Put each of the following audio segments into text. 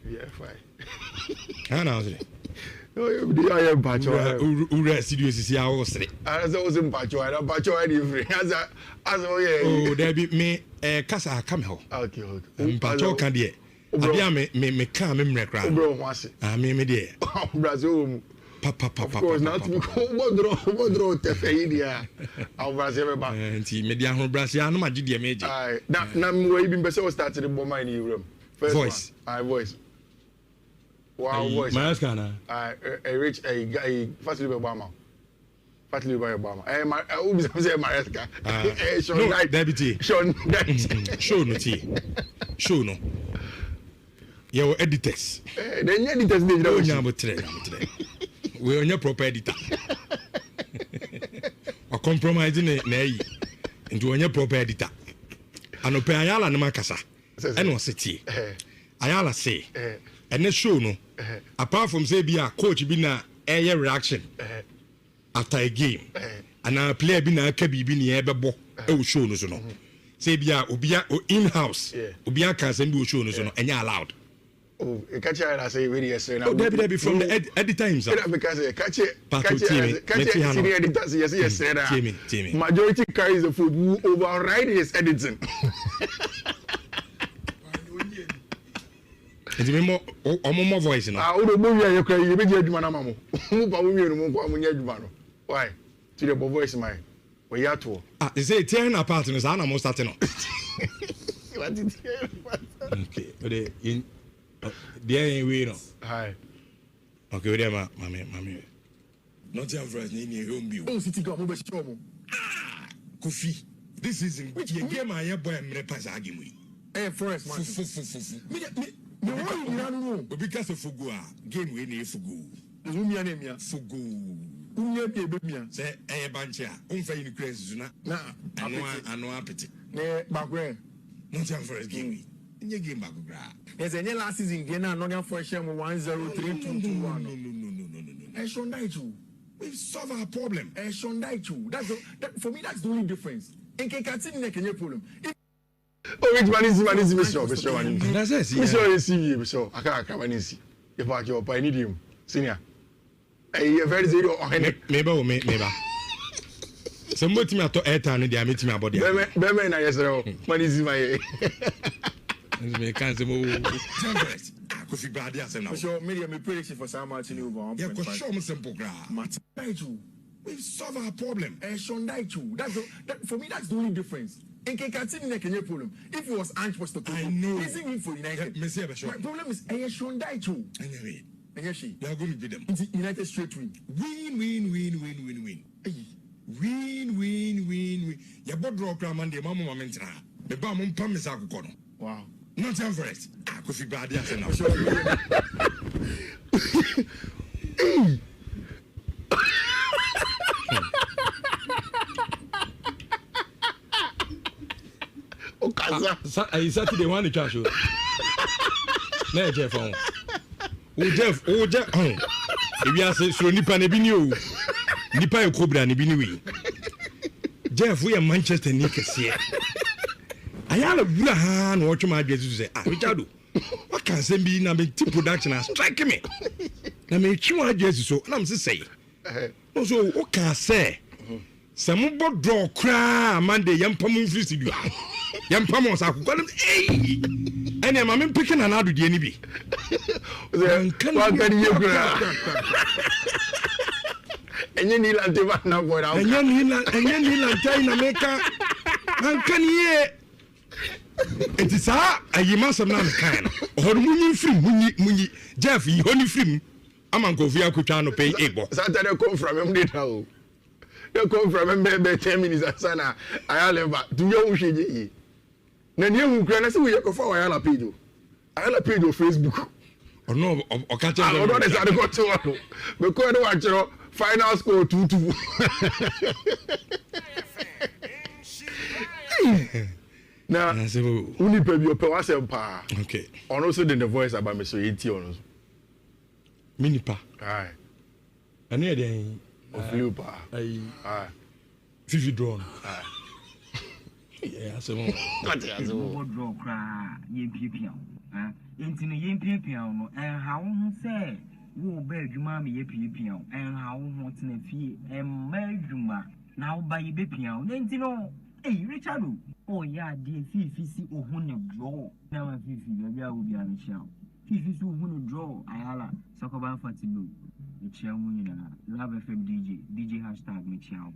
Yeah, fine. I know it. No, you are Pacho. Ura studios is our street. As I was in Pacho, I don't Pacho any free. As oh, there be me Casa come home. Okay. Pacho can dear. Abia me come in recra. Bro, was it? I mean, me dear. Brazil. Papa. Of course, not to be what draw Tefedia. Our Brazil about Median Brazil, no Magia Major. Now, we been better started the bomb in your room. Voice. Voice. Wow, voice. Mascana. A rich a fastly Obama. Fatly by Obama. I always say Mariska. No, deputy. Show no tea. Show no. Your editors. Then your editors need no today. We are your proper editor. Or compromising into your proper editor. And open Ayala no Macassa. And was city. Ayala say. And the show no. Apart from say be a coach be na air reaction after a game. And our player be na kabi be near bebo show no so no. Say be a ubia in house. Ubia can send you show no so no and you allowed. Oh, catch it I say very yes now. Oh, Debbie from the editor himself. Because catch it editors yes said majority carries the food who override his editing. It's more voice no. Ah, we move here you cry you be adwuma na mamo. Mu pa we no mo anya adwuma no. Why? To the voice my. We ya to. Ah, they say tearing apart no say na mo start no. What did you? Okay, but in there we no. Hi. Okay, we there mama. Not your friends ni home bio. Oh, city go mo be show mo. Ah, Kofi. This is which game I boy mre pass agimi. Eh, forest man. Me why you no because of fugu game we need fugu. Umia na mia fugu. Umia pe be mia. Say eh banche a umfa uni crazy na. Na ano apete. Ne bagwe. Not your first game. Nye game back gra. Yes, any last season game na Nottingham Forest 1-0-3-2-1. No. I should die too. We solve our problem. I should die too. That for me that's the only difference. In Kekatini na kenye problem. Oh, which man is sure. That's it. Sure, see, sure. I can't come and see. If I job, I need him. Senior. A very zero. Maybe. Somebody me to airtime dey meet me about there. Be na yesterday. Man is my. Me can't say mo. Kofi Brady asem na. Sure, me prediction for Sam Martin over. Yeah, ko show me simple gra. We solve our problem. I should die too. That for me that's the only difference. In Kekatini na kenye problem. If it was Ange Postecoglou, I know. Isn't it for United? Me say be sure. My problem is I should die too. Anyway. She. You are going to beat them. United straight win. Win. Win. Ya bod draw kra man de mama momentra. Be ba mo pam mesa akoko no. Wow. Not your first. Kofi Brady asem na. Saturday one the show. Na Jeff on. Jeff. If you say so nipa na bi ni o. Nipa e kobra na bi ni wi. Jeff we are Manchester ni kese. Ayala bula ha na otwe ma adwesu say Richardo. What can say be na me team production strike me. Na me twi wa adwesu so na me say. No so o can say. Some bot draw cry Monday yampam free studio. Yampam on akukwa and I'm picking another day ni bi. Can you cry? And you need to na boy out. And you need to America. And can you it is a yimasam na kind. Or muni free Jeff you only free. I'm an go via kutano pay ebo. Saturday come from him now. You come from him 10 minutes asana. I never do you wish na nie hu kra na se we yakofa wa yala page Facebook or no o ka tell no dey say go to one me ko dey wa chiro final score 2-2 na uni pe bi o pe wa se pa okay on also the voice about me so 80 on minipa ai ani e den of lupa ai fifi drone yeah, so draw cry, ye people, enti no yempia no ha wo hu say wo ba adwuma me yepia ha wo hu tena fie ma adwuma na wo ba yebepia no enti no Richardo yeah de fifi si ohun ne draw na ma fifi bia wo bia me chia fifi si ohun ne draw ayala sakoba fatilo me chia mu nyina Love FM DJ hashtag me chia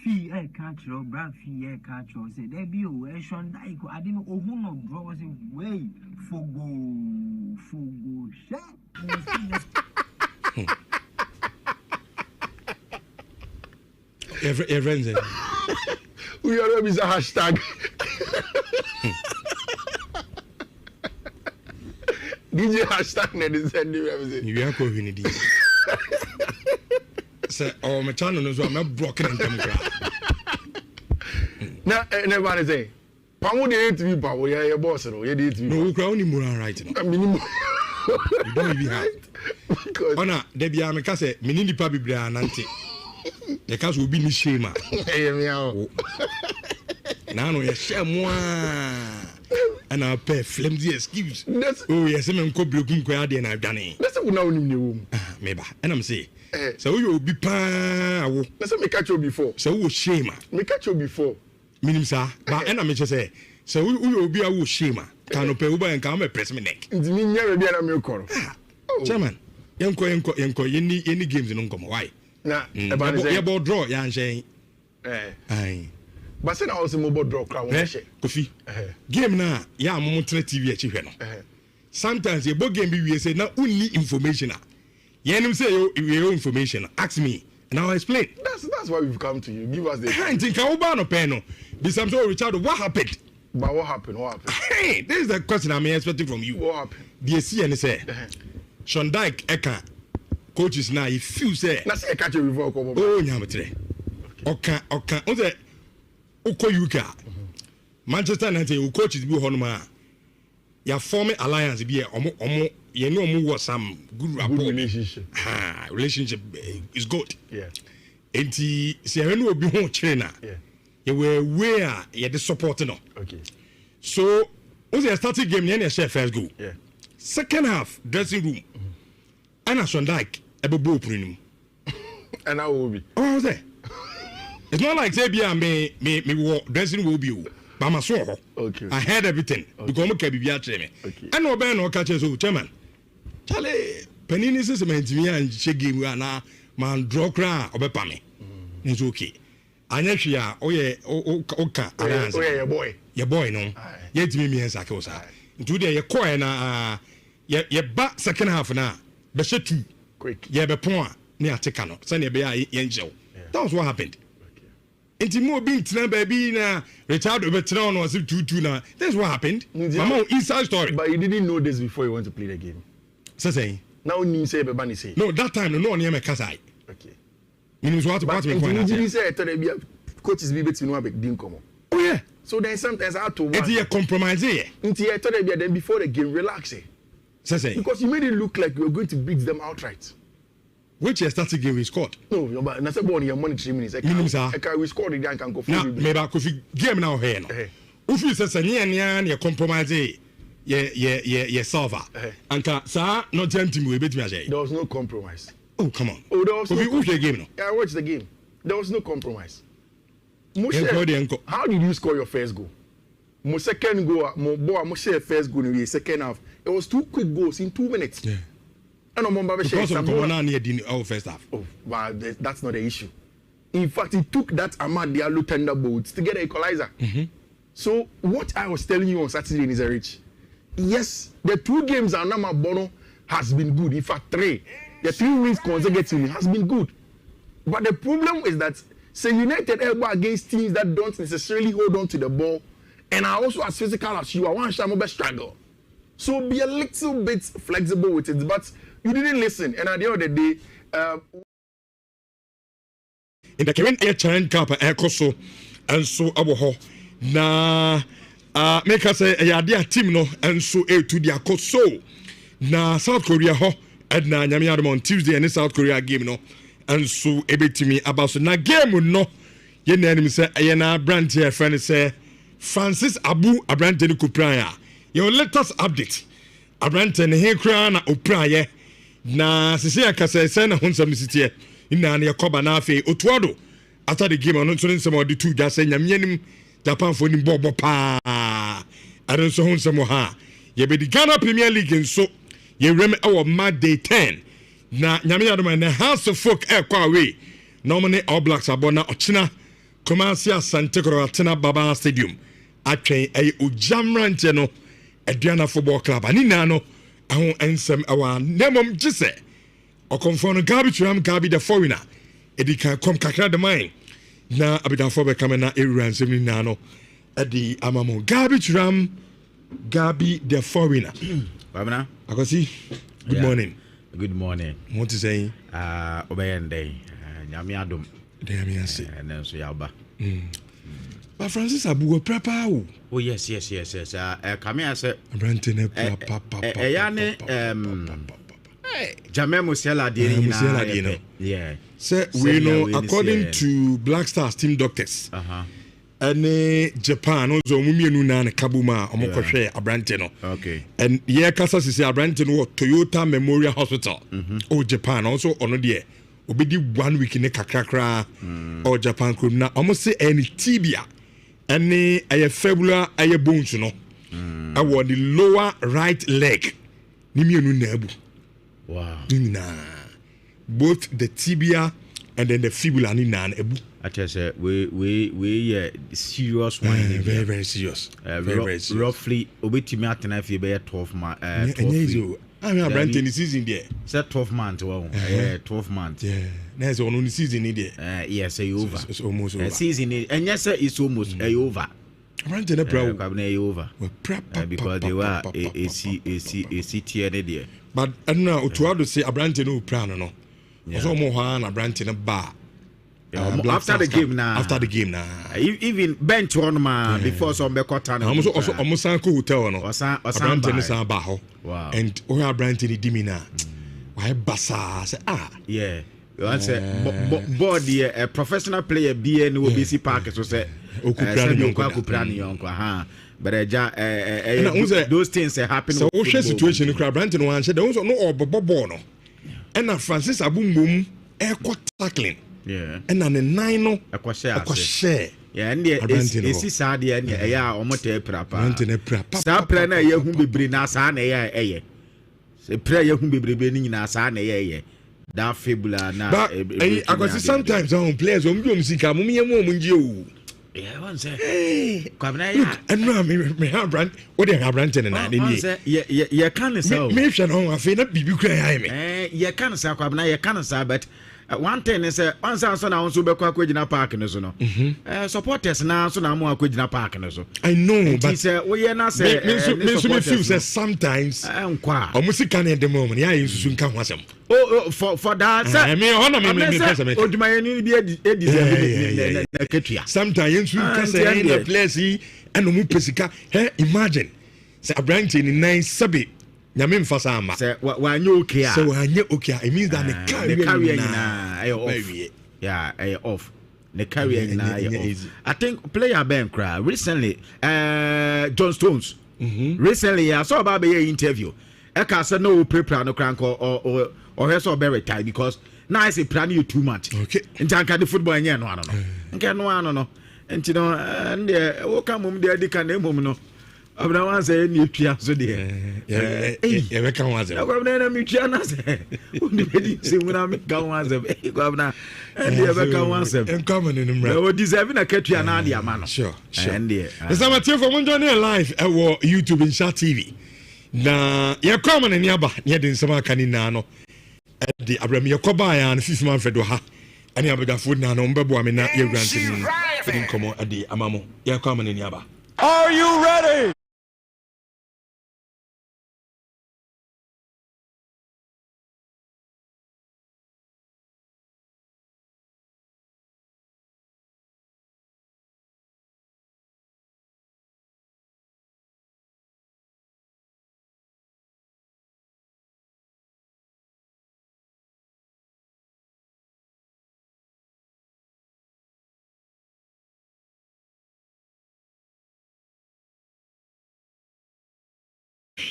fi catch your bra fi catch your say there be o shon dai ko ade no ohun no draw say way fogo sha everyone we are a hashtag DJ hashtag na de send you everything you are going to say oh my channel no so I'm broken in them na everybody say pamu dey to be power your boss no you dey to no we only moral right no minimum you don't even have because ona de bia me ka say me ni nipa bibra nante the case will be ni shame na no ye shame and I pay flimsy excuse oh yes me nko bloku nko ade na adwane let's say we now nim ne wo meba and I'm say so you be pa wo let's say me catch you before so wo shame me catch you before minim sa ba and I say so you be a wo shame can no pay wo ba nka me press me neck ndimi nyare bia na me koro chairman yenko any games no nkomo why na eba say ye bo draw ya nchen ai but say na also mo bo draw kra won she kofi game na ya mo tele TV a chihwe no sometimes ye bo game bi we say na unni information a yenim say you information ask me and I'll explain that's why we've come to you give us the think how ba no pen no be some so Richardo what happened but what happened hey this is the question I'm expecting from you what happened the see and say Sean Dyke eka coaches now he feel say na say catch you before come oh nyametre oka o say uko UK Manchester United o coaches bi honoma ya form alliance bi omo ye no omo was some good rapport relationship is good yeah enti se he no obi ho kire na ye we ye the support no okay so o say starting game na share first goal yeah second half dressing room and Sean Dyke ebebo opening and I will be oh say it's not like say bia me dressing will be but my so okay I heard everything because mo ka bibia kire me and oben no ka kire so chairman chale penini se cement mi an che game na man draw kra obepa me it's okay anya hwe a oye oka alliance your boy no ye timi mi ensa ke osa ntu de ye koe na ye ba second half na be shetu quick ye be pon a ne ateka no se ne be ya ye njew that was what happened enti mo bi tina baby na Richardo be tina on was 2-2 na that's what happened mama inside story but you didn't know this before you went to play the game say now you say be bani say no that time no near me kasai okay meaning what about me point you say coaches be between one big din come oh yeah so then sometimes I have to it's a compromise here until I thought then before the game relax say because you made it look like you were going to beat them outright which starting game we scored no but na say born your money 3 minutes we scored the game can go for me ba kofi game now here no ufi say ne compromise ye solver anka sa no team we betimi say there was no compromise oh come on there was no game no I watched the game there was no compromise how did you score your first goal my second goal mo share first goal in the second half it was 2 quick goals in 2 minutes yeah and I'm because of corona near the first half oh but that's not the issue in fact it took that Ahmad Diallo thunderbolts to get an equalizer so what I was telling you on Saturday is a rich yes the 2 games Anama Bono has been good in fact 3 the 3 wins consecutively has been good but the problem is that say United elbow against teams that don't necessarily hold on to the ball and are also as physical as you are one shamo be struggle so be a little bit flexible with it but you didn't listen and at the end of the day in the current air challenge cup ekoso enso aboho na make us say ya dia team no enso to dia koso na South Korea ho edna nyame adom on Tuesday and South Korea game no enso ebetimi abaso na game no ye na anim say ye na brand here friend say Francis Abu Abrante ni Kupraya your latest update abrante ne he kra na opraye na sisi akasa sen na honsam sitie ina na yakoba na afi otuado after the game on so nsem odi tu dwa se nyamyanim Japan for ni bobo pa adon so honsam ha ye be di Ghana Premier League nso ye rem our match day 10 na nyamyadom na House of Folk kwa away no money All Blacks abona ochina Kumasi Asante Koro Atena Baba Stadium atwen ojamrante no Aduana Football Club ani na no ahon ensem awa nemom gise okonfo no Gabi the foreigner edika kom kakra de mine na abidafo be kama na ewura nsem ni na no edi amamo Gabi the foreigner Babana akosi good morning what to say obeyende nyame adom dem yase and so yaba but Francis Abugo prepare oh yes come here say Brantene yane Jamemo Siala Dini yeah say we know according to Black Stars team doctors and Japan also mumienu na kabuma omokohwe abrante no okay and ye kasa sisi abrante no Toyota Memorial Hospital oh Japan also ono de obedi 1 week ne kakrakra or Japan could na almost say any tibia any a fibula a bones no I want the lower right leg nimienu nabu wow both the tibia and then the fibula ni na ebu I just say we serious one very very serious very serious roughly obetimi atena fi be 12 months I mean brand in the season there say 12 months 12 months yeah next on the season there yes over it's almost over season and yes it's almost over brand in the pro over because they were a tier there but now to say a brand no plan no so mo ha na brand in bar after the game now even bench one man before some be quarter na almost hotel no brand san ba ho wow and we are brand in dimina why basa say yeah you want say board a professional player be no BC park so say okupra ni yonko but those things happen so we share situation in brand no one say there no obobo no and Francis Abumbum tackling yeah and an 9 no share yeah and it's sad there yeah omote prapa sa pra na ye hu bebre na sa na ye se pra ye hu bebre ni na sa na ye that fibula na because sometimes on players on bi sika mum ye mu nje o yeah one say kwabna ya and no me have brand what they have brand na ni ye kan say me hwe no afi na bibi kura ya me ye kan say kwabna ye kan say but one thing is once so na so be kwa kwagina park no so no supporters na so na mo akwagina park no so I know but say we na say me feel say sometimes nkwa omusika na dem mo ya yesusu nka ho asem for that say me hono me pesa me oduma ni bi edi na ketua sometimes yesu nka say in the place and mu pesika imagine say abranche ni 9 sabe nyame mfasa ama say wanye okay so wanye okay it means that the career off the career off I think player Ben cry recently John Stones recently I saw about a interview I can say no prepare no crank or has or very tight because now I say plan you too much okay in tanka the football and no no and you know and welcome there can name no abna wan say ni tua so de e be kan wan say abna na mi tua na say oni be di se wona mi kan wan say abna and e be kan wan say en come ni mra o deserve na katua na de ama no sure and e the amateur for mon journey live e wo YouTube in Chat TV na ye come ni aba ye de nsema kan ni na no e de abram ye koba ya na fifi man fedo ha ani abagafo na no mbebo amena ye grant ni fidin komo ade amamo ye come ni aba. Are you ready?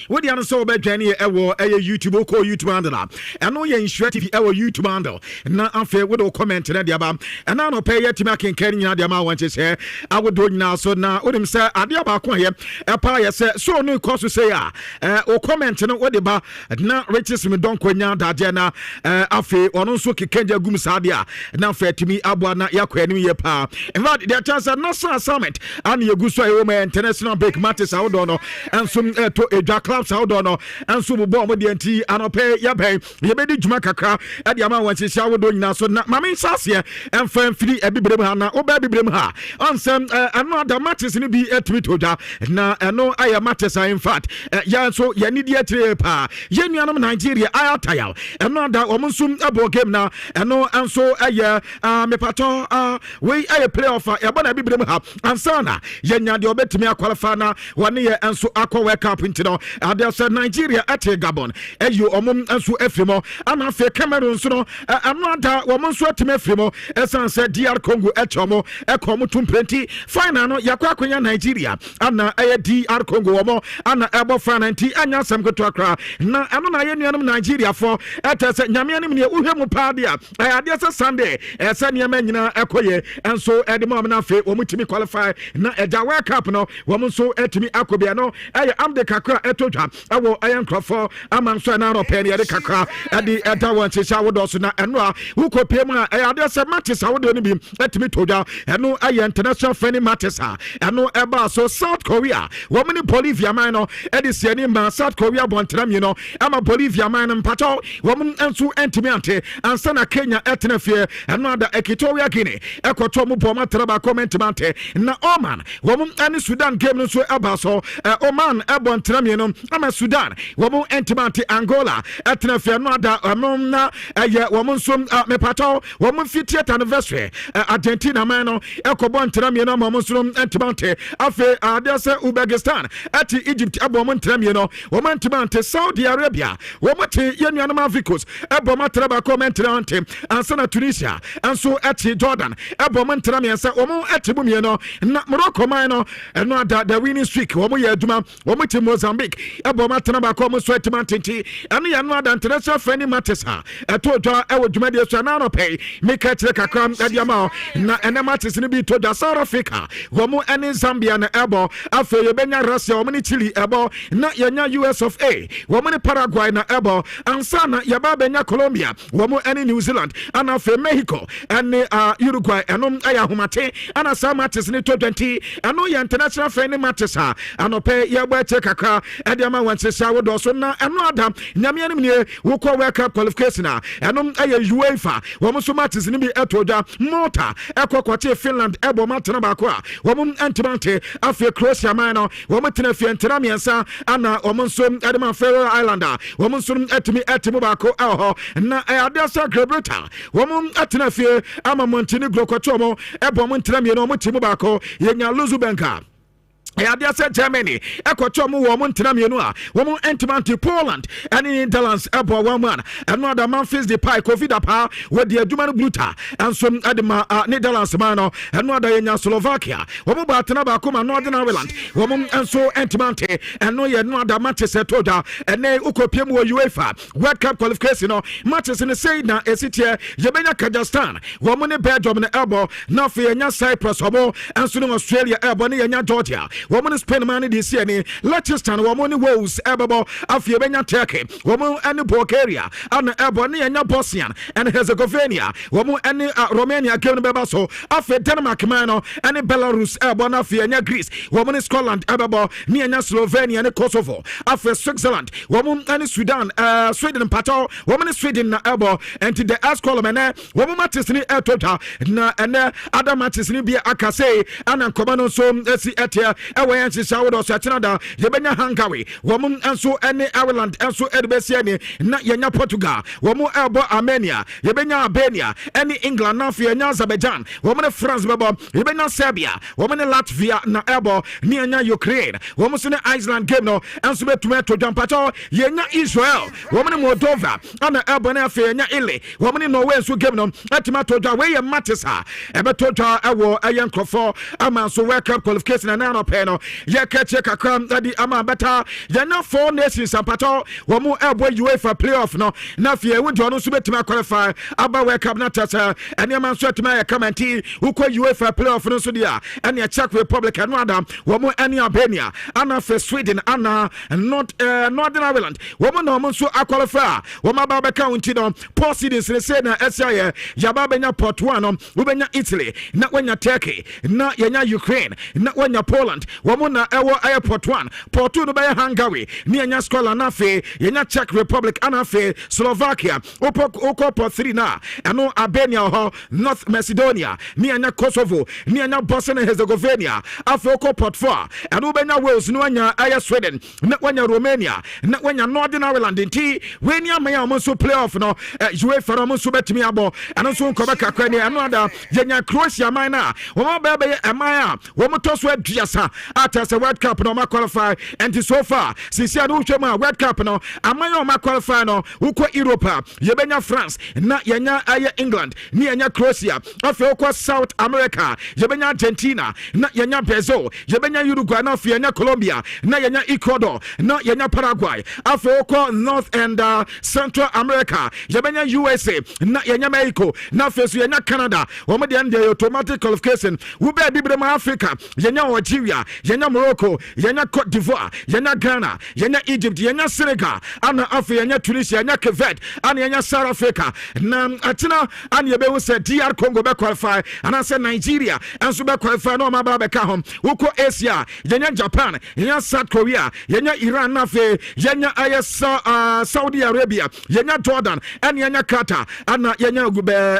What the answer so be Jenny ewo YouTube ko YouTube handle. Eno ye Nhyira TV ewo YouTube handle. Na afa we do comment na dia ba. Na no pay yet ma ken kan nyina dia ma wan che I would do now so na wodim say ade ba ko here e pa ye say so no cause say o comment no wo de ba na riches me don kwanya daje na afa ono so kekenja gum sa de a na fa timi abo na yakwa ni ye pa in fact there chance national summit and ye guso e wo international break matters out no and some to edwa clubs out no and so bo mo de anti anope ye ben ye be di juma kakra e de ama wan che sha wo do nyina so na mame nsase en fa mfiri ebibrem ha na wo ba bibrem ha onsem another matches ni bi etimi toja na eno aya matches in fact ya so ya ni die tre pa ye nuanom Nigeria aya tayal eno da omunsum abo game na eno anso aya mepato we aya playoff ya bana bibrem ha ansana ye nya de obetimi qualify na wane ye enso akọ World Cup ntino ade so Nigeria ate Gabon eyo omum enso efrimo ana fe Cameroon so no another omunso atime efrimo esanse DR Congo echomo ekomo tumpenti final no yakwa akwanya Nigeria ana DR Congo omo ana ebo final nti anya sam keto akra na eno na ye nuanom Nigeria for etese nyame anim ne uhwemu paade a ade se Sunday ese ne manyina ekoye enso edemo na fe omutimi qualify na eja World Cup no womunso etimi akobia no eye amde kakra etodwa awo ayen crofo amanso na ro pe ne ade kakra ade eta won chicha wodo so na eno a ukopie mu a ade se matches awodo ni bi etimi todwa eno aye international friendly matches a eno eba so South Korea womini Bolivia man no edisi ani ma South Korea bontram you know ama Bolivia man mpato wom enso entimi ante ansa na Kenya etnafie eno ada Equatorial Guinea ekoto mu boma traba comment mante na Oman wom ani Sudan game no so aba so Oman ebontram you know ama Sudan wom entimante Angola etnafie no ada na eye wom so mepato wom 50th anniversary Argentina man no ekobontram you know wom so entimante afe adese Uzbekistan ati Egypt abom ntram you know wom entimante Saudi Arabia wom te yenuanam Africos ebom traba comment ante ansana Tunisia anso ati Jordan ebom ntram yensa wom atibum you know na Morocco man no eno ada the winning streak wom ye aduma wom te Mozambique ebom traba ko mo so etimantenti eno ye no ada international friendly matches ha etodwa ewo dwuma de so na no pay make kire kakram adiama na ene matches ni bi todwa South Africa wom ene Zambia na ebo afa ye benya Russia wom ni Chile ebo na yenya US of A wom ni Paraguay na ebo ansana ya ba benya Colombia wom ene New Zealand ana afa Mexico ene Uruguay eno aya homate ana sa matches ni 2020 eno ye international friendly matches ha anope ye gba che kakra adiama wanche sha wodo so na eno adam nyame anim ne wo ko World Cup qualification na eno aya UEFA wom so matches ni bi etoda Malta ekokoche Finland ebo matena ba ko a wom antimante afa Croatia man no wom tena fi entera miensa ana wom so Edema Faroe Islander wom so etimi ba ko ho na adesa Gibraltar wom atena fi ama Montenegro kwacho mo ebo mo ntena mi no mo timi ba ko yenya Luzubenka Adia said Germany, Equator, woman, Tramiano, woman, Antimanti, Poland, and in Netherlands, Abo, one man, another man face the pie, coffee da pa, with the Duman Gluta, and some Adama, Netherlands, Mano, another in Slovakia, woman, Batanaba, Kuma, Northern Ireland, woman, and so Antimanti, and no, yet no other matches at Toda, and they Ukopimu UEFA, World Cup qualification, matches in the same now, Esitia, Yemena, Kazakhstan, woman, in Belgium, and Elbow, Nafia, Cyprus, Hobo, and soon Australia, Ebony, and Georgia. Woman spend money this year ni Leicester woman Wales ebabo afie benya Turkey woman any Bulgaria and Ebony and Bosnia and Herzegovina woman any Romania game beba so afie Denmark man and Belarus ebona afie nya Greece woman Scotland ebabo ni nya Slovenia and Kosovo afie Switzerland woman any Sudan Sweden pato woman Sweden na ebo and the Ascolum and woman matches ni etota na and other matches ni be akase and komano so esi etia ewe yansi shawodo so atinada yebenya Hungary womun enso ene Ireland enso edbesia ni na yenya Portugal womu ebo Armenia yebenya Albania ene England na fi yenya Azerbaijan womun France bebo yebenya Serbia womun Latvia na ebo ni yenya Ukraine womun sune Iceland game no enso betume to jampato yenya Israel womun Moldova ana ebo na fi yenya Italy womun Norway enso game no atima to we ye matches ha ebe to ewo ayen krofo ama so World Cup qualification na na pe say no ye catch kakram that ama better ye na 4 nations ampato wo mu ebo UEFA playoff no na fie wo do no so betima qualify aba World Cup na tata ene man so etima ye commenti ukọ UEFA playoff no so dia ene Czech Republic anu adam wo mu ene Albania ana for Sweden ana Northern Ireland wo mu no mu so qualify wo ma ba be county no proceedings ne say na SIA ya ba benya Port 1 no wo benya Italy na wanya Turkey na yenya Ukraine na wanya Poland wo mu na ewo airport 1 Port 2 no be Hungary ni yenya Scotland na fe yenya Czech Republic ana fe Slovakia oko Port 3 na eno Albania ho North Macedonia ni yenya Kosovo ni yenya Bosnia and Herzegovina afe oko Port 4 eno benya Wales no wanya Sweden na wanya Romania na wanya Northern Ireland nti we ni amaya mo so playoff no UEFA no mo so betimi abo eno so nkoba kakra ni eno ada yenya Croatia man na wo mo be amaya wo mo to so aduasa atase World Cup no ma qualify and so far since ya do hwema World Cup no amaya ma qualify no uko Europe yebenya France na yenya England ni yenya Croatia afi uko South America yebenya Argentina na yenya Brazil yebenya Uruguay na afi yenya Colombia na yenya Ecuador na yenya Paraguay afi uko North and Central America yebenya USA na yenya Mexico na afi yenya Canada wo mo de automatic qualification wo be bibrema Africa yenya Algeria yenya Morocco yenya Cote d'Ivoire yenya Ghana yenya Egypt yenya Senegal ana afi yenya Tunisia yenya Cape ana yenya South Africa na atina ana yebe wo se DR Congo be qualify ana se Nigeria enso be qualify no ma ba be ka hom uko Asia yenya Japan yenya South Korea yenya Iran na fe yenya Saudi Arabia yenya Jordan ana yenya Qatar ana yenya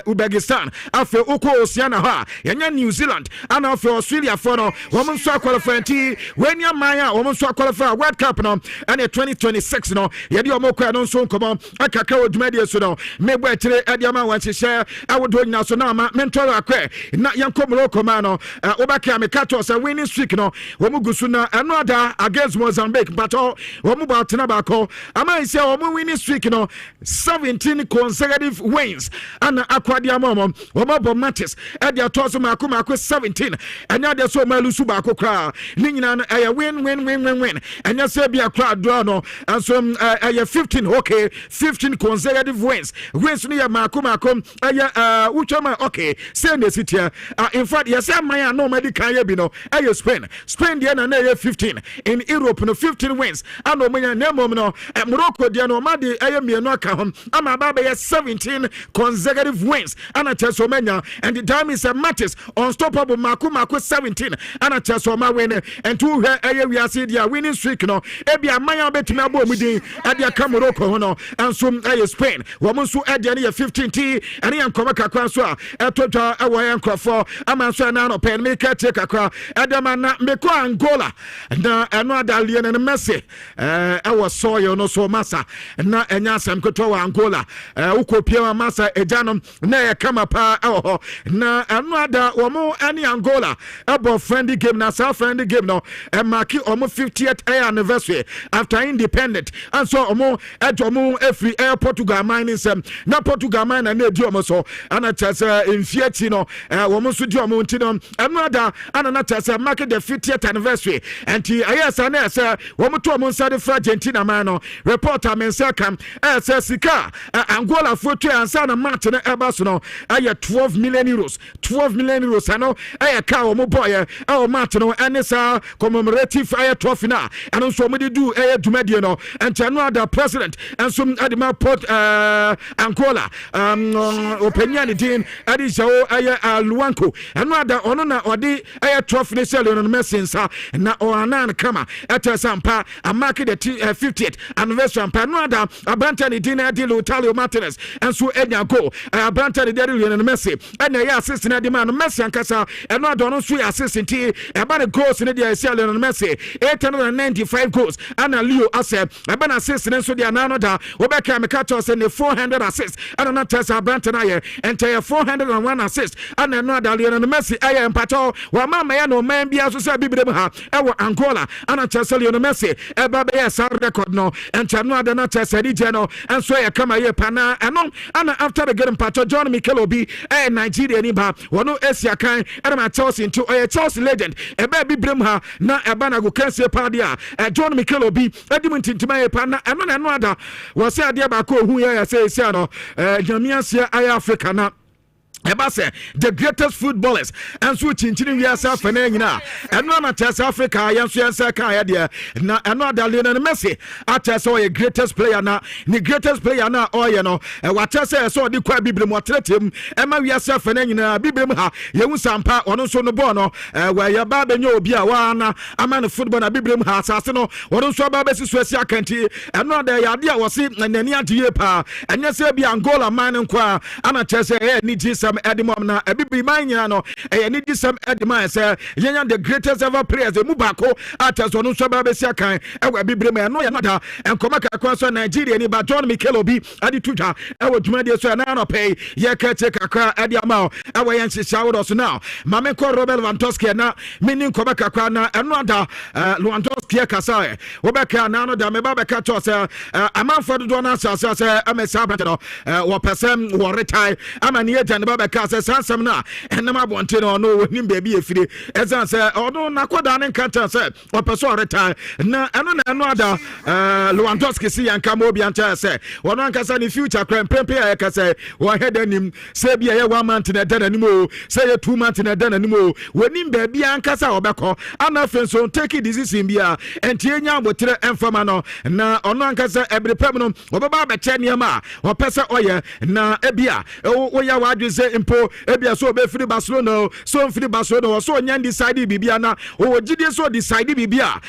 Uzbekistan afi uko Oceania ha yenya New Zealand ana afi Australia for no wo mo so qualify ti when ya maya wo mo so qualify World Cup no and 2026 no ye de o mo kwa no so nkomo akaka odumade so no mebo etire adiama wan hyehyɛ awodo nyina so na ma mentoro akwa na yanko Morocco ma no obaka me kato say winning streak no wo mo gusu na eno ada against Mozambique but wo mo ba tena ba ko ama isi wo mo winning streak no 17 consecutive wins ana akwade amom wo mo bo matches e de atoso mako 17 anya de so ma lusu ba ko kra ni nyina no win anya se bia kra draw no and so 15 okay 15 consecutive wins no ya mako uchama okay say the city in fact yes man no medical ya bi no Spain dia na 15 in Europe no 15 wins and no man na mom no Morocco dia no ma de mienu aka hom ama ba be 17 consecutive wins and a cheso manya and the time is a matches unstoppable mako 17 and a cheso ma win and two we are see dia winning streak no e bia man betumi abo mudin e dia ka Morocco no and so Spain wo mo so e dia na 15 t and yan koma kakra so a etotwa e wo yan krofo ama so na no pen me ka take kakra e dia man na me ko Angola na eno adalie na Messi e wo so yo no so masa na enya asem koto wa Angola ukopia masa ejanom na e kama pa e ho na eno ada wo mo ani Angola e bo friendly game na South friendly game no e marki omo 50th anniversary after independent and so omo edomo every Portugal mining sem na Portugal mine na edi omo so ana chase in fiati no wo mo so di omo nti no eno ada ana na chase mark the 50th anniversary and ayesa na say wo mo to omo nsade fra Argentina man no reporter men say kam say sika Angola foto ansa na match na eba so no aye 12 million euros ano aye ka wo mo boy o match no ene sa commemorative aye trophy na and so mo dey do aye dumade no and no other president and so adima port Angola opinion din adi jawo aye Luanco and no other ono na odi aye trophy ne sell no Messi na o anan kama eta sampa a mark the 50th anniversary ampa no other abanta ne din adi Lautaro Martinez and so enya go abanta ne dey no Messi and ya assist na di man Messi ankasa and no other no so assist nti e ba ne goals ne dey sell no Messi 895 goals and Leo ase e ba na assist ne so dey anano da obeka me catch us in 400 assists and not test abanta na ye entire 401 assists and no other Lionel Messi aye empato wa mama ya no man bia so say bibire ha e wo Angola and test Lionel Messi e ba be yes record no and no other not test DJ no and so ye kama ye pana and after the game pato John Mikel Obi Nigeria ni ba wono Asia kan and ma Chelsea into Chelsea legend e ba Bibrem ha na ebana go kense padia John Mikel Obi Edmund Tintima pa na eno ada was say ade ba ko hu ya say no nyamiasia aya Africa na Ebase the greatest footballers and so chinchini we are safana nyina eno na South Africa yanso yansa kan ya de na eno ada Lionel Messi ata so ye greatest player na ni greatest player na oye no wata say so di kwa Bibrem watretem ema we are safana nyina Bibrem ha yehu sampa ono so no ball no we ya ba benyo obi a wa na ama no football na Bibrem ha asase no ono so ba besi so asi akanti eno ada ya de a wose nani adie pa enye se bi Angola man nkwa ana chese ni Jesus Edimom na ebibiri manya no ni disam edima say yenya the greatest ever players e mu bako atas onu so ba besia kan ewa bibiri ma no ya nada enkoma ka kwaso Nigeria ni ba John Mikel Obi adi tuja ewa dwumade so na no pay ye ka che kakra adi ama ewa yen hihia wo so now mame ko Robert Lewandowski na mini nkoma kakra na eno ada Lewandowski kasa wo be ka na no da me ba be ka cho say amanfo do na asase say amesa abante no wo person wo retire amani ejan ba ka say sansam na enam abonte no no nim baby efire ezan say odo nakoda ne kanta say wo person retire na eno ada Lewandowski si yanka mo bi anta say wono ankasa ni future crime prempe ya ka say wo head anim say bia ye 1 month na dan anim o say ye 2 months na dan anim o wonim baby ankasa obekọ ana fenso take decision bia entie nya abotre enfama no na ono ankasa ebrepem no obeba be che niam a wo pese oye na ebia wo ya wadwe say impo ebia so be free Barcelona so free Barcelona so nya decide bibia na wo gide so decide bibia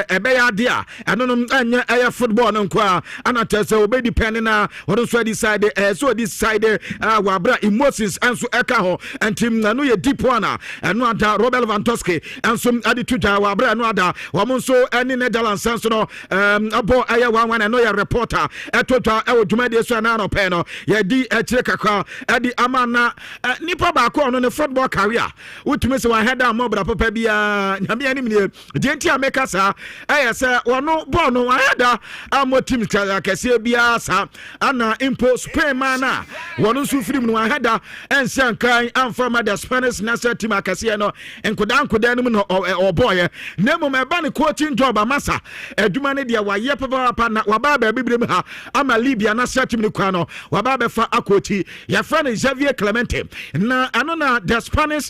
ebe ya dia eno no anya air football no kwa ana tese obe depend na wo so decide so decide wa bra emotions enso eka ho entim na no ye deep one eno ada Robert Lewandowski enso adi tuja wa bra no ada wo mo so eni Netherlands enso no abo aye 1-1 no ye reporter etotwa e odwumade so na no pe no ye di ekire kakra adi amana nipa ba ko no ne football career utumi se wa header mo bra papa bia nyame ani mne de ntia meka sa se wono ball no wa header amo team kase bia sa ana impo Spain mana wono su film no wa header ensian kan amfama the Spanish national team akase no enkoda no no boy na mo me ba ne coaching job amasa adwuma ne dia wa ye papa na wa ba bibrem ha ama Libya national team ne kwa no wa ba fa akoti ya friend Xavier Clemente na anona the Spanish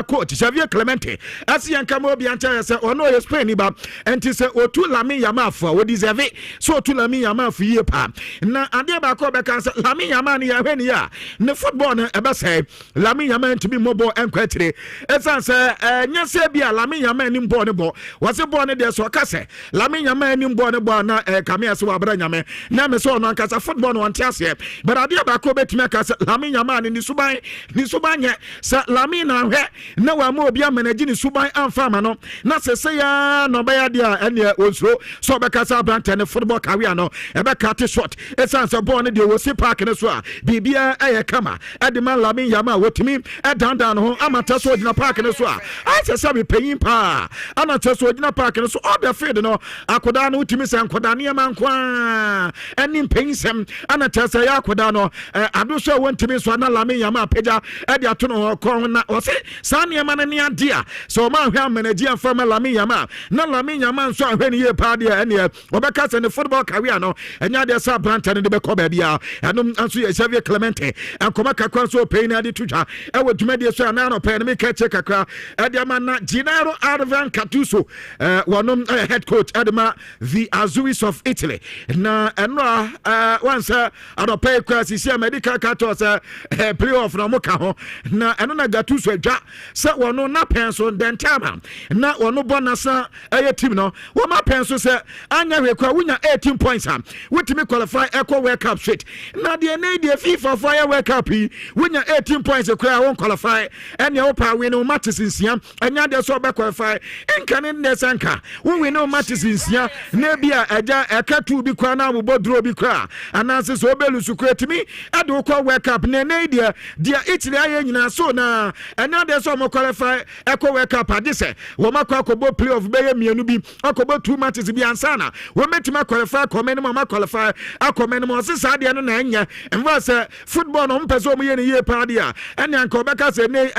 coach Xavier Clemente asian kamo bi ancha say ono ye Spain ba enti say otu Lamine Yamal fo wo deserve so otu Lamine Yamal fo ye pa na ade ba ko be kan say Lamine Yamal ne ya hwani ya ne football no ebe say Lamine Yamal to be mobile enkwatire esan say nya say bia Lamine Yamal ni ball ne ball was ball ne de so ka say Lamine Yamal ni ball ne ball na kamia so abra nyame na me so no ankasa football no antiase but ade ba ko betime ka say Lamine Yamal ni suban ye sa Lamine na hwe na wa ma obi amanaji ni suban amfama no na se ya no be ya dia ene onsuro so be ka sa brand ne football career no e be cut short esanse ball ne de wo si park ne so a bibia kama edema Lamine Yamal wotimi down ho amata so odina park ne so a I say be payin pa amata so odina park ne so all the field no akoda no utimi se akoda ne ma nkwa eni payin sem amata se ya akoda no ado so wontimi so na Lamine Yamal peja edi atono kon na o se sane ma na ne adia so ma hwe amanaji amfama Lamine Yamal na Lamine Yamal so ahwe ne ye pa dia ene obeka se ne football career no enya de sa brand ne de be ko ba bia eno anso ye Xavier Clemente ankoma kakwa so pay na de tuja e wo dwumade so na no pay ne me ka che kakra edi ama na Gennaro Arvan Gattuso wono head coach edema the Azuris of Italy na eno once adopay kwa sisi medical cartos playoff na moka ho na eno na Gattuso adwa se wono na penso den time na wono bonasa team no wo ma penso se anya hwe kwa wunya 18 points am wotimi qualify eco World Cup straight na de na de FIFA fire World Cup wunya 18 points kwa won qualify ene wo pa win no matches nsia anya de so be qualify enka ne sanka wo win no matches nsia na bia aja ekatu bi kwa na wo bodro bi kwa ananse so belu su kratimi ade wo kwa World Cup na de sɛ dia Italy aye nyina so na ɛna de so mo qualify Eco World Cup adise wo makwa kobo playoff be ye mienu bi akobo 2 matches bi ansana wo metima qualify comment mo ma qualify akomen mo se sa de no na enya emfa sɛ football no mpeso mo ye ne ye pa de a ɛna nka obeka sɛ ne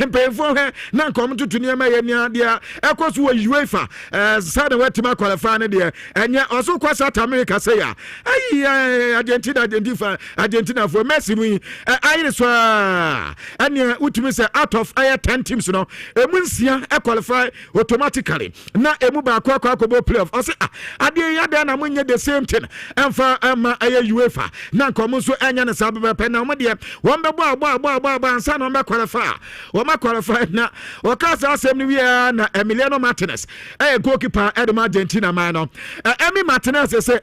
mpefo he na nka mo tutu ne ma ye ne de a ɛkɔ so wo UEFA sa de wetima qualify ne de enya oso kwa South America say ya ayi Argentina for Messi mu ayi so anya utumi say out of 10 teams no emunsia qualify automatically na emu ba akwa playoff o say ade ya da na munye the same thing emfa ama ayi UEFA na nkomo so anya ne sabebe pe na mo de won be bo ansa na mo qualify na o ka sa asem ni wi na Emiliano Martinez goalkeeper Edom Argentina man no Emi Martinez say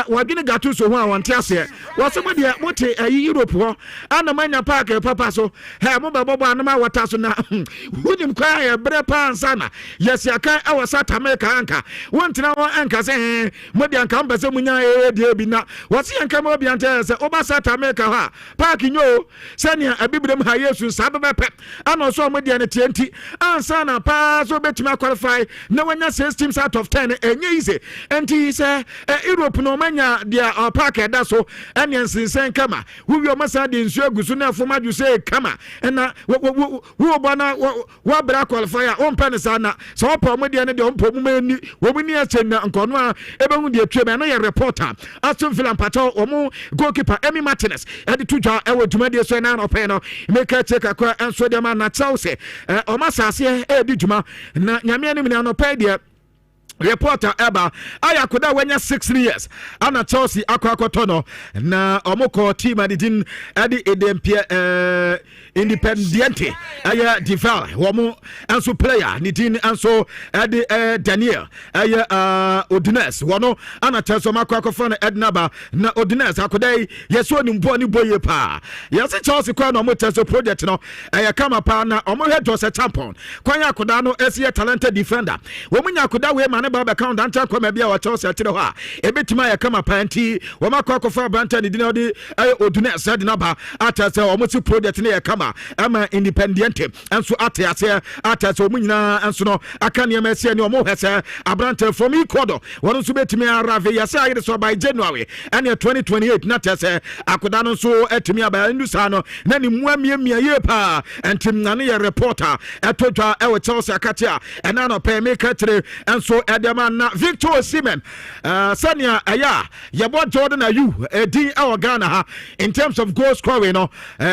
wadwene gato so ho a wonte ase wo so mo de mote Europe ho ana manya park papa so mo be bobo anama wata so na wunim kwa ya bre pa ansa na yes aka e South America anka wontina won anka say mo de anka mbese munya de bi na wo se anka mo bi ante say oba South America ha park nyo senia abibrem ha yesu sabebe pe ana so mo de ne tienti ansa na pa so betima qualify na wanya 6 teams out of 10 enye easy enti say Europe no manya dia park da so ene nsinsen kama wo wi o masa de nsu agusu na foma ju say kama na wo bana wo bra qualifier on penisa na so opo mo de ne de ompo mu mani wo mu ni achen na nkono a ebehu de atwe me na ye reporter Aston Villa pato omo goalkeeper Emi Martinez e de tujwa e wo dwuma de so na no pe no make check akwa enso de ma na Chelsea o masase e di dwuma na nyame anim na no pe de reporter eba ayakoda wanya 6 years ana Chelsea akwakoto no na omoko team adidin edi edempia Independiente aya Dival womo anso player nidin anso edi Daniel aya Odines wono ana Chelsea makwakofo na Ednaba na Odines akodai yeso ni mbo ni boye pa yesi Chelsea kwa no mo Chelsea project no aya kama pa na omo head to se champion kwanya akoda no esi talented defender womunya akoda we ma baba count anta kwama bia wa Chelsea atire ho a ebetima ya kama panti wo makwakofa banta ni dinodi Odune said naba atase o moti project ne ya kama ama Independiente enso atase omunyina enso no aka ne ma sia ne o mo hese abrante from Ecuador wonu so betimi arave ya say so by January and 2028 na tase akoda no so etimi aba ndusa no na ni muamia ye pa entim na ne reporter etotwa e wo Chelsea akatia ena no pe make tire enso edema na Victor Osimhen sania aya yebo Jordan Ayew din our Ghana ha in terms of goal scoring no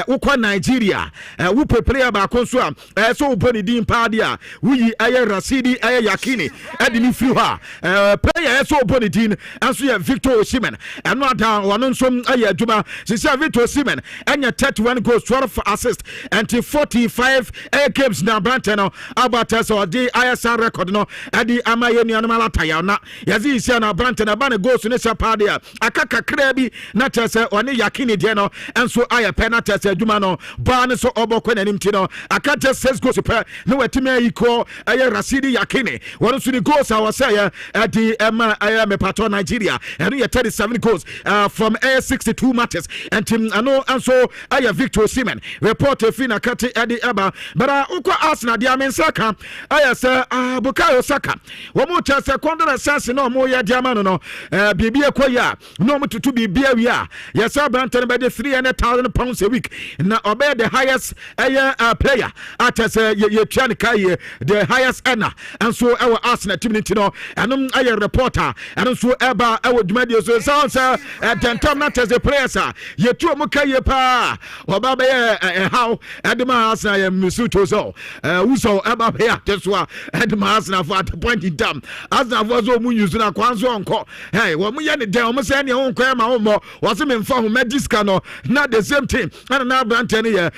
ukwa Nigeria wo player ba konso a so uboni din pa dia wuyi aye Rasidi aye Yakini edini free ha player so uboni din anso ye Victor Osimhen eno ada wono nso aye adwuma sisi Victor Osimhen enya 31 goals 12 assists and 45 games na Brantano about so di ISR record no adi amaye nuanu malataya na yazi isia na Brantano ba goals ne sapade a akaka krabi na tese one Yakini de no enso aye penalty tese adwuma no ba ne so obokọ nanim ti no akata 6 goals per no watimi ayiko aye Rasidi Yakini one so the goals I was say adi ema aye mepato Nigeria and 37 goals from 62 matches and team ano anso aye Victor Osimhen report fina kati adi eba bara uko Arsenal dia mensaka aye say Bukayo Saka wo mo tese kwandara sense no mo ya diamano no bibi ekoya no mo tutu bibi awia yesa Branton be the 300,000 pounds a week na obey the highest player at ye twan kai the highest earner and so our Arsenal team no anum aye reporter and so eba our dwumadi so sounds dentom na tese players ye tu mo kai pa oba be how edema Arsenal ye misuto so uso eba be ateswa edema Arsenal for at point in time Arsenal was so mu use na kwanso onko hey wo mu ye ne den o se ne onko ma wo mo wo se me mfa ho mediska no na the same thing na Branton ye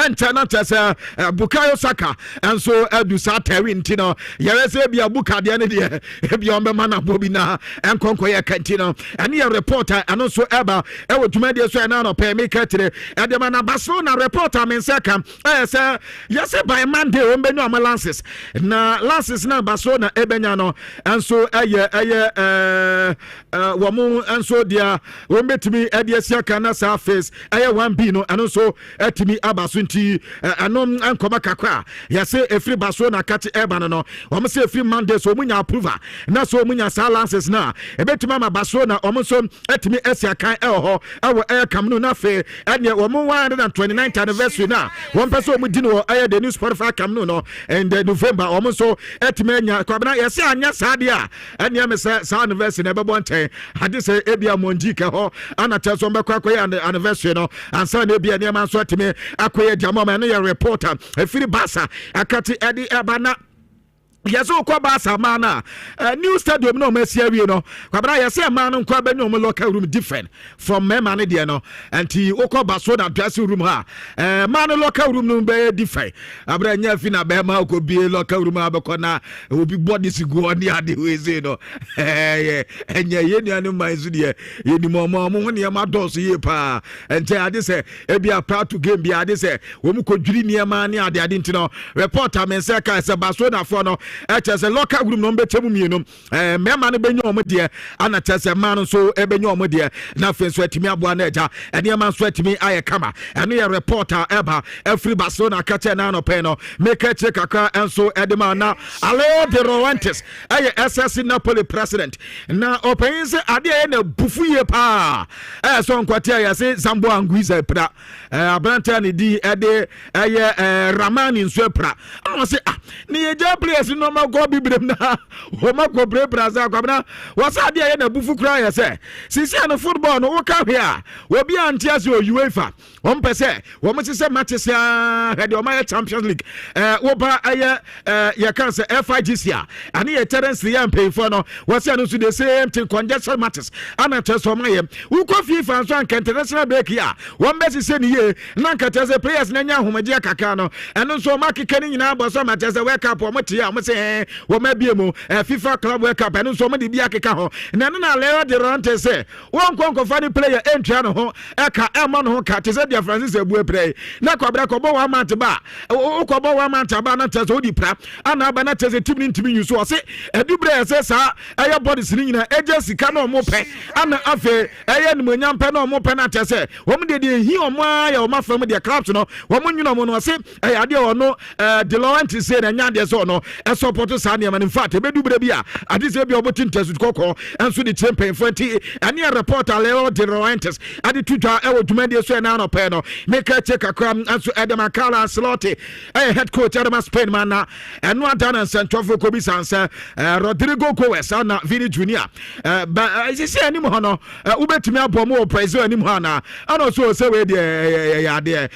enter na tese Bukayo Saka and so edu sa tawi ntino ye se bia buka de ne de bia on be mana bobi na enkonko ye kantino and ye reporter and so eba e wo dwumadi so na no pe me katire e de mana Barcelona reporter men seka say yes by Monday o be no am lances na Barcelona ebenya no enso womo enso dia wo betimi edesia kana sa face 1B no eno so etimi abaso nti anom ankoma kakra ya se efri baso na kati eba no wo se efri Monday so munya approval na so munya silences na ebetimi ma baso na wo so etimi esia kan ho awo kamnu na fe ene wo 129th anniversary na wo pese wo di no the new Spotify kamnu no and November wo so etimi anya kwabena ya se anya saade a ene me se sa anniversary na bebo nten ade se ebia monji ke ho ana teso mbekwa anniversary no ansa na ebia ne man so etimi akoye jamoma no ye reporter efiri basa akati edi ebana yeso kwa basa mana new stadium no mesia wie no kwabra yese man no kwa benyo local room different from me man there no anti okwa baso na dressing room ha man local room no be different abra nya fi na be ma ko bi local room abekọ na obi body sigu oni ade we say no enya ye nuanu manzu de ye ni mo ho ne ma dos ye pa ente ade se e bia proud to game bia ade se wo mu ko dwiri ne ma ne ade ntino reporter men se ka se baso na fo no chese local room no betemu mienu mema no benyo omo de ana chese man so ebenyo omo de na fe so atimi aboa na eja ene man so atimi aye kama ene ye reporter eba every Barcelona kache na no pe no make check kakra enso edema na Aleo de Rowantes aye SS Napoli president na open se ade ye na bufu ye pa so nkwate ya se Zambo Anguiza pra abranta ne di ede aye Ramani nso pra no se ni ye ja players no ma go bibrem na o ma go bre braza kwabna wasa de ye na bufu kra ya se sisi no football no wo ka hwe a obi antia se o UEFA o mpese wo mo se matches ya head o ma Champions League wo ba aye ya kan se FIGC a ani ye Terence ya pay for no wasa no so the same thing congestion matches ana cheso ma ye wo ko FIFA so an international break ya wo mbesi se ni ye na nkata se players na nya homaje kaka no eno so ma keka ni nyina bo so matches World Cup o mo tie a mo se wo ma bie mu FIFA Club World Cup eno so mo de bia keka ho na na Leo de Ronte se won konko fa ni player entry no ho eka ema no ho ka te se dia Francis ebu play na kwabra ko bo wa mant ba o ko bo wa mant ba na te so di pra ana ba na te se timi ntimi yusu o se edubre se sa eye bodies ni nyina agency ka na o mo pe ana afe eye ni monyam pe na o mo pe na te se wo mo de hi o mo ya o ma fam de clubs no wo mo nyina mo no se eye ade o no de Laurent se na nya de so no e support sa na man in fact e bedubre bia ade se bia obotin tesu kokko enso de champion 20 ani reporter Leo de Laurentiis ade tutwa e wo dwumade so na no pe no make check akra enso Edema Carla Ancelotti head coach Edema Spain man na eno adana sentofo ko bi sanse Rodrigo Goes na Vini Junior ba ise ani mo no ubetimi abom o prezo ani mo na ana so se we de yade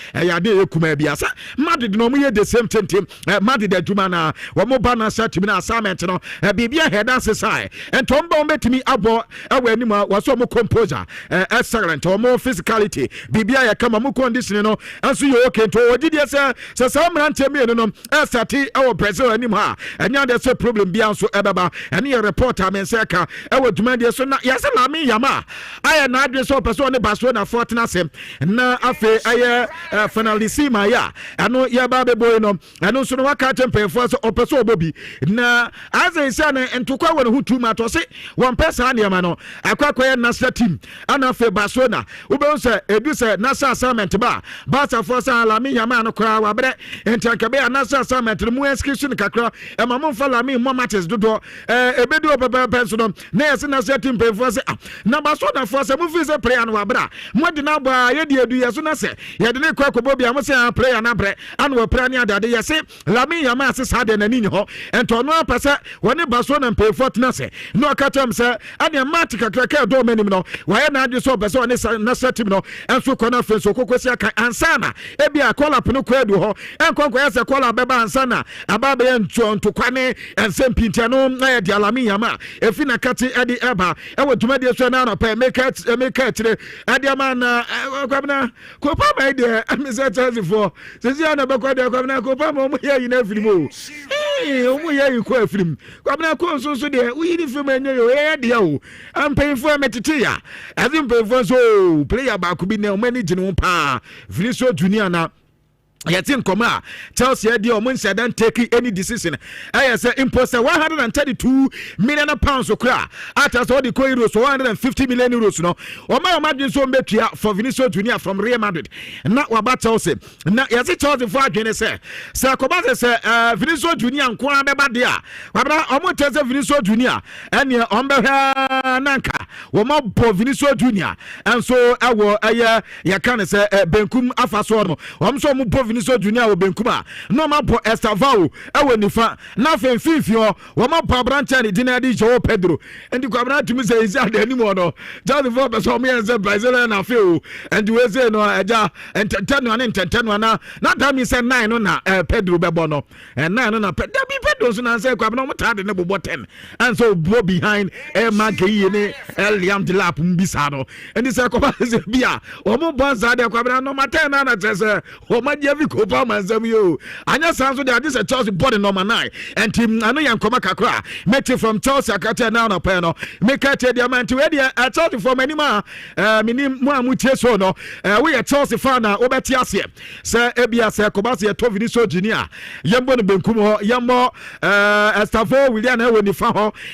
ekuma bia sa Madrid no mo ye the same thing Madrid adwuma na wo mo ba na satimi na assignment no bibia head dance sai entomba o betimi abo awani mo waso mo composer excellent o mo physicality bibia ya kama mo condition no enso ye okay to odidi se samrante mi no start our Brazil ani mo ha enya de so problem bia nso ebeba ene ye reporter men se ka ewo dwumade so na yase la mi yama aya na adwe so person ne Barcelona fortuna sem na afe aya finalissima ya eno ye ba beboy no eno so no waka champion for so opeso obobi na azen se na entokwa won hu tuma to se one person ne ma no akwakoye national team ana afe Barcelona ube se edu se national assignment ba Barca for sa la mi yama no kra wa bre entankabe national assignment mu inscription kakra e ma mo fa la mi mo matches dodo ebedu opepe so no na yesi national team pay for se na Barcelona for se mu fi se player no wa bra mo de na ba ye de edu yeso na se ye de ne kwa kobo bia mo se player na bre ana wa player ni adade yesi la mi yama se sa de na ni ho ento no apese woni Barcelona pay for na se no akatam se ade match kakra ka do manim no wa ye na ade so pese woni national team no enso kona fe so kokosi aka ansana e bia call up no kwa edu ho enkonko yese call up beba ansana ababe ye ntokwane ensem pintia no na ye de alami yama efi na kati ade eba e wo tumade so na no pa make tire ade ma na kwabna ko pa ba de amisa chance for sisi ana be kwa de kwabna ko pa mo ye yi na film o mo ye yi ko afrim kwabna ko nso de uyi ni film enye yo ye de o ampayfo ametete ya azimpayfo so player ba ku bi na o mani gine pa Vinicius Junior na Yatin Koma tells you the Omunsa don't take any decision. I say impose 132 million pounds of cra. After all the euros 150 million euros no. Oma imagine so betia for Vinicius Junior from Real Madrid. Not what Chelsea. Now yes it Chelsea for again say. Sir Kobase say Vinicius Junior and Kwa beba dia. Wabra omo tell Vinicius Junior and ya ombe nanka. Woma bo Vinicius Junior and so awo ya can say Benkum afaso no. Omso mo bo Vinicius Junior wo Benkuma no ma po Estavao ewo nifa na fen fifio wo ma po branch ni dinadi Joao Pedro endi kwa bra tumi say is at any more no just for person me say Brazil na feel and we say no eja entertain na that mean say 9 no na Pedro bebo no and 9 no na Pedro so na say kwa no mo tade ne bobo 10 and so go behind Magei ne Liam Delap mbisa no and say kwa say bia o mo bonza de kwa bra no ma 10 na say o ma je Kopa Manzamio. Anya Sanso, this is a Chelsea body number 9. And Tim Anoyan Komakakra, met from Chelsea Akata now no panel. Make a diamond to Eddie at Chelsea for many more. Minim Muamuteso no. We are Chelsea fan Obatiasia. Sir Ebia Sir Kobasia Toviniso Junior. Yambo Benkumo, Yambo Estavo, William Ewen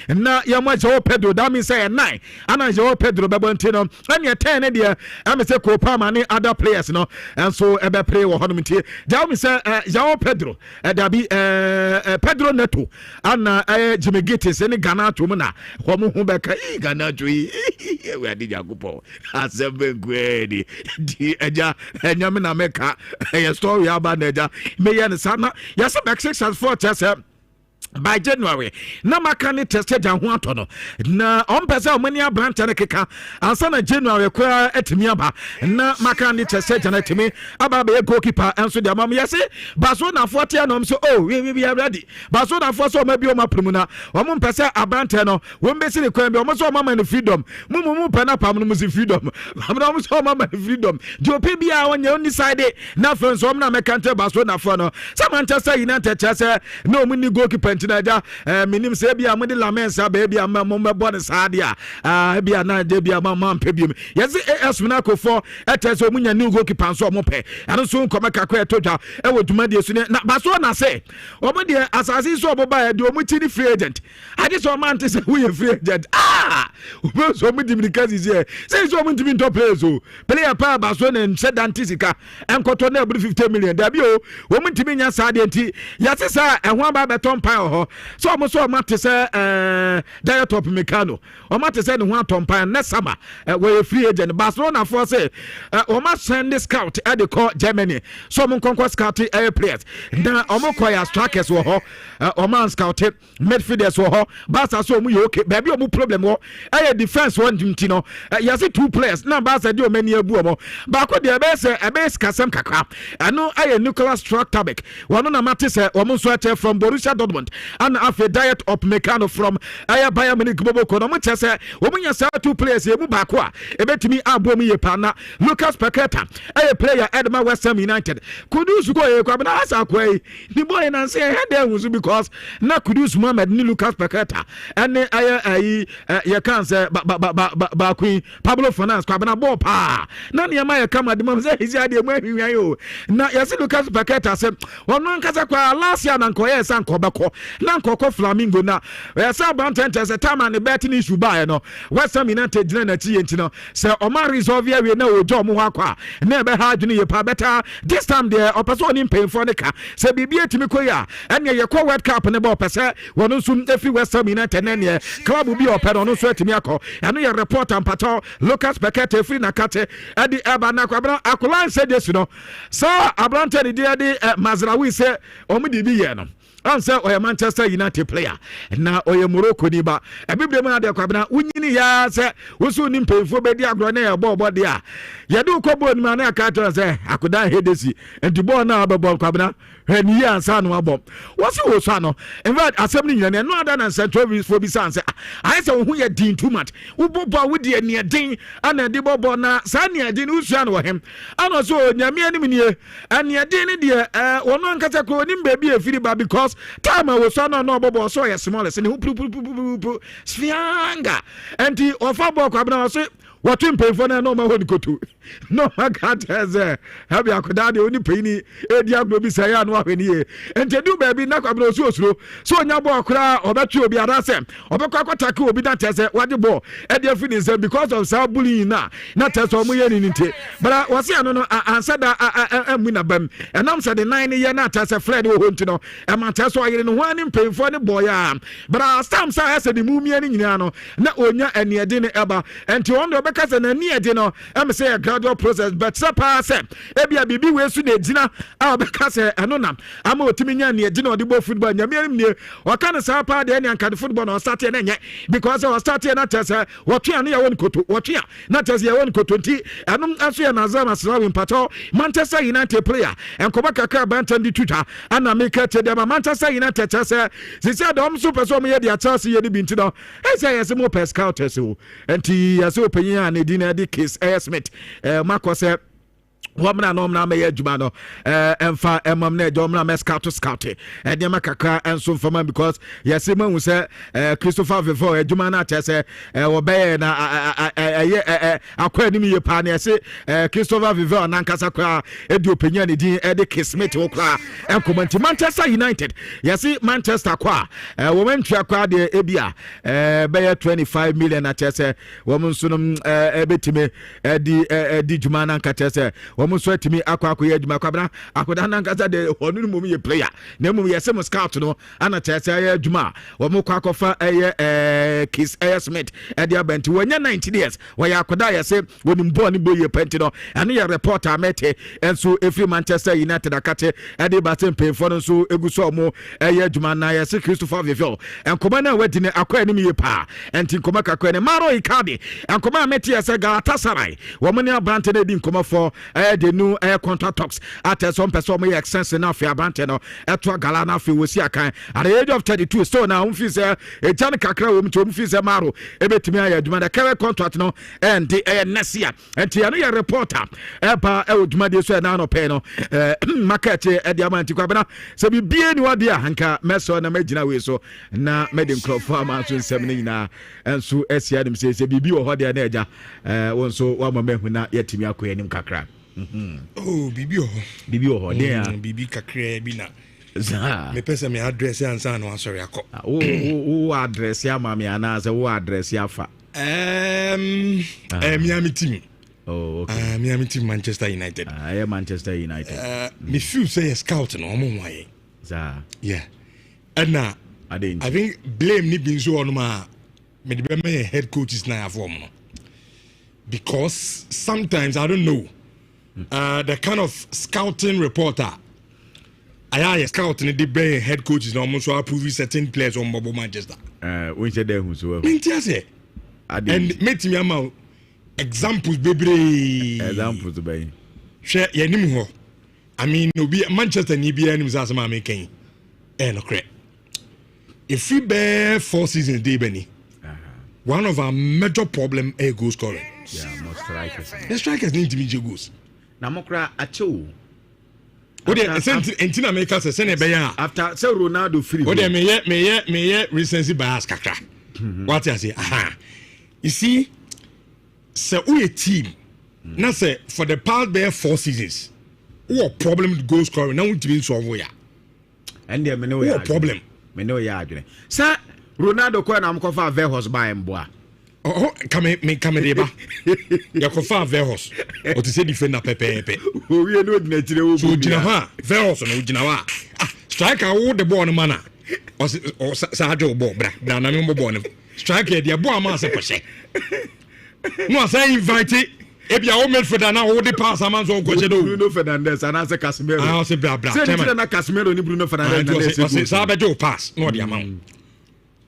and now Yamo Joao Pedro, that means say 9. And Joao Pedro Babantino, and you're 10 Edia. I'm a Kopa many other players, no. And so Ebe play or Honumiti. Jao say Joao Pedro dabi Pedro Neto ana Jimmy Gittes any Ghana to muna homo hu beka Ghana to we adi jagupo asebe gwedi di eja enyame na meka story about eja me ya sana ya se back 6 4 chase by January na makani tested jan ho atono na on pesa omani abranta ne keka ansa na January kwa etimi aba na makani tested jan etimi aba be goalkeeper enso de amam yese baso na 40 anom so oh we ready baso na 40 so ma bi o mapremu na omon pesa abranta no won be si ne kwa bi omso o mama ne freedom mumu pena pam no musi freedom amna so mama ne freedom di opi bia onye oni side na friends o na mekante baso na 4 no some Manchester United chase no muni goalkeeper Tinaja, minim sebia mudi lamensa baby amma mombe sadia bia na de bia mama pebium yes esmunako for eteso munya new goalkeeper so mope and so nkoma kakwa etoja e woduma de su na baso na say omo de asase so oboba de omo tini free agent ade so man say we free agent omo so omo diminikas is here say so omo timi top players o player pa baso na sedantisika enkoto na 50 million da bi o omo timi nya saade nti yase sa ehwo aba beton pa so almost so mate say diet of mechano o mate say ne ho atompan na sama we free agent Barcelona for say o ma send this scout at the call Germany so mo konko scout players na o mo koya strikers wo ho o man scout midfielders wo ho Barca so mo okay baby o mo problem wo defense one ntino no you see 2 players na Barca de o mani abu o mo ba ko de be say kasam kakra ano Nicolas Strachtabek wono na mate say o mo so from Borussia Dortmund and after diet of mechano from Bayern Munich Bobo Kono Chese womunya sa 2 players e mu ba ko a ebetimi abom ye pana Lucas Paqueta player Edma West Ham United Kudus go e kwa na asa kwai ni boy na say head ehunsu because na Kudus Mohamed ni Lucas Paqueta and ye can say ba queen Pablo Fernandes kwa na ball pa na ne ma ye kama de mam say hisi ade mu ahwian yo na ye say Lucas Paqueta say wono nkasa kwa last year na nkoye san kobeko na nkoko Flamingo na yesa bantente se tama ne bet ni shuba no West Ham United jina na tie ntino se o ma resolve we na ojo mo akwa na be ha adwene ye pa better this time there opeso ni mpemfo ne ka se bibia timi koya ene ye ko World Cup ne ba opese wono sum efi West Ham United na ne club bi opere no so atimi akọ eno ye report and pato Lucas Paqueta free na kate edi eba na kwabra akolan se desu no so abrante de Mazraoui se o mu di bi ye no answer or Manchester United player na oye Morocco ni ba ebibre ma de kwabena unyini ya se wosu ni mpemfo be di agro na ebo de a ye do kobo ni ma na aka to se akoda hedesi enti ball na abebo kwabena heni ya ansa no abom wosi wosu no in fact asem ni nyane no ada na central for bi sanse I say wo ye din too much wo bobo wo de ne din ana de bobo na sa ne din usua no hem ana so nyame anim nie ane din ne de wono nkata ko ni baby efiri ba because time was so no bobo so ye smallest ni hu sfianga enti ofa ball kwabena so what in pay for no my own kotu no my God has have you could only penny a diablo be say and when ye and to do baby na kwabro so nya bo kra obetu obi adase obekwa take obi that say what the ball e dey finish because of some bullying na test omo ye ni nte but was say no answer that amuna bam and am say the 9 year na test Fred wo honti no e ma test so ayere no ho ani pay for the boy but stam say say the mumia ni nyina no na onya aniede ne eba enti on do beka say na aniede no am say a gradual process but say pa say e bia bibi we su na edzina a beka say eno nam ama otimi nya aniede na odibo football nya miarim ne waka ne sa pa de ne anka football na start na nya because o start na test wotwe na ya won koto wotwe na test ya won koto nti eno aso ya nazama srawi mpato Manchester United player enkoba kaka bantandi tuta ana make te de Manchester United test say dom super so me de Chelsea ye bi nti no say yes mo per scouters o enti yes opanyin a ne di na de case Smith makose wamna no mna me adwuma no emfa emam na edom na me scout e de makaka enso fama because yes ma hu say Christopher Vivor adwuma na tese wo be na akwa ni me pa na yes Christopher Vivor na nkasa kwa edi opanya ne din e de kismet wo kwa enkomanti Manchester United yes Manchester kwa wo mentwa kwa de ebia be 25 million na tese wo nsunum ebetime edi dwuma na nkatese wo so atimi akwa adwuma kwabra akoda na nkasa de onu mu ye player na mu ye sem scout no ana tese ye adwuma wo mu kwa akofa Kiss Smith edi abenti wonya 19 years wo ya akoda ye se wonim ball ni boye penti no ane ye reporter mete enso every Manchester United akate edi batem pay for no so eguso mo ye adwuma na ye se Christopher Vivio enkoma na wadi ne akwa ni ye pa enti nkoma kakwa ne Maro Icardi enkoma mete ye se Galatasaray wo mo ne abante na di nkoma for the new contract talks at some person may expense enough ya bante no eto gala na fi wosi akan at the age of 32 so now um fi say e jan kakra wo mto um fi say Maro ebetimi aye adwuma the current contract no and the next year enti ya no ya reporter eba odwuma de so na no pay no market e de amanti kwabena se bibie ni wade ahanka meso na magina we so na made crop ama so nsem ni na enso esia dem se bibi wo hode na eja won so wa mamehu na yetimi akoya nim kakra. Oh, Bibi oh, there. Bibi kakre bina. Me pesa me address ya nsa no asori akọ. O address ya mama ya na say o address ya fa. Miami team. Oh, okay. Miami team Manchester United. Yeah, Manchester United. Me feel say a scout no mo why. Yeah. And now I think blame ni bin so on ma me the be head coaches na form no. Because sometimes I don't know the kind of scouting reporter I scouting the big head coaches no almost approve certain players on Bobo Manchester. We said them who and make me am examples baby. Examples baby. Share ye nim ho. I mean no be Manchester ni be anim za sama making. No correct. If we bear 4 seasons day Benny. One of our major problem is goal scoring. Yeah, more strikers. The strikers need to be goals. Na mokra acho. Entina make us send a beya after say Ronaldo free. Me recency bias kakra. What I say? Aha. You see, say we a team. Now say for the past 4 seasons, what problem with goal scoring? Now we to solve ya. And there me know what problem. Me know ya adwene. Sir Ronaldo ko na mkofa Verhos ba mboa. Oh, come deba. Ya kofa Verhos. O to say defender pepe. O we no na tire wo. So gina ha, Verhos no gina wa. Ah, striker wo the ball no mana. O sa ajo ball bra. Na me mo ball no. Striker dia ball ma se pose. No say invite ebia o midfielder na wo de pass am so ko chedo. Bruno Fernandes and as Casemiro. Ah, say bra. Say na Casemiro ni Bruno Fernandes. Say sa ajo pass no dia ma.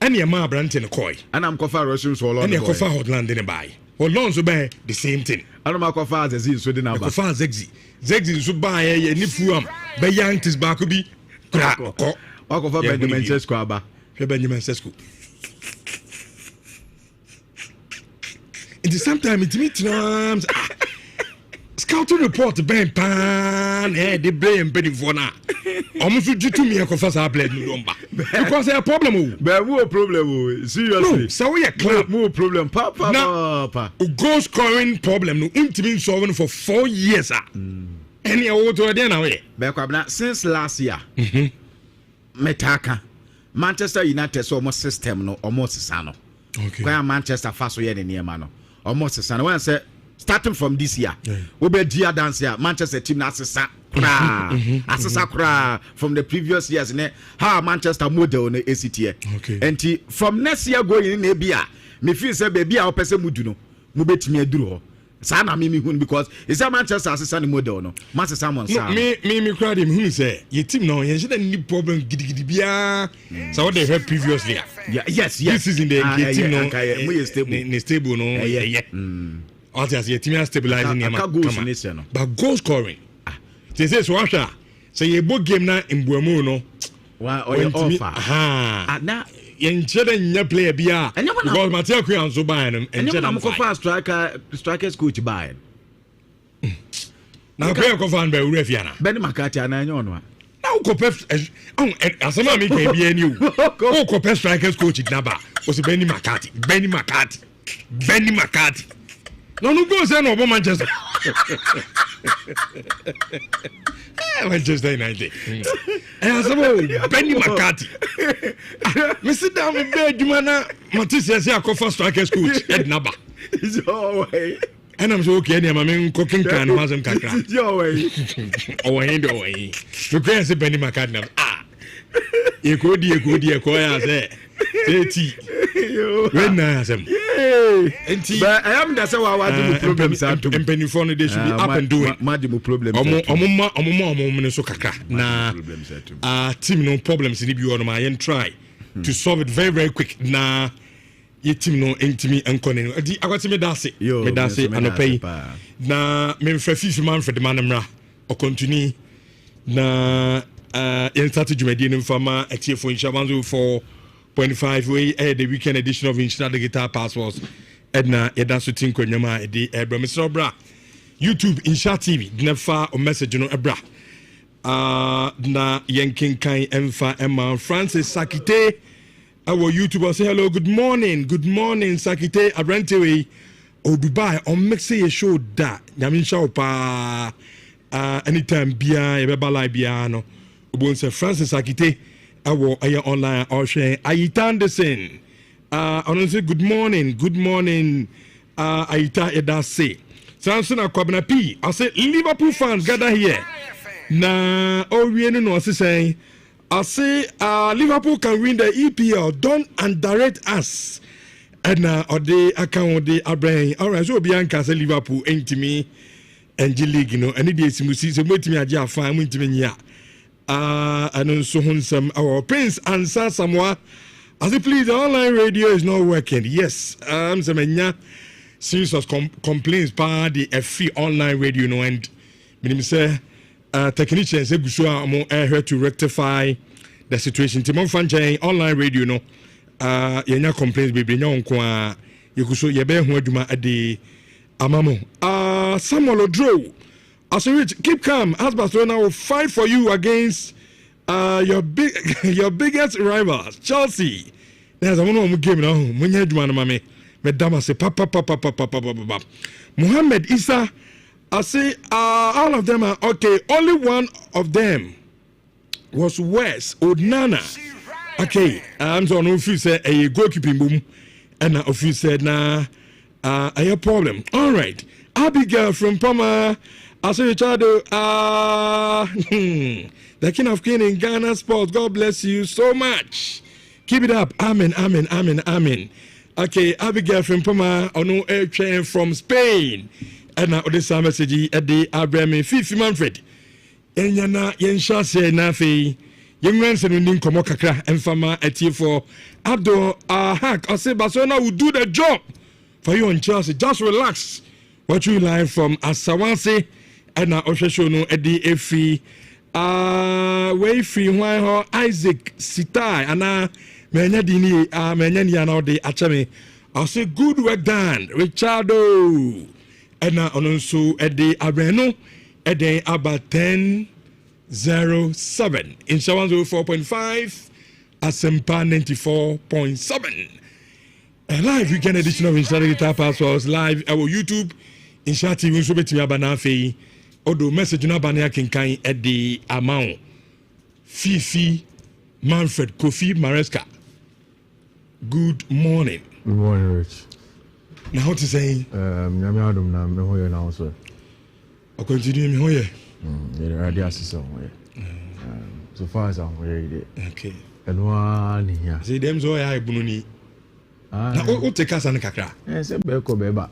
And your ma brand in a coy. And I'm coffee Russians for long. And your coffee Hotland in a buy. Or loans to buy the same thing. I don't know coffee as a so dinner. Coffee Zegzi to buy a nifuam. By Yankees Bakubi. Crack or coffee Benjamin Sesco. Benjamin Sesco. It is sometimes it means scouting report Ben Pan, the blame Benny for now. almost due to me a confess I played Numba. Because a problem. But more problem. Seriously. So we are club. More problem. Papa. Goal scoring problem. No intimate solving for 4 years. Any award to again away. But since last year, Metaka, Manchester United almost system no almost sano. Okay. Where Manchester fast way in near mano. Almost sano. When I say starting from this year, we be dear dance here. Manchester team na assessa kra from the previous years. Ne how Manchester model on the ACT. Okay. And from next year going in Abia, me feel say baby our person mudu no. Mu betimi aduru ho. Sana me hun because it's a Manchester assessa ni model no. Manchester someone sa. Me crowd him who say your team no you should any problem gidi bia. So what they had previously. Yeah, yes. This is in the team no. Stable. Stable no. Yeah. What your team is stabilizing him. But goal scoring. They say so after say you book game na in Buemu no. Why or your offer. Na yen player bia because Mateo Kwe and so buy them and I'm go strikers coach buy. Now Kwe ko fan be Urefiana. Ben Makati ana nyo no. Now ko pep asema mi ka bia ni o. Ko pep strikers coach naba. O se Benny Makati. No go say no Manchester. Manchester United. And I Benny McCarthy. Me sit down with bed, Jumana Matisse say I call for strikers coach Ed Naba. It's your way. And I'm so okay, I'm cooking can wasn't kakra. It's your way. Oh, I ain't away. You can't say Benny McCarthy. You could say. When I am. But I am that's how I do problems are to penny phone they should be up and doing. Madimu problem. So kakra. Na team no problems in the on my and try to solve it very, very quick. Na your team no intimi and conning. I got me that's it. Me that's it and pay. Na me frefi man for the manamra or continue. Na in started Jumedian Farmer at here for Inshamanzu for 0.5 way the weekend edition of Nhyira the Guitar Passports Edna Edasu Tinko Nyama Edi Ebra Mr. Bra YouTube Nhyira TV nefa o message no Ebra na yenkin kan emfa Emma Francis Sakite our YouTuber say hello good morning Sakite Abrantewe o Dubai on make say a show da Nyamin show pa anytime bia e beba live bia no Obon say Francis Sakite awo aya online or share Ayita Anderson I say good morning Ayita Edase Samson Akwabna P I say Liverpool fans gather here na we no say I say Liverpool can win the EPL don't underrate us and or the account the Abraham alright so Bianca say Liverpool entimi NG League no any dey simusi so metimi age afan mutimi nya and so some our prince answer someone I say please the online radio is not working yes some serious complaints by the free online radio no and me say technicians say guso am here to rectify the situation timon fanche online radio no yenya complaints bebre nya onko a yekuso ye be ho adwuma ade amamo Samuel Odro I say, Rich, keep calm. As Barcelona will fight for you against your biggest rivals, Chelsea. There's a one game now. When you do mame, Madame say, papa. Mohammed Issa, I say, all of them are okay. Only one of them was West Odnana. Okay, I'm so no few say a goalkeeping boom, and a few said nah, a problem. All right, Abigail from Pama. I say, Richardo, the king of king in Ghana sports. God bless you so much. Keep it up. Amen. Okay, Abigail from Pama, no air train from Spain. And now this message at the Abraham Fifi Manfred. And yana yensha say nafi. Young man said we komo kakra and fama at you for Abdo hack. I say Barcelona will do the job for you on Chelsea. Just relax. What you like from Asawanse. And now show no Eddie Efi way free why Isaac Sitai and menya dini menya ni now de achame I say good work done Richardo and now also Eddie Abreno Eddie about 10 07 in Shawan 04.5 Asempa 94.7 a live weekend edition of Nhyira Guitar Passwords live our YouTube Nhyira TV so betimi abana afei odo message na abana akenkan e de amount Fifi Manfred Kofi Maresca. Good morning. Good morning, Rich. Now what to say? Nyame adom na me hoye na so. O continue me hoye. The radio system hoye. So far as I'm hoye. Okay. And one here. Say them so ya ibunu ni. Na o take us an kakra. Say be ko be ba.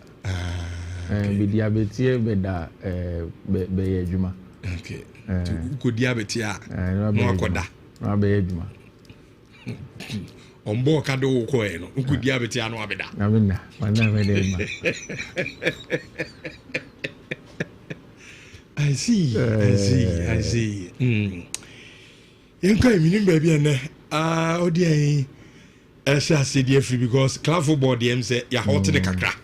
Be diabetes be da be adwuma. Okay. Ko diabetes a no akoda. Na be adwuma. Ombo ka do ko e no ko diabetes a no abeda. Na me na me dey ma. I see. Yenka minim baby ene odi Esha CDF free because club football DM say ya hot the kakra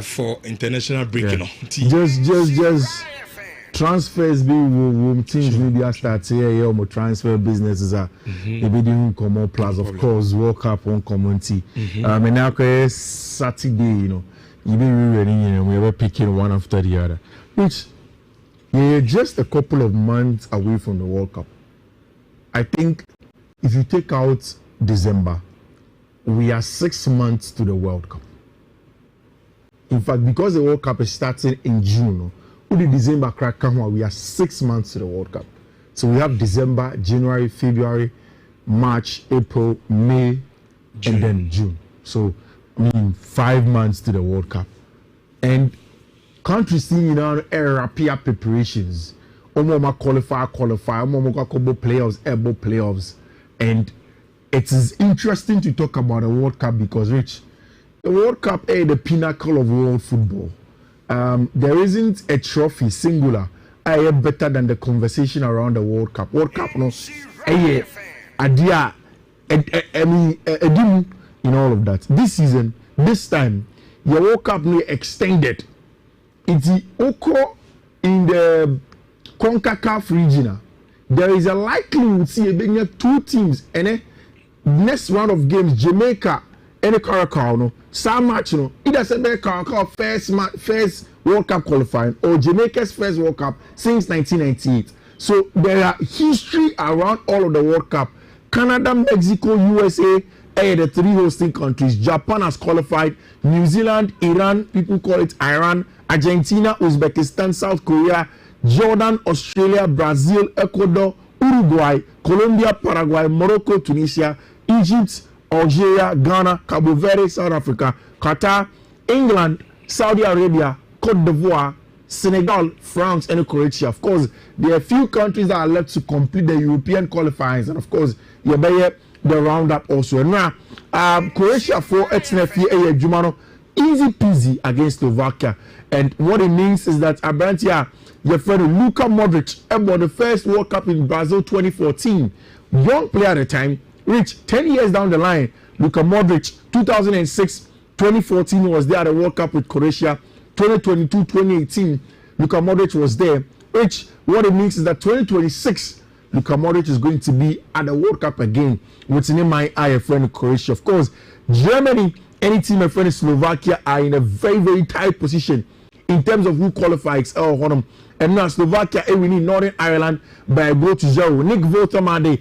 for international break no. Just transfers be teams media start here mo transfer businesses are e be doing come plus of course World Cup on community. And now Saturday, you be really we were picking one after the other. Which we're just a couple of months away from the World Cup. I think if you take out December, we are 6 months to the World Cup. In fact, because the World Cup is starting in June, December we are 6 months to the World Cup. So we have December, January, February, March, April, May, and then June. So 5 months to the World Cup. And countries still rapid preparations. Qualify, playoffs, and it is interesting to talk about the World Cup because, Rich, the World Cup is the pinnacle of world football. There isn't a trophy singular better than the conversation around the World Cup. World Cup, no, in all of that. This season, this time, the World Cup extended. It's occur in the CONCACAF region. There is a likelihood to see two teams and next round of games, Jamaica and Caracas, some match, either Caracas first World Cup qualifying or Jamaica's first World Cup since 1998. So there are history around all of the World Cup. Canada, Mexico, USA are the three hosting countries. Japan has qualified. New Zealand, Iran, people call it Iran, Argentina, Uzbekistan, South Korea, Jordan, Australia, Brazil, Ecuador, Uruguay, Colombia, Paraguay, Morocco, Tunisia, Egypt, Algeria, Ghana, Cabo Verde, South Africa, Qatar, England, Saudi Arabia, Cote d'Ivoire, Senegal, France, and Croatia. Of course, there are a few countries that are left to complete the European qualifiers, and of course, you better the roundup also. And now, Croatia for XNF Jumano, easy peasy against Slovakia. And what it means is that Abrantia, your friend Luka Modric, about the first World Cup in Brazil 2014, young player at the time, reached 10 years down the line. Luka Modric, 2006, 2014 was there at the World Cup with Croatia. 2022, 2018, Luka Modric was there. Which what it means is that 2026, Luka Modric is going to be at the World Cup again. What's in my eye, friend Croatia. Of course, Germany, any team, my friend Slovakia are in a very, very tight position in terms of who qualifies. And now Slovakia, we need Northern Ireland by a goal to 0. Nick Votermande,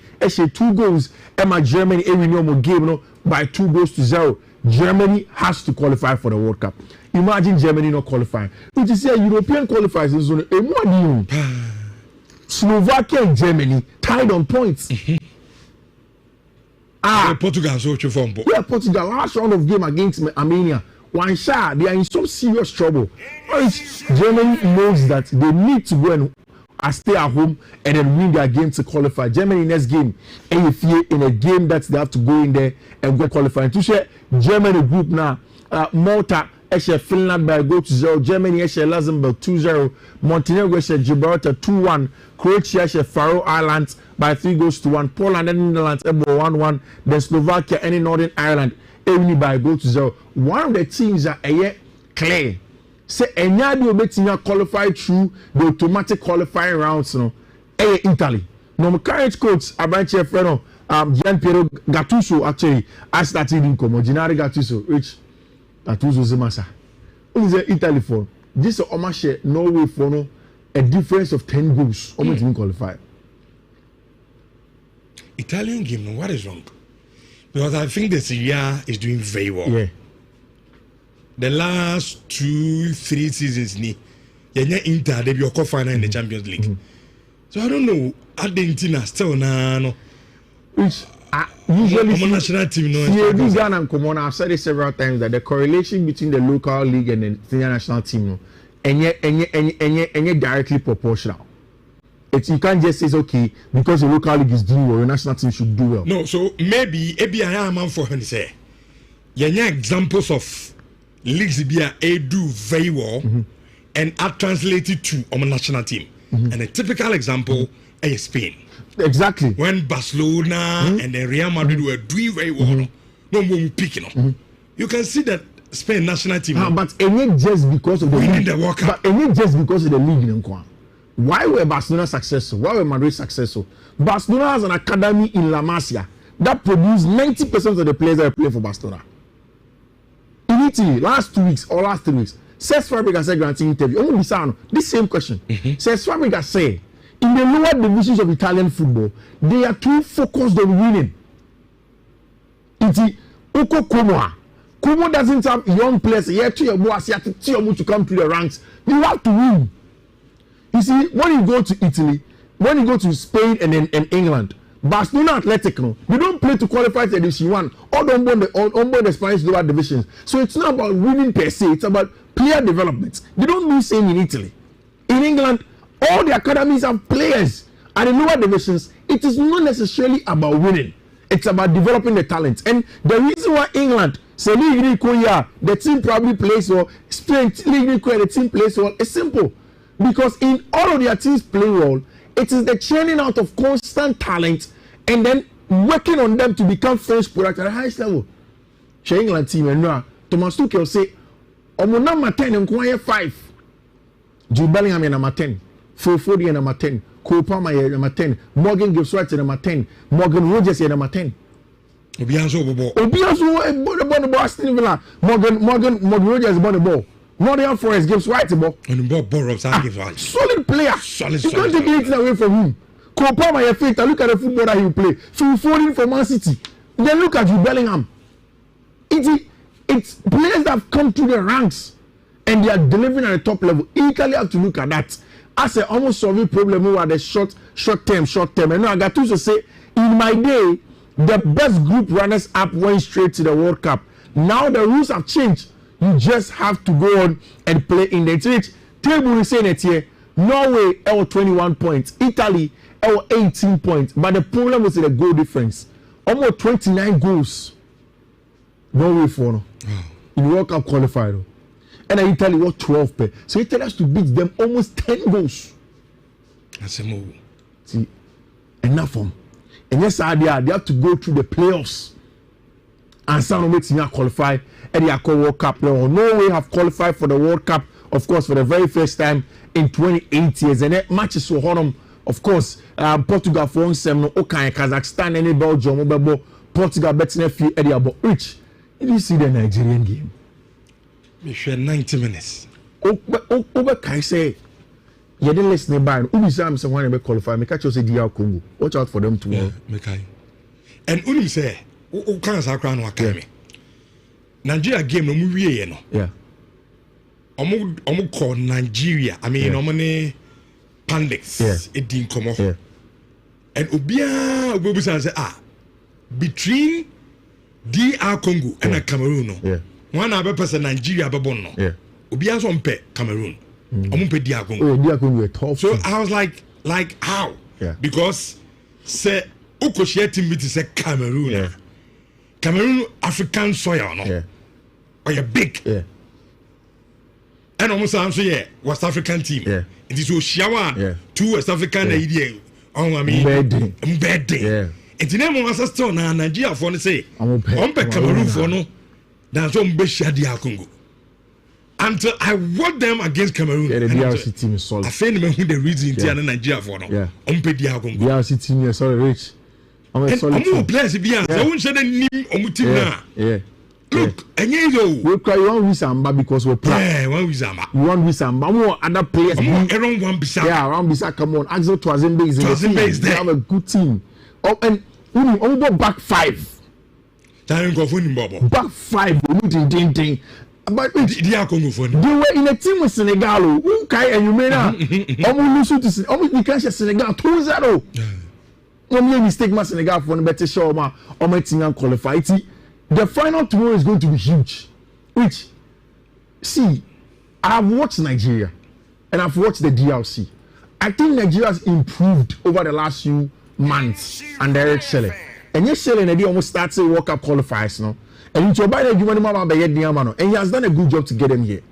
2 goals. Emma Germany, we know more game by 2 goals to 0. Germany has to qualify for the World Cup. Imagine Germany not qualifying. Which is a European qualifiers in zone. Slovakia and Germany tied on points. Portugal so yeah, Portugal last round of game against Armenia. One shot, they are in some serious trouble. Germany knows that they need to go and stay at home and then win their game to qualify. Germany next game, AFA in a game that they have to go in there and go qualify. To share Germany group now, Malta, Finland by a goal to 0. Germany, Luxembourg 2-0. Montenegro, Gibraltar 2-1. Croatia, Faroe Islands by 3 goals to 1. Poland and Netherlands 1-1. Then Slovakia and Northern Ireland only by a goal to 0. One of the teams are clear. Say any idea betting qualify through the automatic qualifying rounds. Italy. No, current coach Abanche Freno, Gian Piero Gattuso actually I started in Como Gennaro Gattuso, which Gattuso Zemasa. Only the Italy for this Omashe Norway for no a difference of 10 goals. Almost didn't qualify. Italian game, what is wrong? Because I think the Serie A is doing very well. Yeah. The last 2-3 seasons, Inter they be final in the Champions League. So I don't know. Argentina still no. Which usually national team I've said it several times that the correlation between the local league and the senior national team and directly proportional. You can't just say okay because the local league is doing well, the national team should do well. No, so maybe I am man for him to say. Examples of leagues do very well and are translated to our national team. And a typical example is Spain. Exactly. When Barcelona and then Real Madrid were doing very well, no more picking. You can see that Spain national team. But ain't just because of the winning league. The World Cup. But ain't just because of the league. Why were Barcelona successful? Why were Madrid successful? Barcelona has an academy in La Masia that produced 90% of the players that play for Barcelona. In Italy, last 2 weeks or last 3 weeks, Cesc Fabregas said granting interview. This same question. Cesc Fabregas said, in the lower divisions of Italian football, they are too focused on winning. Como doesn't have young players yet to come to the ranks. You have to win. You see, when you go to Italy, when you go to Spain and England, Barcelona Atletico, they don't play to qualify to Division 1 or don't the Spanish lower divisions. So it's not about winning per se, it's about player development. They don't do the same in Italy. In England, all the academies have players at the lower divisions. It is not necessarily about winning. It's about developing the talent. And the reason why England, the team probably plays well, Spain, the team plays well, is simple. Because in all of their teams play well, it is the churning out of constant talent and then working on them to become finished product at the highest level. The England team and now Thomas Tuchel say, number 10 and Kwaya 5. Jude Bellingham number 10, Phil Foden number 10, Cole Palmer number 10, Morgan Gibbs White number 10, Morgan Rogers number 10. Obianso the ball Aston Villa, Morgan Rogers the ball. Nottingham Forest gives White the ball. And Solid player. You can't take anything away from him. Cole Palmer your feet and look at the football that he will play. Phil Foden for Man City. Then look at Jude Bellingham. It's players that have come through the ranks and they are delivering at the top level. Italy have to look at that as a almost solving problem over the short term. And now I got to say, in my day, the best group runners up went straight to the World Cup. Now the rules have changed. You just have to go on and play in the table. Is saying it here. Norway 21 points, Italy 18 points. But the problem was the goal difference. Almost 29 goals. Norway for no. In World Cup qualifier. And Italy was 12 pay. So Italy has to beat them almost 10 goals. That's a move. See, enough for them. And yes, they have to go through the playoffs. And some of them qualify and they are called World Cup. Norway have qualified for the World Cup, of course, for the very first time in 28 years. And that matches so hard, of course, Portugal for 1-7, okay, Kazakhstan, and Belgium, Portugal betting a few area about Rich. Did you see the Nigerian game? We share 90 minutes. Over can say, you didn't listen by Ubi Sam someone may qualify. Me catch you say DR Congo. Watch out for them tomorrow. Yeah, and Unim say, who can't say crown wakame. Nigeria game no movie no. Yeah. Omo call Nigeria. I mean, omone pandits. It didn't come off. And Obia Obusan say between DR Congo and Cameroon no. One other person Nigeria babon no. Obia so mpe Cameroon. Ompe DR Congo. Oh, DR Congo tough. So I was like how? Because say Ukoshia team it is Cameroon. Cameroon African soil no. Or you big. And almost answer West African team. It is Oshawa. Two West African idea. I mean embedding. And the name of us still na Nigeria for say. Ompe Cameroon for no. That's on Beshia DR Congo. until I watch them against Cameroon. Yeah, the DRC team is solid. I think who the reason in Nigeria for no. Yeah. DRC team is solid, Rich. I'm a solid team. Players be answer. Who should name team now? Yeah. Look, and you we cry one Wisamba because we're proud. Yeah, one Wisamba. One Wisamba. More other players. Around one Bisa. Yeah, around Bisa. Come on, Axel Twazembe is in the team. They have a good team. Oh, and we back 5. Back 5. Ding. But they were in a team with Senegal. Unkai and you may not. Almost lose to Senegal 2-0. One mistake, my Senegal for a better show. My team and qualify. The final tomorrow is going to be huge. Which, see, I've watched Nigeria and I've watched the DRC. I think Nigeria has improved over the last few months under Eric Shelley. And yes, Shelley and almost started to World Cup qualifiers now. And into by the and he has done a good job to get them here.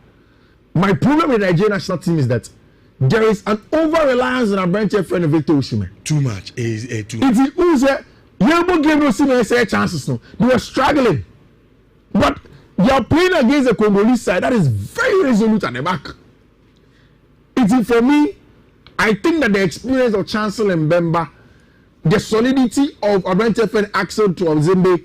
My problem with the Nigerian national team is that there is an over-reliance on our bench friend Victor Osimhen. Too much. Too much. It is Yellow game Osimhen chances no. They were struggling. But they are playing against the Congolese side that is very resolute at the back. It is for me, I think that the experience of Chancellor Mbemba, the solidity of Abrante friend Axel Twazembe,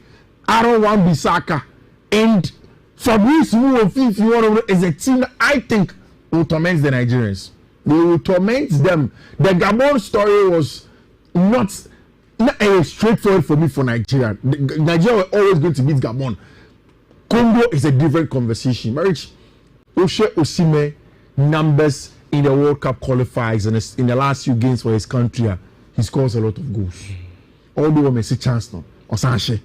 Aaron Wan-Bissaka, and Fabrice Nwonwu is a team that I think will torment the Nigerians. They will torment them. The Gabon story was not straightforward for me for Nigeria. Nigeria were always going to beat Gabon. Congo is a different conversation. Marriage, Osimhen numbers in the World Cup qualifiers and in the last few games for his country, he scores a lot of goals. Although Messi chance now, Osanshe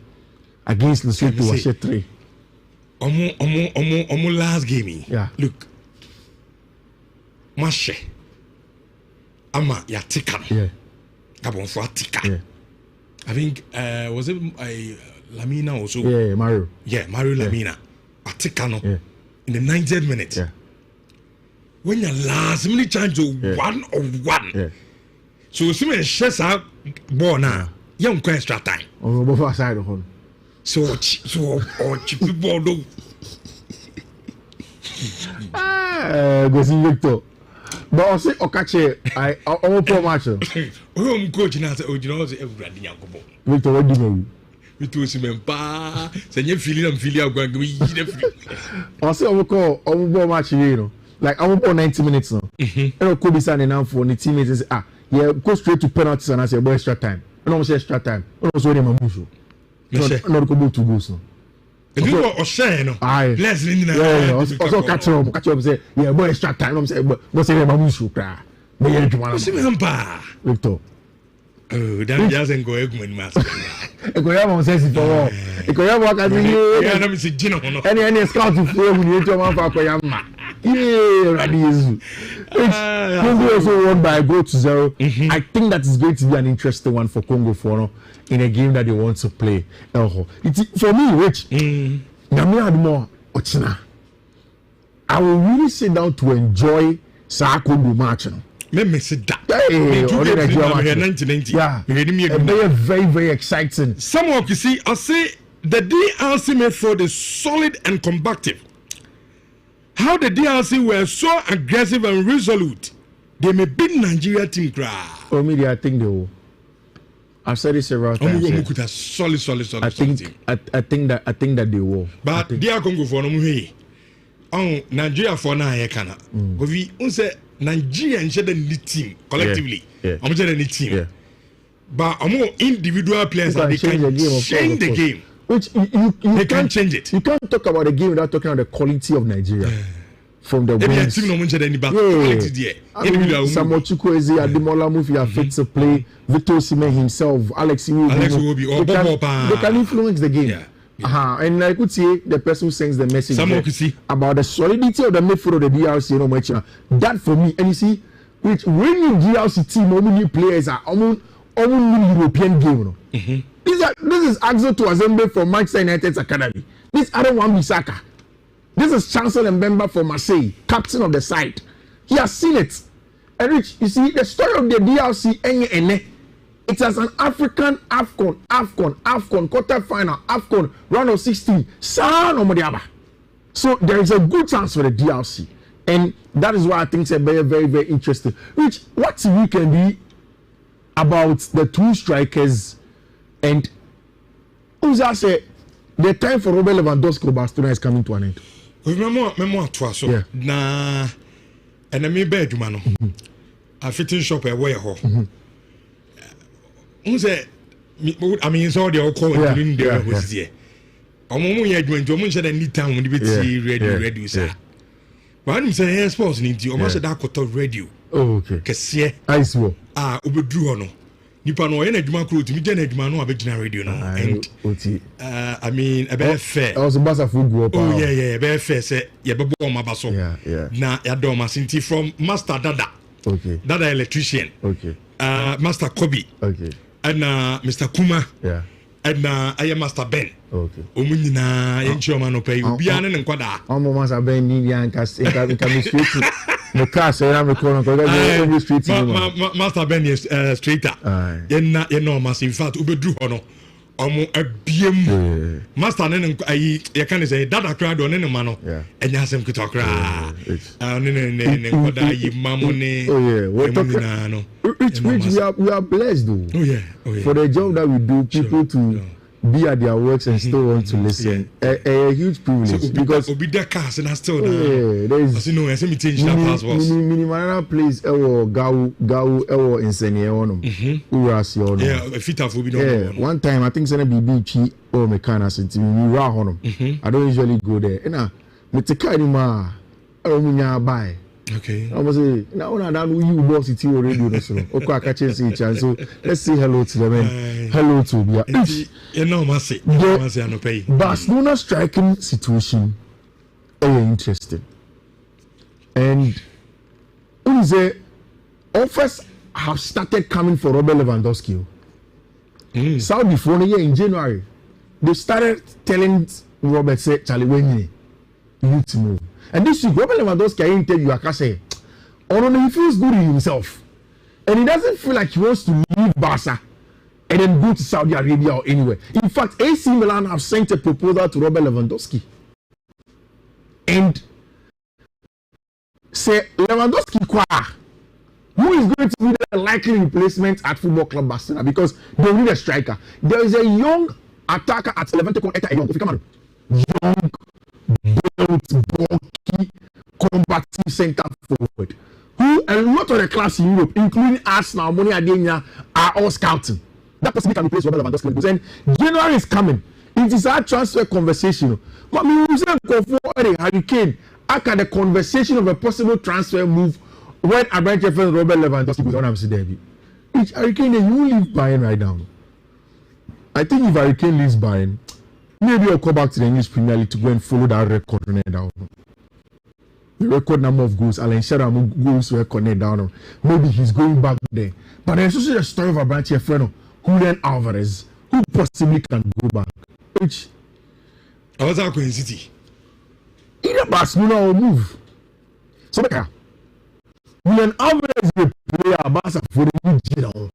against Lesotho was 3. Omo last game. Yeah. Look, Mashe, Ama Yatika. Yeah. Gabon for Tika. Yeah. I think was it Lamina also? Yeah, Mario. Yeah, Mario Lamina. Atikano. Yeah. In the 90th minute. Yeah. When you last minute chance to 1-on-1. Yeah. So Osimhen shares out ball now. Young extra time. On both sides of home. So cheap ball though. Go see Victor. But I say Okache, I almost poor match. Oh, coach now say, oh, you know, say everybody yankobo. Victor, what do you know? Victor Osimhen pa. Say you feeling going to be. I say I call poor match you know. Like I want 90 minutes now. And I could be standing now for the teammates and say, yeah, go straight to penalties and I say, boy, extra time. I don't say extra time. I don't say them a move. Not go 2 goals now. If you are share, no. Aye. Yeah. Also catch up. Say, yeah, boy, extra time. I'm say, boy, say them a move. Cry. Boy, you do want. Osimhen pa. Victor. Oh, that doesn't go even mass. Ekoyama says it for all. Ekoyama can see. Yeah, I'm saying Gino. Any scout to play with you, man, for Ekoyama. Yeah, Radizu. Congo also won by a goal to 0. I think that is going to be an interesting one for Congo for in a game that they want to play. It's for me, Rich. Nami Admo Ochina. I will really sit down to enjoy Sa Congo match. Me sit that. Hey, 1990. Yeah, very, very exciting. Someone you see, I say the DRC method is solid and combative. How the DRC were so aggressive and resolute, they may beat Nigeria team cry. For me, I think they will. I've said it several times. Solid. I think that they will. But dear Congo for no Nigeria for na kana. Because we say Nigeria and the team collectively. I'm saying the team. But more individual players that they can change the game. Which you can't change it. You can't talk about the game without talking about the quality of Nigeria. From the wings. Samuel Chukwueze, Ademola Mufi are fit to play. Victor Osimhen himself, Alex Iwobi. They can influence the game. And I could see the person who sends the message about the solidity of the midfield of the DRC. That for me, and you see, which when you DRC team, how many players are almost European game. This is Axel Twazembe from Manchester United's academy. This Aaron Wan-Bissaka. This is Chancellor Mbemba from Marseille, captain of the side. He has seen it. And Rich, you see, the story of the DRC, it's as an African AFCON, quarter-final, AFCON, round of 16. So there is a good chance for the DRC. And that is why I think it's very, very, very interesting. Which, what we can be about the two strikers and Uza say the time for Robert Lewandowski Barcelona is coming to an end. Remember twice. Yeah. Nah, and I mean, bed, man. A fitting shop at way home. Uza, I mean, it's all the old call during the was here. A moment you had when Jomo said any time when you see radio, sir. One say, yes, sports need you almost a dark radio. Oh, okay. Cassia, I see. Ubudru no. Nipa no ene adwuma kro timi gye na adwuma no abegina radio no and I mean a better fair. I was a basa for go up. Oh yeah, better fair say ye bebo o mabaso. Yeah. Na ya do masinti from Master Dada. Okay. Dada electrician. Okay. Master Kobe. Okay. And Mr. Kuma. Yeah. And I am Master Ben. Okay. Omunina yenchi o ma no pay obi ane ne nkwada. Omo Master Ben ni yan ka straight. The car say I'm calling because street. Master Ben is straighter. You know, mas in fact, ubedru hono. Omo abiem. Master ne you can say that crowd on any mano. And you have some good talk. Ne koda yi mamone. Oh yeah, what which we are blessed though. Oh yeah. For the job that we do, people to be at their works and still want to listen. A huge privilege. So, because obi da cars and still there is. As you know, I say me change that passport. Minimal place ewo gau ewo insane ono. Urasi ono. Yeah, fit of obi no. One time I think sana BBP or mekana senti mi ra hono. I don't usually go there. Na me take any ma munya buy. Okay. I was say now that you boss it you radio no so. Okwa ka chance each and so let's say hello to them. Hello to Bia. You know must no pay. Barcelona striking situation very interesting. And the offers have started coming for Robert Lewandowski. Saudi for a year in January, they started telling Robert say Charlie when you need to move. And this week, Robert Lewandowski, I interview, I can say, he feels good in himself. And he doesn't feel like he wants to leave Barca and then go to Saudi Arabia or anywhere. In fact, AC Milan have sent a proposal to Robert Lewandowski. And say, Lewandowski, who is going to be the likely replacement at Football Club Barcelona? Because they need a striker. There is a young attacker at Levante called Eta Young. If you come on, young, built, bulky, combative centre forward who a lot of the class in Europe, including Arsenal, Moni Adenia, are all scouting. That person can replace Robert Lewandowski. And January is coming. It is our transfer conversation. But we will say Harry Kane after the conversation of a possible transfer move when Abraham Jefferson Robert Lewandowski was on Amsterdam. Which Harry Kane you leave Bayern right now. I think if Harry Kane leaves Bayern, maybe I'll come back to the English Premier League to go and follow that record down. The record number of goals, Alan Shearer goals record down. Maybe he's going back there. But there's also the story of Abraham Jefferson, Julian Alvarez, who possibly can go back. Which I was out in City. Either Barcelona or move. So Julian Alvarez is a player Barca for the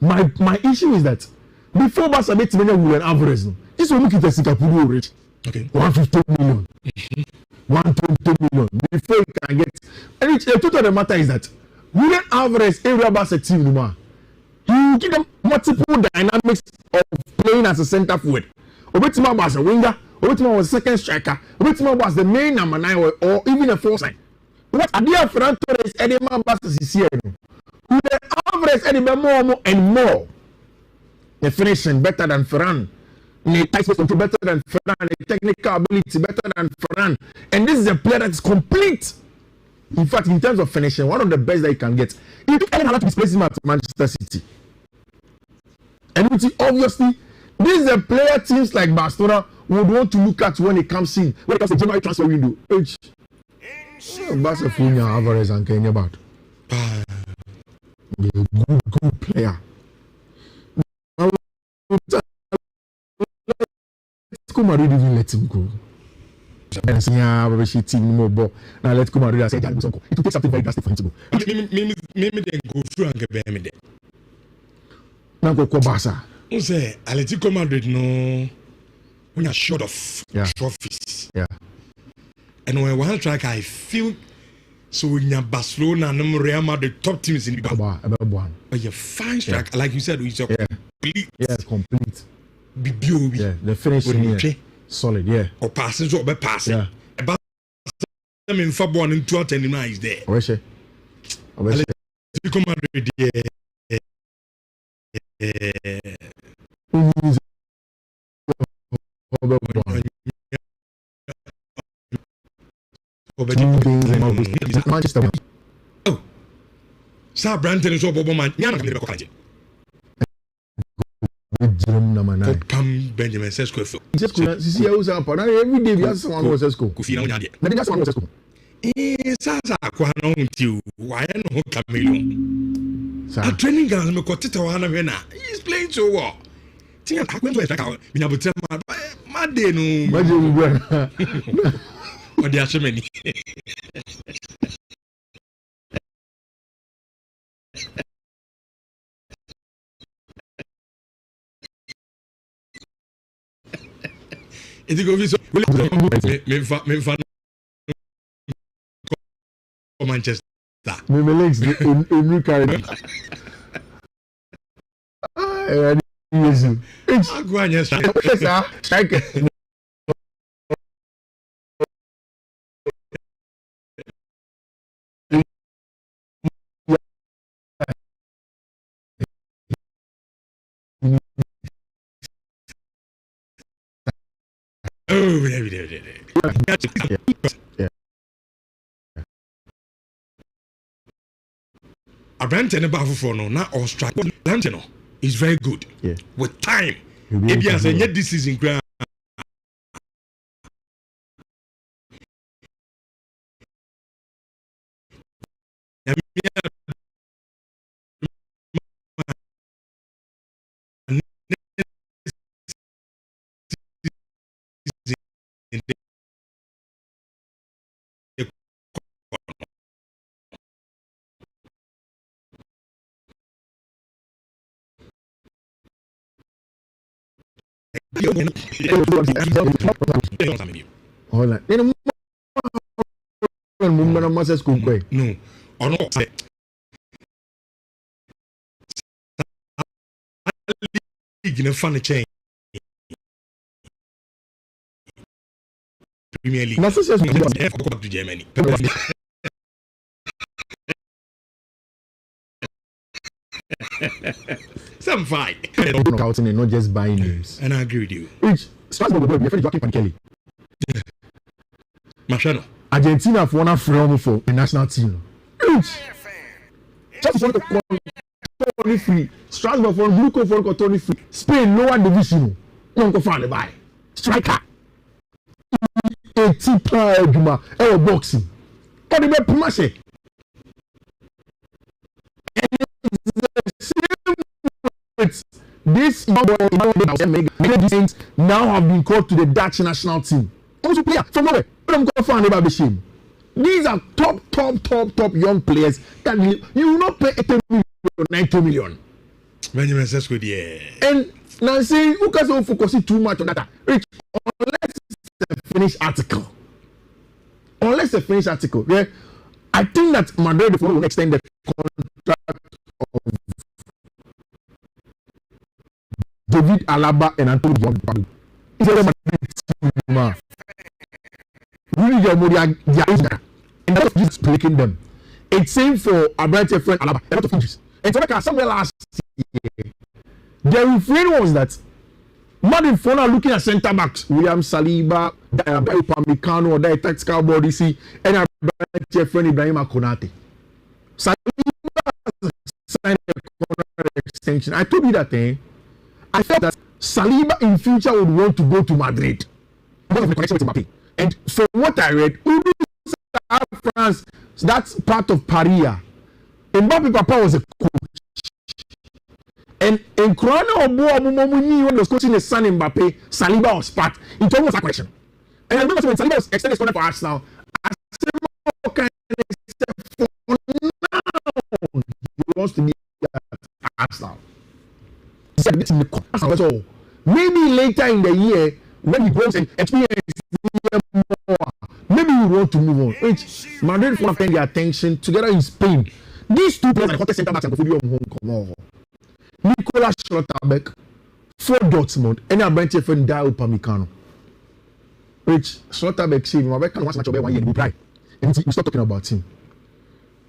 My issue is that before Barca made Julian Alvarez, this will look at the Singapore rate. Okay. 150 million. 120 million. Before you can get. And the truth of the matter is that Julian Alvarez, every Barca team, he will give them multiple dynamics of playing as a centre forward. Obetima was a winger, Obetima was a second striker, Obetima was the main number 9 or even a 4-side. What Adia Ferran Torres, Edema Bastos is here. Julian Alvarez, Edema more and more. The finishing better than Ferran. The tight space control better than Ferran. The technical ability better than Ferran. And this is a player that is complete. In fact, in terms of finishing, one of the best that you can get. He took Eden Hazard to displace him at Manchester City. And obviously, this is a player teams like Barcelona would want to look at when it comes in. When it comes to January transfer window. Barcelona, Alvarez and Kenya Bad. Good player. Madrid didn't let him go. And saying, now let Madrid say, it will take something very drastic for him to go. Maybe they go through and get me there. Now go Barca. Who say Atletico Madrid no when you're short of trophies. Yeah. And when one track, I feel so in your Barcelona and Real Madrid, top teams in the one. But you're fine strike, like you said, it's complete. Yeah, complete. Yeah, the finishing here. Solid, yeah. Or passing, so passing. Yeah. About them in football and 209 is there. Obviously. Come Madrid, yeah. Manchester. Oh, Sir Branton is over man. Yana Pam Benjamin Sesko. See, I was up every day. We have someone who was Sesko. But that's one was Sesko. Sasa Quano you. Why no Camilo? A training ground, Mokotita Wana Vena. He's playing so well. Tia, I went to attack out. We have to tell my day. No, but there are so many. It go so Manchester. Me legs in new carry. Yes. Agua strike. A brand and a baffle for no, not all strike. Lantino is very good. Yeah. With time. If you have yet this season, ground. No, or not. In a funny chain. Premier League. To Germany. Some fight. Scouting and not just buying names. And I agree with you. Which Strasbourg will be a friend of Joaquin Kelly. Machado. Argentina for one for the national team. Just for the Tony free. Strasbourg for Blue for Tony free. Spain lower division. Don't go find the buy. Striker. 80 player boxing. What the Pumashe? This now have been called to the Dutch national team. Also player from nowhere. These are top young players that you will not pay 80 million, 90 million. Benjamin Sesko, yeah. And now saying who can focus too much on that? Rich, unless it's a finished article. Yeah, I think that Madrid will extend the contract of David Alaba and Antonio Gordon. It's a Madrid team. And that's just breaking them. It's same for a bright friend Alaba. A lot of injuries. And so like somewhere last year, the refrain was that Madrid for now looking at centre backs, William Saliba, Upamecano, or the tactical body, see, and a bright friend Ibrahim Konate. Saliba signed a contract extension. I told you that thing. I felt that Saliba in future would want to go to Madrid because of the connection with Mbappe. And from what I read, France, that's part of Paris. Mbappe Papa was a coach. And in Corona when he was coaching his son Mbappe, Saliba was part. It's almost a question. And I remember when Saliba was extended his contract for Arsenal, I said, what kind of for now he wants to be at Arsenal. Maybe later in the year, when he goes and experience more, maybe we want to move on. Which Madrid want to spend their attention together in Spain. These two players are the center backs and the home come on. Nicolas Schlotterbeck for Dortmund, and a bunch of friends die Upamecano. Which Schlotterbeck said, "My back can watch match over 1 year we try." And we start talking about him.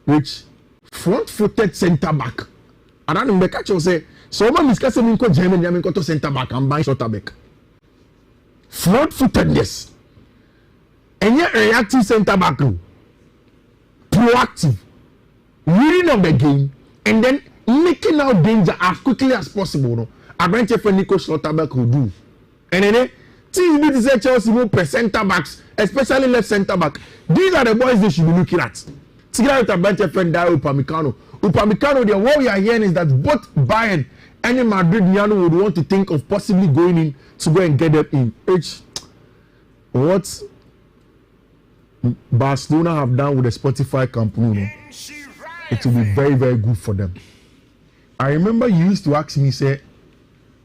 Which front-footed center back. And I don't know catch you say, so man is casting in Germany, I mean to center back and buy Schlotterbeck. Front-footedness. And yet reactive center back, proactive, reading of the game, and then making out danger as quickly as possible. No, I bet you Nico Schlotterbeck will do. And then teams need to say Chelsea will play center backs, especially left center back. These are the boys they should be looking at. Together with a bunch of friends, Upamecano. Upamecano, the what we are hearing is that both Bayern and Madrid would want to think of possibly going in to go and get them in. What Barcelona have done with the Spotify company, it will be very, very good for them. I remember you used to ask me, say,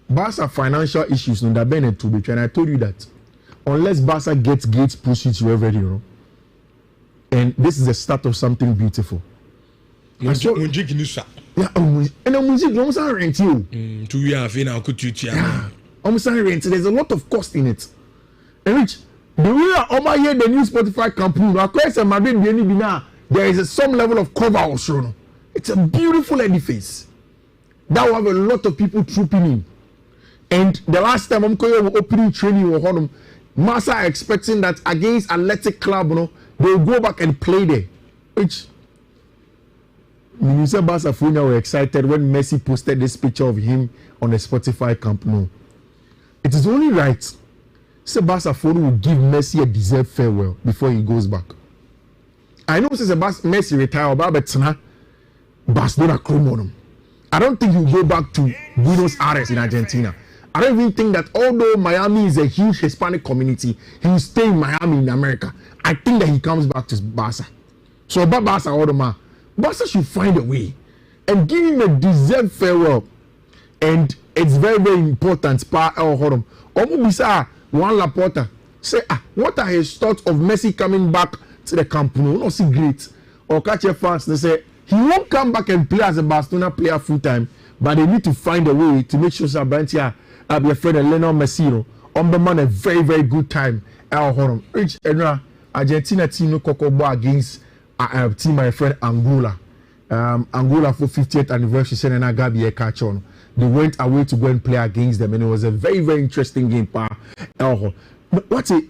Barca financial issues, no, that Bennett to be, and I told you that unless Barca gets gates proceeds to everybody, you know, and this is the start of something beautiful. Yeah, and almost rent you. 2 years now, could you? Almost rent. There's a lot of cost in it. And which the way I hear the new Spotify company, across Madrid, there is some level of cover also. It's a beautiful edifice that will have a lot of people trooping in. And the last time I'm going to opening training with Honum, Massa are expecting that against Athletic Club, you know, they'll go back and play there. Which Minister Barcelona were excited when Messi posted this picture of him on the Spotify company. It is only right. Barcelona will give Messi a deserved farewell before he goes back. I know since Messi retired, but Barcelona chrome on him. I don't think he'll go back to Buenos Aires in Argentina. I don't even think that although Miami is a huge Hispanic community, he will stay in Miami in America. I think that he comes back to Barca. So about Barca, Barca should find a way and give him a deserved farewell. And it's very, very important. One Laporta say, what are his thoughts of Messi coming back to the Camp Nou? Not see great. Or catch your fans, they say he won't come back and play as a Barcelona player full time, but they need to find a way to make sure Sabantia be a friend of Lionel Messi. Man a very, very good time. Rich Argentina team no Cocobo against team my friend Angola. Angola for 50th anniversary sending a Gabi a catch on. They went away to go and play against them, and it was a very, very interesting game. What's it?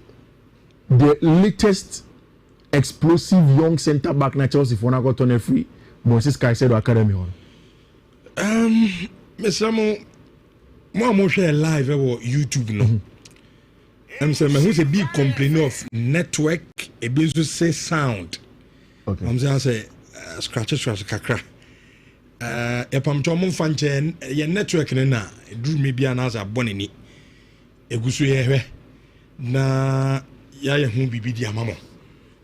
The latest explosive young centre back na Chelsea for got on a free Moses Caicedo Academy on. Mr. Mo share live on YouTube no. I'm saying who's a big complainer of network, a business say sound. Okay. I'm saying scratch kakra. Epam chomo fanche ye network na do maybe an as a bonini. Egusu ye na ya ye hu bibi di amamo.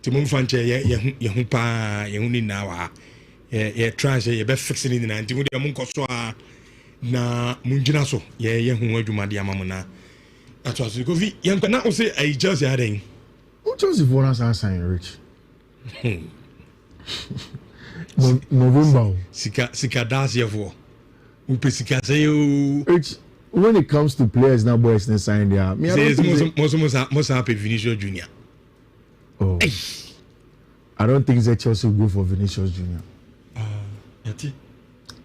Ti mo fanche ye hu pa ye hu ni na wa. Ye try say ye be fixing it na nti mo de mo nkoso a na munjina so ye hu adwuma di amamo na. Atwas go vi ye na o say I just had in. Who chose for us sign Rich? November. Sika das here for. Upe sika say you. When it comes to players now, boys, they sign there. Most happy Vinicius Junior. Oh, hey. I don't think that Chelsea will go for Vinicius Junior.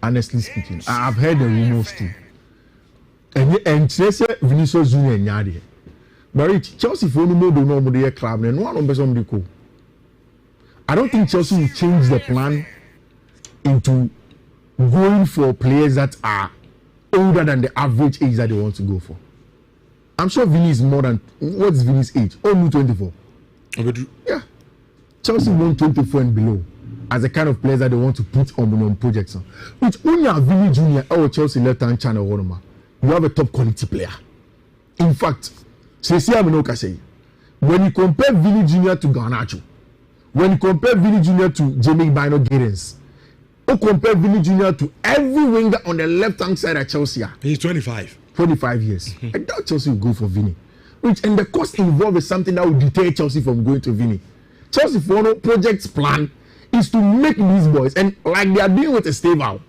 Honestly speaking, I've heard the rumors too. And Chelsea Vinicius Junior in Yadi. But Chelsea for no more do no more club and one on person cool. I don't think Chelsea will change the plan into going for players that are older than the average age that they want to go for. I'm sure Vinny is more than what's Vinny's age? Only 24. Yeah. Chelsea want 24 and below as the kind of players that they want to put on projects. Which when you have Vinny Jr. or Chelsea left hand channel, you have a top quality player. In fact, when you compare Vinny Jr. to Garnacho, when you compare Vinny Jr. to Jamie Bino Giddens, or compare Vinny Jr. to every winger on the left hand side at Chelsea. He's 25. 25 years. I doubt Chelsea will go for Vinny. and the cost involved is something that will deter Chelsea from going to Vini. Chelsea for no project's plan is to make these boys, and like they are doing with Estevao,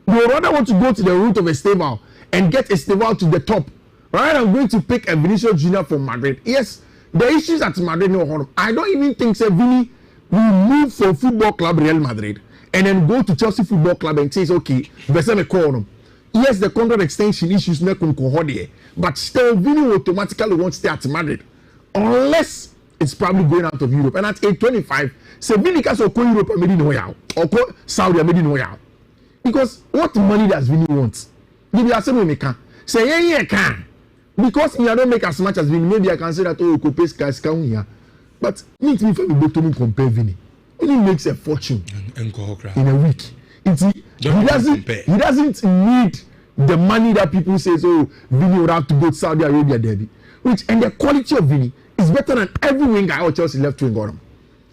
they rather want to go to the route of Estevao and get Estevao to the top rather than going to pick a Vinicius Junior from Madrid. Yes, the issues at Madrid no. I don't even think Vini will move from Football Club Real Madrid and then go to Chelsea Football Club and says, okay, yes, the contract extension issues not going to but still Vini will automatically won't stay at Madrid unless it's probably going out of Europe. And at 8:25, say Vini can go Europe and Medina or go Saudi and Medina. Because what money does Vini want? Give you a seven maker. Say yeah, can. Because he don't make as much as Vini, maybe I can say that you could pay Sky here. But me to me compare Vini. Vini makes a fortune in a week. He doesn't need the money that people say, so Vini would have to go to Saudi Arabia derby. And the quality of Vini is better than every winger out Chelsea left wing got him.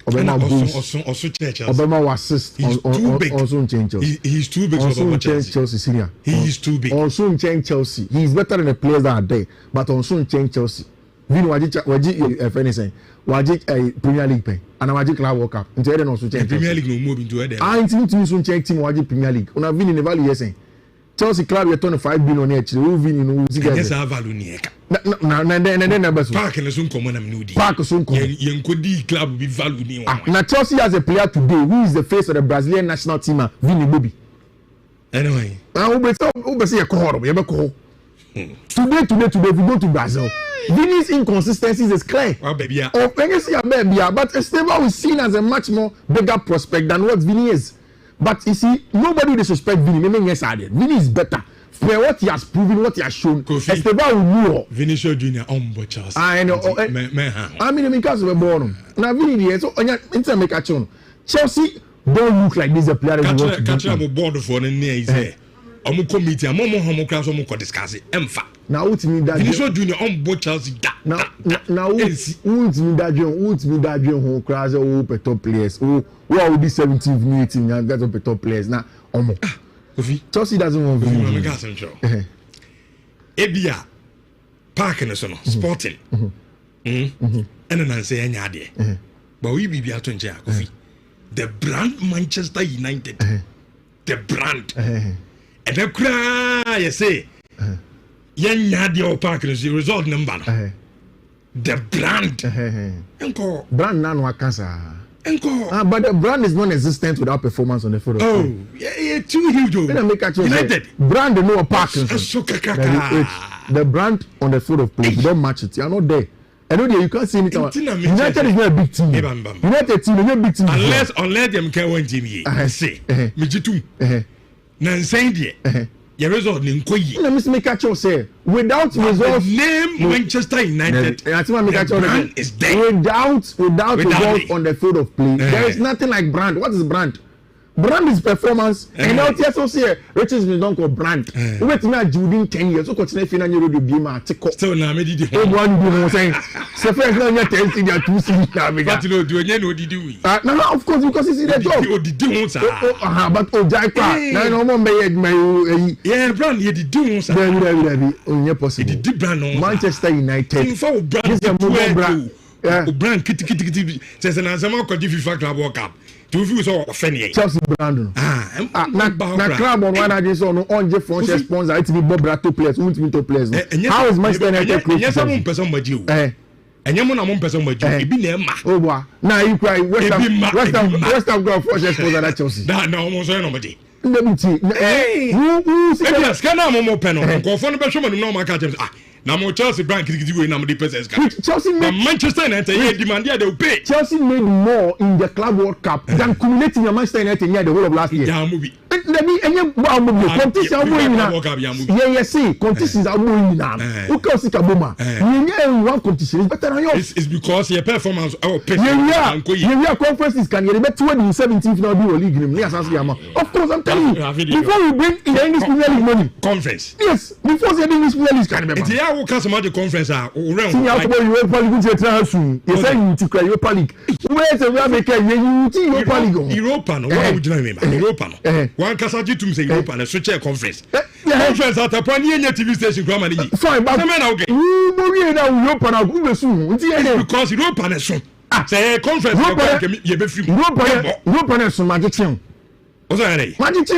Obama was assist also change Chelsea. He's too big also change Chelsea Syria. He's too big. Also change Chelsea. He's better than the players that are there, but also change Chelsea. Vini waji if anything waji Premier League pay and waji Club World Cup. Into then also change Premier League no more into there. Into so change team waji Premier League. Una Vini never listen. Chelsea club you turn 5 billion each. Who Vini no zika. Yes, I value nieka. Na best. Park na so common am no di. Park so common. Yenkodi club be value ni. Now Chelsea has a player today who is the face of the Brazilian national team, Vini Bobby. Anyway. Who be say call you be call. Today if we go to Brazil, Vini's inconsistencies is clear. Oh baby. Oh, when you see a baby, but Estevao is seen as a much more bigger prospect than what Vini is. But you see, nobody disrespect Vini. Maybe yes, I did. Vini is better. For what he has proven, what he has shown. Estevao will know. Vinicius Junior Chelsea. I know. I mean, because we're born. Now Vini, so on make a tune. Chelsea don't look like this a player. Catch up board for the near is omo committee amomo homo class omo ko discuss emfa na who me that Vinicius Junior on board Chelsea da now who me that ho class o top players who will be 17th new team and get up top players na omo Kofi Chelsea doesn't want Vini gas and show ebia park no so no Sporting and then say anya ade but we be to nche Kofi the brand Manchester United the brand and the cry you say yen yadi o park the result number the brand enko brand na no cancer enko but the brand is non-existent without performance on the field. Oh yeah too huge. United brand no park so kaka the brand on the field of play you don't match it, you are not there. I know that you can't see anything. United is not a big team. United team is not a big team. Unless them can win team here. Say, Mijitu. Nansay there. Your result in Koyi. Let me make a choice say without results. Name Manchester United. Brand is there. Without results on the field of play, there is nothing like brand. What is brand? Brand is performance. And now TSO say Richardo don't call brand. Wait me at Judin 10 years. So continue finna you do be ma take. Still na me did. Oh one do saying. So first now you 10 see there 2 see na me. But you do no did we. No of course because it's the job. Oh did do sir. But Jaika. Na no more my yeah brand you did do sir. There only possible. It did brand on Manchester United. In for brand. Brand kiti says na sama ko di FIFA Club World Cup. Do you so offended? Chelsea brand. Na club on one agency on je front sponsor it be Bob Brato players, won't be to players. How is Manchester United close? Yes, some person maji o. Enye mo na mo person maji. Ebi na ma. Oh boy. Now you cry West Ham go front sponsor that Chelsea. Na mo so no maji. Let me see. Who see that? Scanner mo pen. Go for no be show me no ma ka James. Na mo Chelsea brand kiti we na mo the person Chelsea made Manchester United here demand they will pay. Chelsea made more in the Club World Cup than cumulating your Manchester United here the whole of last year. Yeah, movie. Let me competition see competitions are moving now. Who can see Kaboma? One competition is better than yours. It's because your performance yeah conferences can get better 2017 now be league. Of course I'm telling you. Before we bring in the English Premier League money conference. Yes, before the English Premier League can remember. Yeah, we can the conference around. See how about Europa League to try soon. You say you to Europa League. Where is the Europa League? Europa no. What would you remember? Europa no. One can Kasaji to say Europe and a switch conference. Conference at a point near TV station. Fine, but okay. Europe and I'll soon. Because Europe and a son. Say a conference. Europe and a son, Magic. What's that? Magic.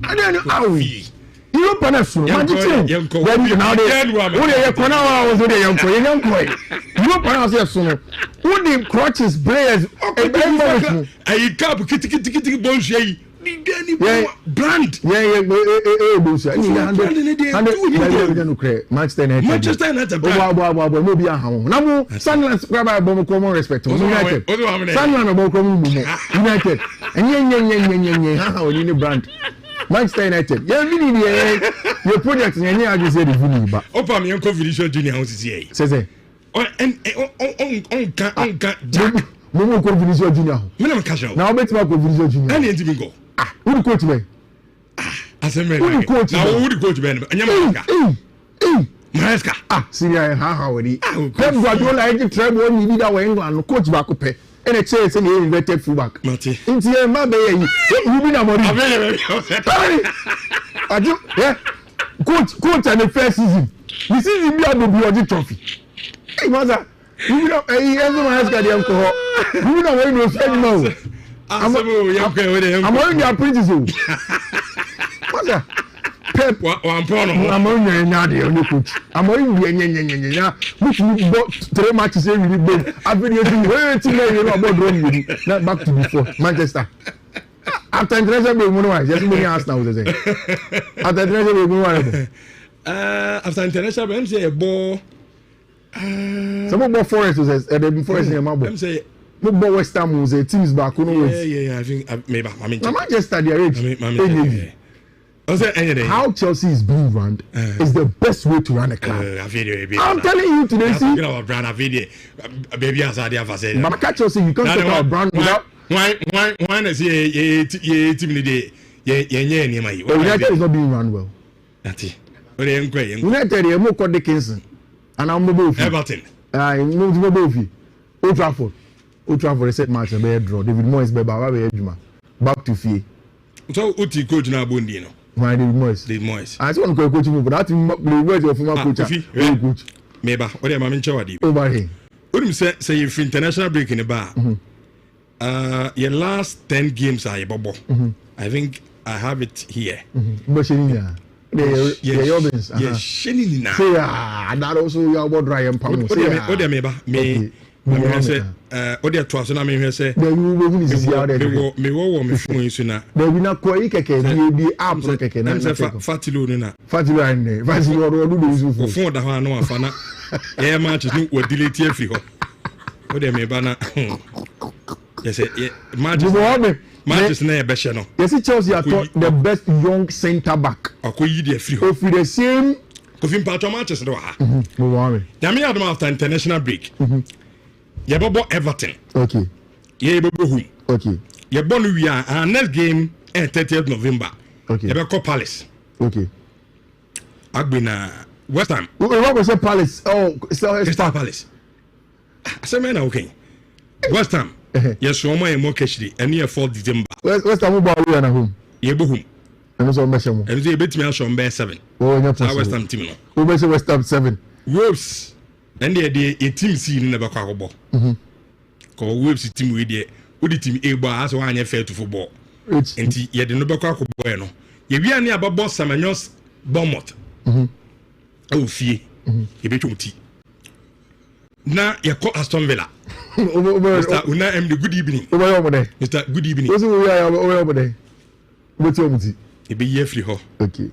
I don't know how we. Europe and a son, Magic. Now they was with a young boy. Europe and a son. Who the crutches, players, a cup, kitty, bullshit. Brand. Manchester United. No be a home. Now, Sunderland grab a common respect. United. Sunderland United. And how you brand. Manchester United. Your project in any other said the Opa mi uncle Vinicius Junior house is here. Says on Momo ko Vinicius Junior. Minimum casual. Now bet ma ko Vinicius Junior. Any enti go. Who the coach be? Aseme. Who the coach? Now who the coach be? Anyamaka. Maresca. Syria how we. Pep Guardiola e try one leader we England coach back up. And a chase in the inverted fullback. Mati. Into your mother, you be na money. Yeah. Coach and the first season. The season be able to be a trophy. Hey, mother. You know, everyone has got the alcohol. You know when you say no. I'm on your apprentice. Mother. Pep. I'm on your Nadia on your coach. I'm on your which we bought 3 matches every day. I've been using way too many about running. Not back to before. Manchester. After international break, one just many ask now. After international break, after international break, I'm saying a ball. Some more Forest was the Forest in Mabo. I'm saying no West Ham was a teams back. Yeah. I think maybe. I mean, Manchester, they are how Chelsea is being run is the best way to run a club. I'm telling you today. See, baby, as I have said, Mama Chelsea, you can't talk about brand without. Why is United is not being run well. United, you more called Dickinson, and I'm both Everton. I'm both Old Trafford set match and bad draw. David Moyes back to Fee. So Uti coach now Bundino. Why David Moyes? I just want to coach him, but that's the words of former coach. Coach. Maybe what am I in charge of? Over here. What say if international break in the bar? Your last 10 games are bubble. I think I have it here. But yeah, yes, Shenina. That also you are about dry and pound. What me say odia to aso na me say the you will win this year me wo me phone so na the winner ko keke bi app keke na fatilo no na fatilo and fatilo ro do do phone da ho na afa na e match ni wo delete afri ho odia me ba na yes matches na e be she no yes Chelsea are the best young centre back akoyi de afri ho for the same kofin patch matches do ha no worry yami adom after international break Yebobo Everton. Okay. Yebobo who? Okay. Yebono we are our next game 30th November. Okay. Yebeko Palace. Okay. Agbina West Ham. What was the Palace? Oh, Crystal Palace. Aseme na okay. West Ham. Yes, so my mo keshiri eni 4 December. West Ham ba we na home. Yebo home. Eno so mbese mo. Eno so betimi aso mbe 7. Oh, nya possible. West Ham team no. Who be West Ham 7? Wolves. And the team C never quackable. Wolves team with the team A bar as one fair to football. And yet the number quackable. You are near Bob Samanyos Bournemouth. Oh, fee. You bet you tea. Now you call Aston Villa. Una am the good evening. Over there. Mr. Good evening. What's over there? What's your tea? You be here free ho. Okay.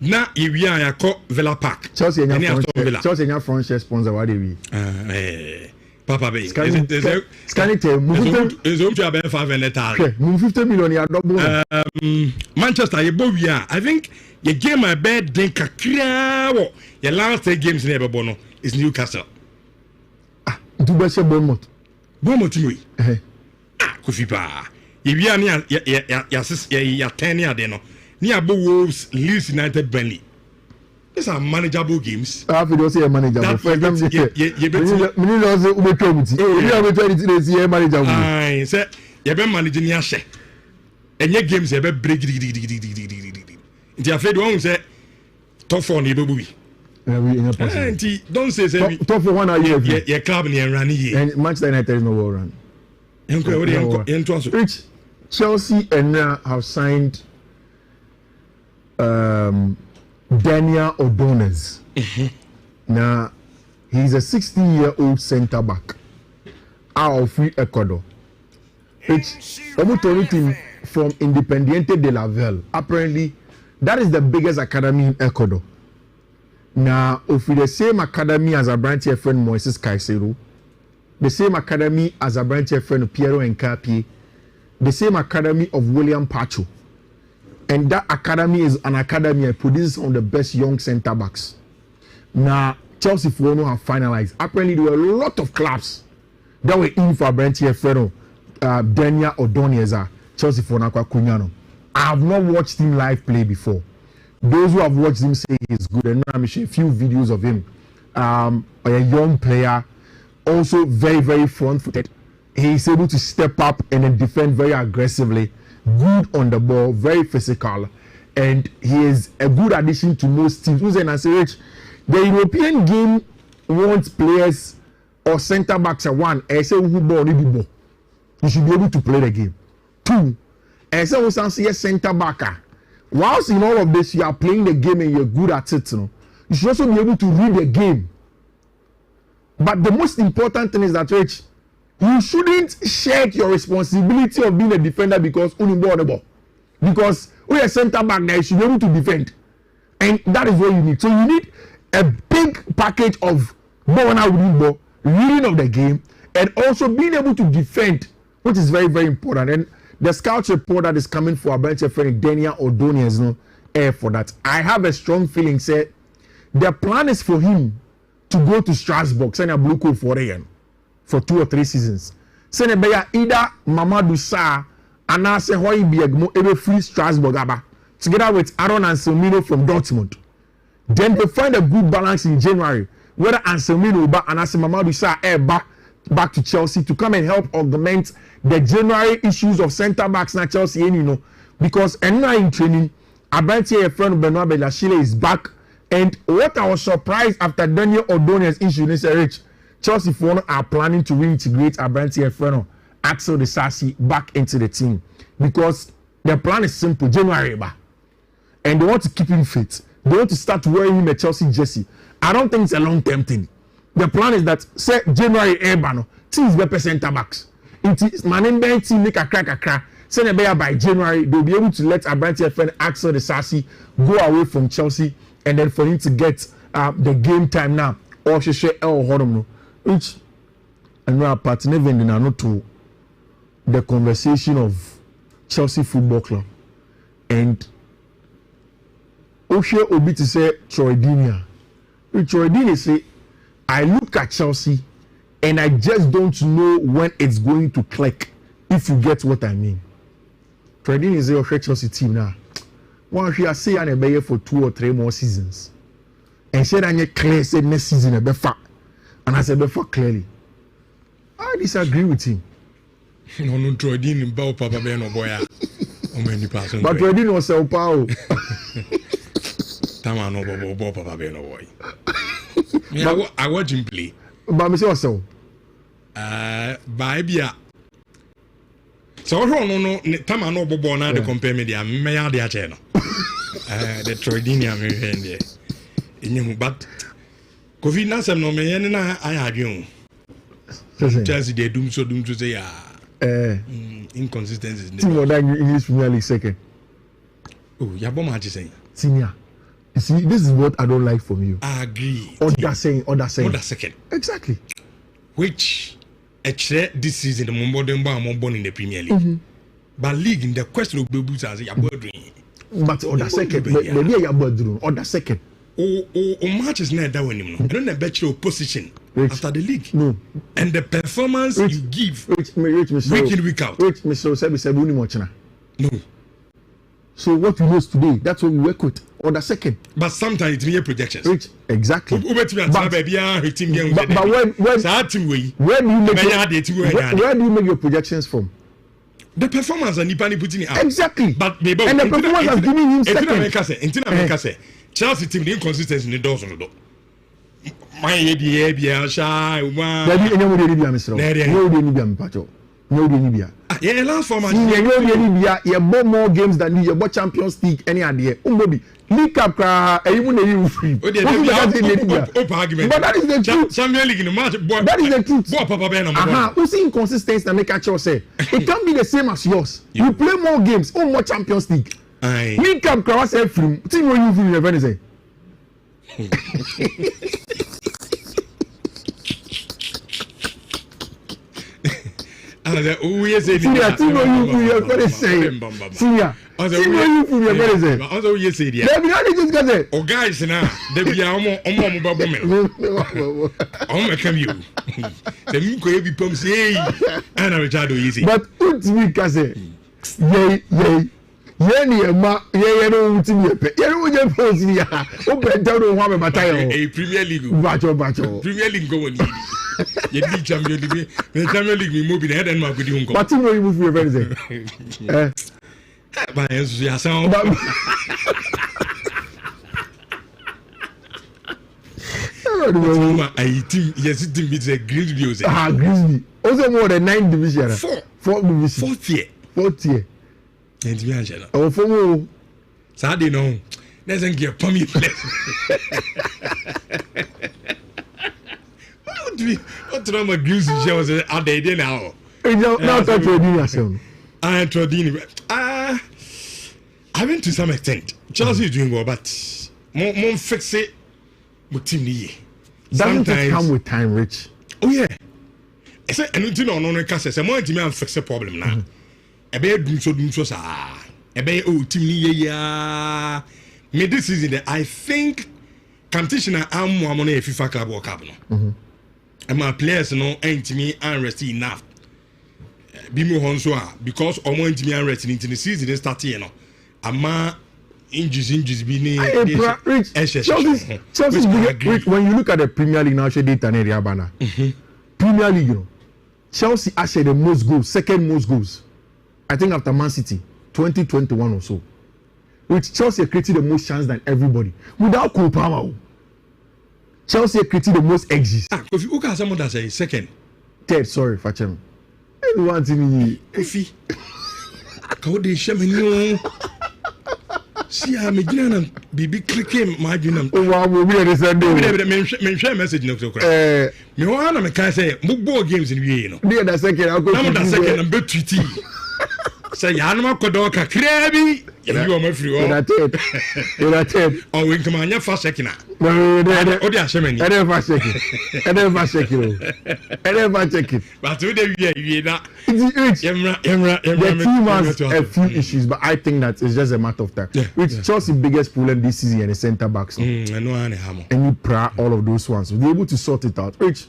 Na we are call Villa Park. Chelsea and French sponsor what we. Papa be. Scanning is home to about 500,000. Move 50 million ya double. Manchester you we are. I think you game my bed then kakra. Your last 3 games never bono is Newcastle. Do best Bournemouth. Bournemouth we. Kofi pa. We are near ya 10 year there no. Near Wolves, Leeds United, Burnley. These are manageable games. I feel say manageable. For example, manageable. I say you be managing your share. Any games ever break. Inti afraid one say top 4 ni bebubi. Inti don't say top 4 1 year. Yeah, club ni run here. And Manchester United is no war run. Which Chelsea and have signed Daniel O'Donnell. Now he's a 16-year-old centre back out of free Ecuador. Which team from Independiente de la Velle. Apparently, that is the biggest academy in Ecuador. Now, if we the same academy as a branch friend Moises Caicedo, the same academy as a branch friend Piero Encapi, the same academy of William Pacho, and that academy is an academy that produces some of the best young centre backs. Now, Chelsea Fuono have finalized. Apparently, there were a lot of clubs that were in for a branch friend Daniel O'Donnell. Chelsea Fuono Kunyano. I have not watched him live play before. Those who have watched him say he's good, and I'm showing a few videos of him. A young player, also very, very front-footed. He is able to step up and then defend very aggressively, good on the ball, very physical, and he is a good addition to most teams. The European game wants players or centre backs at one. I say who ball, you should be able to play the game. 2, I say who say centre backer. Whilst in all of this, you are playing the game and you're good at it, you should also be able to read the game. But the most important thing is that, Rich, you shouldn't shirk your responsibility of being a defender because only ball the ball. Because when you're a centre back there, you should be able to defend. And that is what you need. So you need a big package of ball, reading of the game, and also being able to defend, which is very, very important. And the scout report that is coming for our bench friend Daniel O'Donnell is no air for that. I have a strong feeling, say, the plan is for him to go to Strasbourg, send a blue code for 2 or 3 seasons. Send a beya either Mamadou Sarr and I say why be a free Strasbourg together with Aaron Anselmino from Dortmund. Then they find a good balance in January, whether Anselmino and I say Mamadou Sarr back to Chelsea to come and help augment the January issues of centre backs na Chelsea, because and now in training, Abanti friend Benoit Belachile is back. And what I was surprised after Daniel O'Donnell's issue, they said, Rich, Chelsea are planning to reintegrate Abanti friend Axel de Sassi back into the team because their plan is simple, January, and they want to keep him fit. They want to start wearing him a Chelsea jersey. I don't think it's a long-term thing. The plan is that say January Ebano teams be centre backs. It is Manembe team make a crack. Say by January they'll be able to let Abanti friend Axel de Sassi go away from Chelsea and then for him to get the game time now. Or she share El Horomno. Which and now partner even not to the conversation of Chelsea Football Club and Oshe Obi to say Troy Deeney. Troy Deeney say I look at Chelsea and I just don't know when it's going to click, if you get what I mean. Troy Deeney is your Chelsea team now. One she say and be here for 2 or 3 more seasons. And said and clear said next season a befa. And I said before clearly. I disagree with him. No Troy Deeney bow papa be no boy. But Troy Deeney was so power. Tama no bow papa be no boy. I watch him play. But me say also. Baibia. So no Tama no bobo na de compare me dia me ya de ache no. The Troy Deeney am here there. Enyim but COVID na sem no me yen na ayadwen. Chelsea they doom so say ya. Inconsistencies. Team of that English Premier League second. Oh, ya bomb aje say. Senior. You see, this is what I don't like from you. I agree. Other second. Exactly. Which this season the modern born in the Premier League. But league in the question of Bebu's as a boarding. But other second, maybe a boardroom. Other second. Matches not that one. I don't bet your position after the league. No. And the performance you give week in, week out. Wait, Mr. Sebi, no. So what we know today, that's what we work with. Or the second. But sometimes it's mere projections. Exactly. But where do you make your projections from? The performance and Nipani putting it out. Exactly. But and the performance has given him second. America say Chelsea team the inconsistency in the doors on the door. My idea, shy, one. Yeah, last for my you bought more games than you bought Champions League any idea. League Cup even a free. But that is the truth. Champions League in the match. That is the truth. Papa who's inconsistency and make a choice say it can't be the same as yours. You play more games, more Champions League. League Cup cross free. Team when you feel your say. Syria, team when you feel your very say. Syria. Team when you feel your very say. Also you say there. There be not just get it. Oh guys now, there be omo babo me. Omo come you. The me ko be pom say and Richardo easy. But ultimate ka say. Ye ni ema ye no ultimate pe. Ye no je pose ya. O be down o wa me batayo. A Premier League. Bacho. Premier League go on. You need Champions League. The Champions League me move in head and my good uncle. But you know you move your friends there. But you sound. I think yes, it is a Grimsby. Grimsby. Also more than 9 division. 4 division. 4th year. And me Angela. Oh, for more. Saturday no. Doesn't get pummy. What drama Grimsby shows are they there now? Now touch your yourself. I went to some extent. Chelsea is doing well, but more fix it with team the doesn't it come with time, Rich? Oh yeah. I said, and you know, no case. I want to fix a problem now. A bed doom so sa. A bed team yeah. Me this season, I think competition I'm on a FIFA Club World Cup. And my players no ain't me unrest enough. Be more honso because I want me unrest into the season they start here no. Ama injuries be ni. Chelsea when you look at the Premier League now, she did an area banner. Premier League, you know, Chelsea actually the most goals, second most goals. I think after Man City, 2021 or so. Which Chelsea created the most chance than everybody without Cole Palmer. Chelsea created the most exits. If you look at someone that's a second, third, sorry, Fachem. Everyone to me. Kofi. How they shame me? See, I'm a gina baby clicking my gina. Oh, wow, we understand. Me share message no so. Me wanna me can say more games in you know. They the second. I'll go. I'm the second and bet tweety. Say Yanma Kodoka Krabi. You are my free. You're a tape. Oh, we come on your first second. No, I never check it. I never check it. But today we are the team has a few issues, but I think that it's just a matter of time. Which Chelsea's biggest problem this season is the centre backs. And you pra all of those ones. We'll be able to sort it out. Which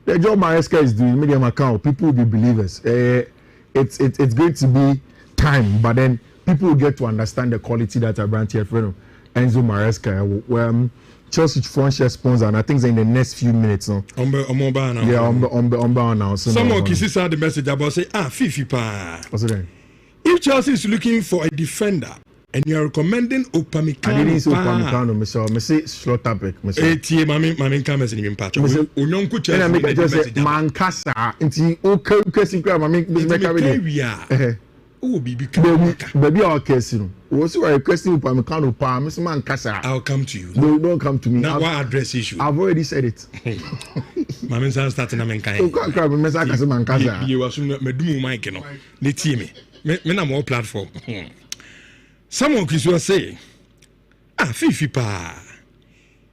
the job Maresca is doing, medium account, people will be believers. It's going to be time, but then people will get to understand the quality that Abrante Enzo Maresca. Chelsea front share sponsor, and I think in the next few minutes now. On now. So someone kisses out the message about say, Fifi pa. What's it? If Chelsea is looking for a defender and you are recommending Upamecano, I didn't say Upamecano, I say Schlotterbeck. Mami Kames in patch. Unyonku Chelsea. And I make just Mankasa. Inti okay single mami. Oh, baby, our case, you know. What's your requesting Upamecano? Mr. Mankasa. I'll come to you. No, don't come to me. Now, what address issue? I've already said it. Mami San starting a mankind. You can't grab a message as a Mankasa. You assume me do my kino. They team me. Me na more platform. Someone could say, Fifi pa.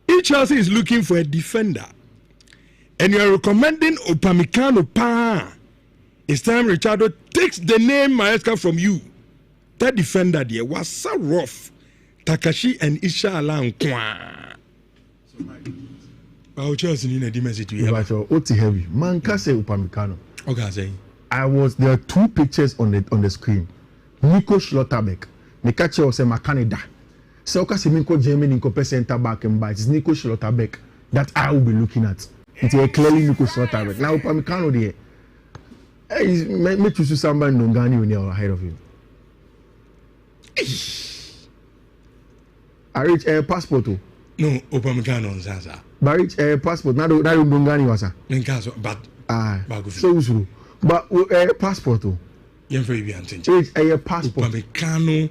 If Chelsea is looking for a defender, and you are recommending Upamecano pa. It's time Richardo takes the name Maresca from you. That defender there was so rough. Takashi and Isha Alan Kwa. I'll just need a message to you. What's heavy? Mankasa Upamecano. Okay, there are two pictures on the screen. Nico Schlotterbeck. Mikache was a Makaneda. So Minko German in center back and by it's Nico Schlotterbeck that I will be looking at. It's clearly Nico Schlotterbeck. Now Upamecano there. Me choose somebody Ndongani when you're ahead of him. I reach a passport. No, Upamecano on Zaza. But reach a passport. Not Ndongani was a. But So, but a passport. It's a passport. Upamecano.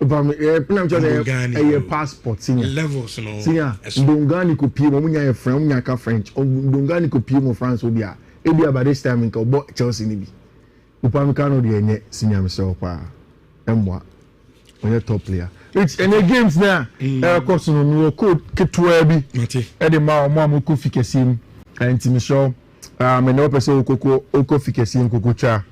A passport. Senior Levels, no. Senior. Ndongani could pay Momunya French, Munyaka French. Ndongani could pay more France. Obia. Ebia by this time in Chelsea Nibi. Upamecano the senior myself. Emwa. On your top player. It's any games now. Course no code K12 bi. Ede ma mo ko fikesim anti me show. Me no person oko fikesim kokocha.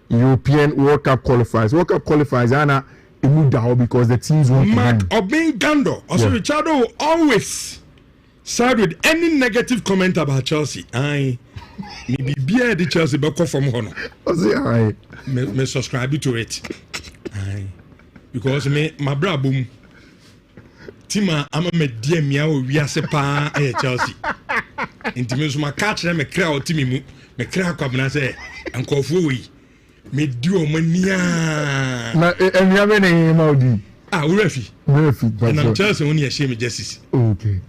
European World Cup qualifiers. World Cup qualifiers ana emu da because the teams want Mark Obingando. Also Richardo will always side with any negative comment about Chelsea. Aye. Me be the Chelsea back from hono. Me subscribe to it. Aye. Because my bra boom Tima ama me die mia o wiase pa Chelsea. Intimi so ma catch na me kra o timi mu me kra kwabna say ankofu wi me di o mania na emia be ne ma odi urefi and I'm Chelsea won ye shame justice. Okay.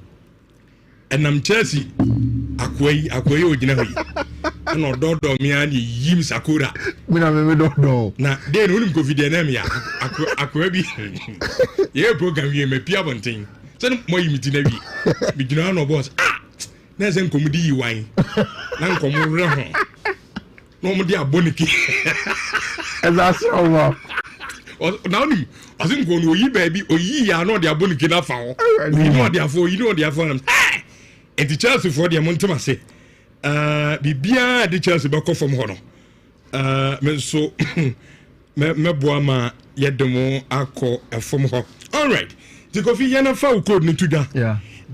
And I'm Chelsea akwai ogina hoyi and ododo me ani yim sakura me na me do na dey no nim covid na me ya akwa bi ye program we me pia bonten so mo yimiti na wi bi gina no boss na se nkomudi yi wan na nkomure ho no mo di aboniki that's all. Now nim asin ko no yi baby oyi ya no di aboniki na fa ho you know dia for and the Chelsea for the Montema say bibia the Chelsea back from hono me so me boama yedemo akọ from ho. All right, the coffee yana fa code ni tuda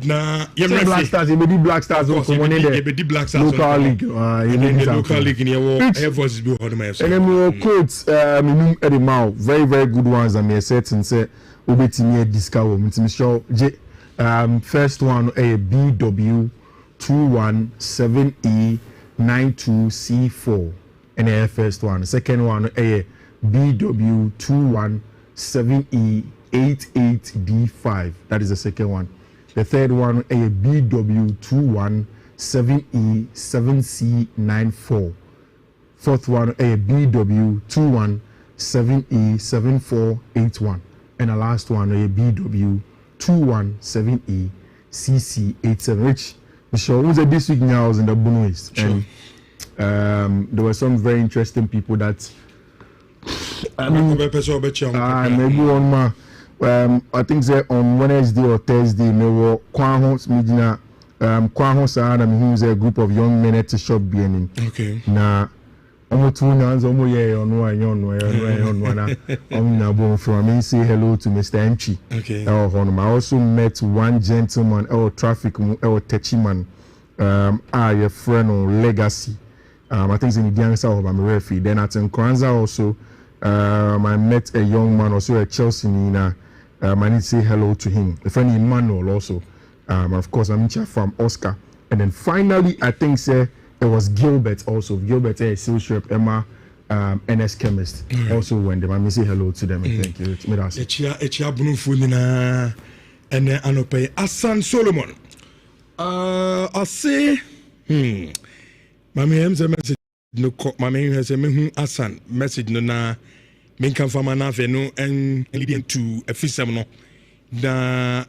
na yemre Black Stars e be Black Stars o come on there be the Black Stars local league local league in your Air Force be hono my so and then codes minimum edema very good ones and me certain say obetimi discount me show first one a BW217E92C4 and the first one. Second one a BW217E88D5. That is the second one. The third one a BW217E7C94. Fourth one a BW217E7481. And the last one a BW217E CC87, which Michelle was this week now was in the bonus, and there were some very interesting people that maybe on my I think say on Wednesday or Thursday me were Kwanho's Medina Kwanho's and who's a group of young men at the shop being okay na omo tunas omo ye ono na bon from me say hello to Mr. Enchi. Okay. I also met one gentleman traffic Techiman a friend on Legacy. I think in the answer of I'm referee. Then at Nkranza also I met a young man also at Chelsea Nina. I need to say hello to him. A friend Emmanuel also. Of course I'm from Oscar. And then finally I think say there was Gilbert also. Gilbert is sales rep Emma NS chemist. Also when them I say hello to them and thank you. Echia bunfu nina ene anope Asan Solomon. I say mami emse message no mami emse mehu Asan message no na menkan fama na fe no en leading to efisem no da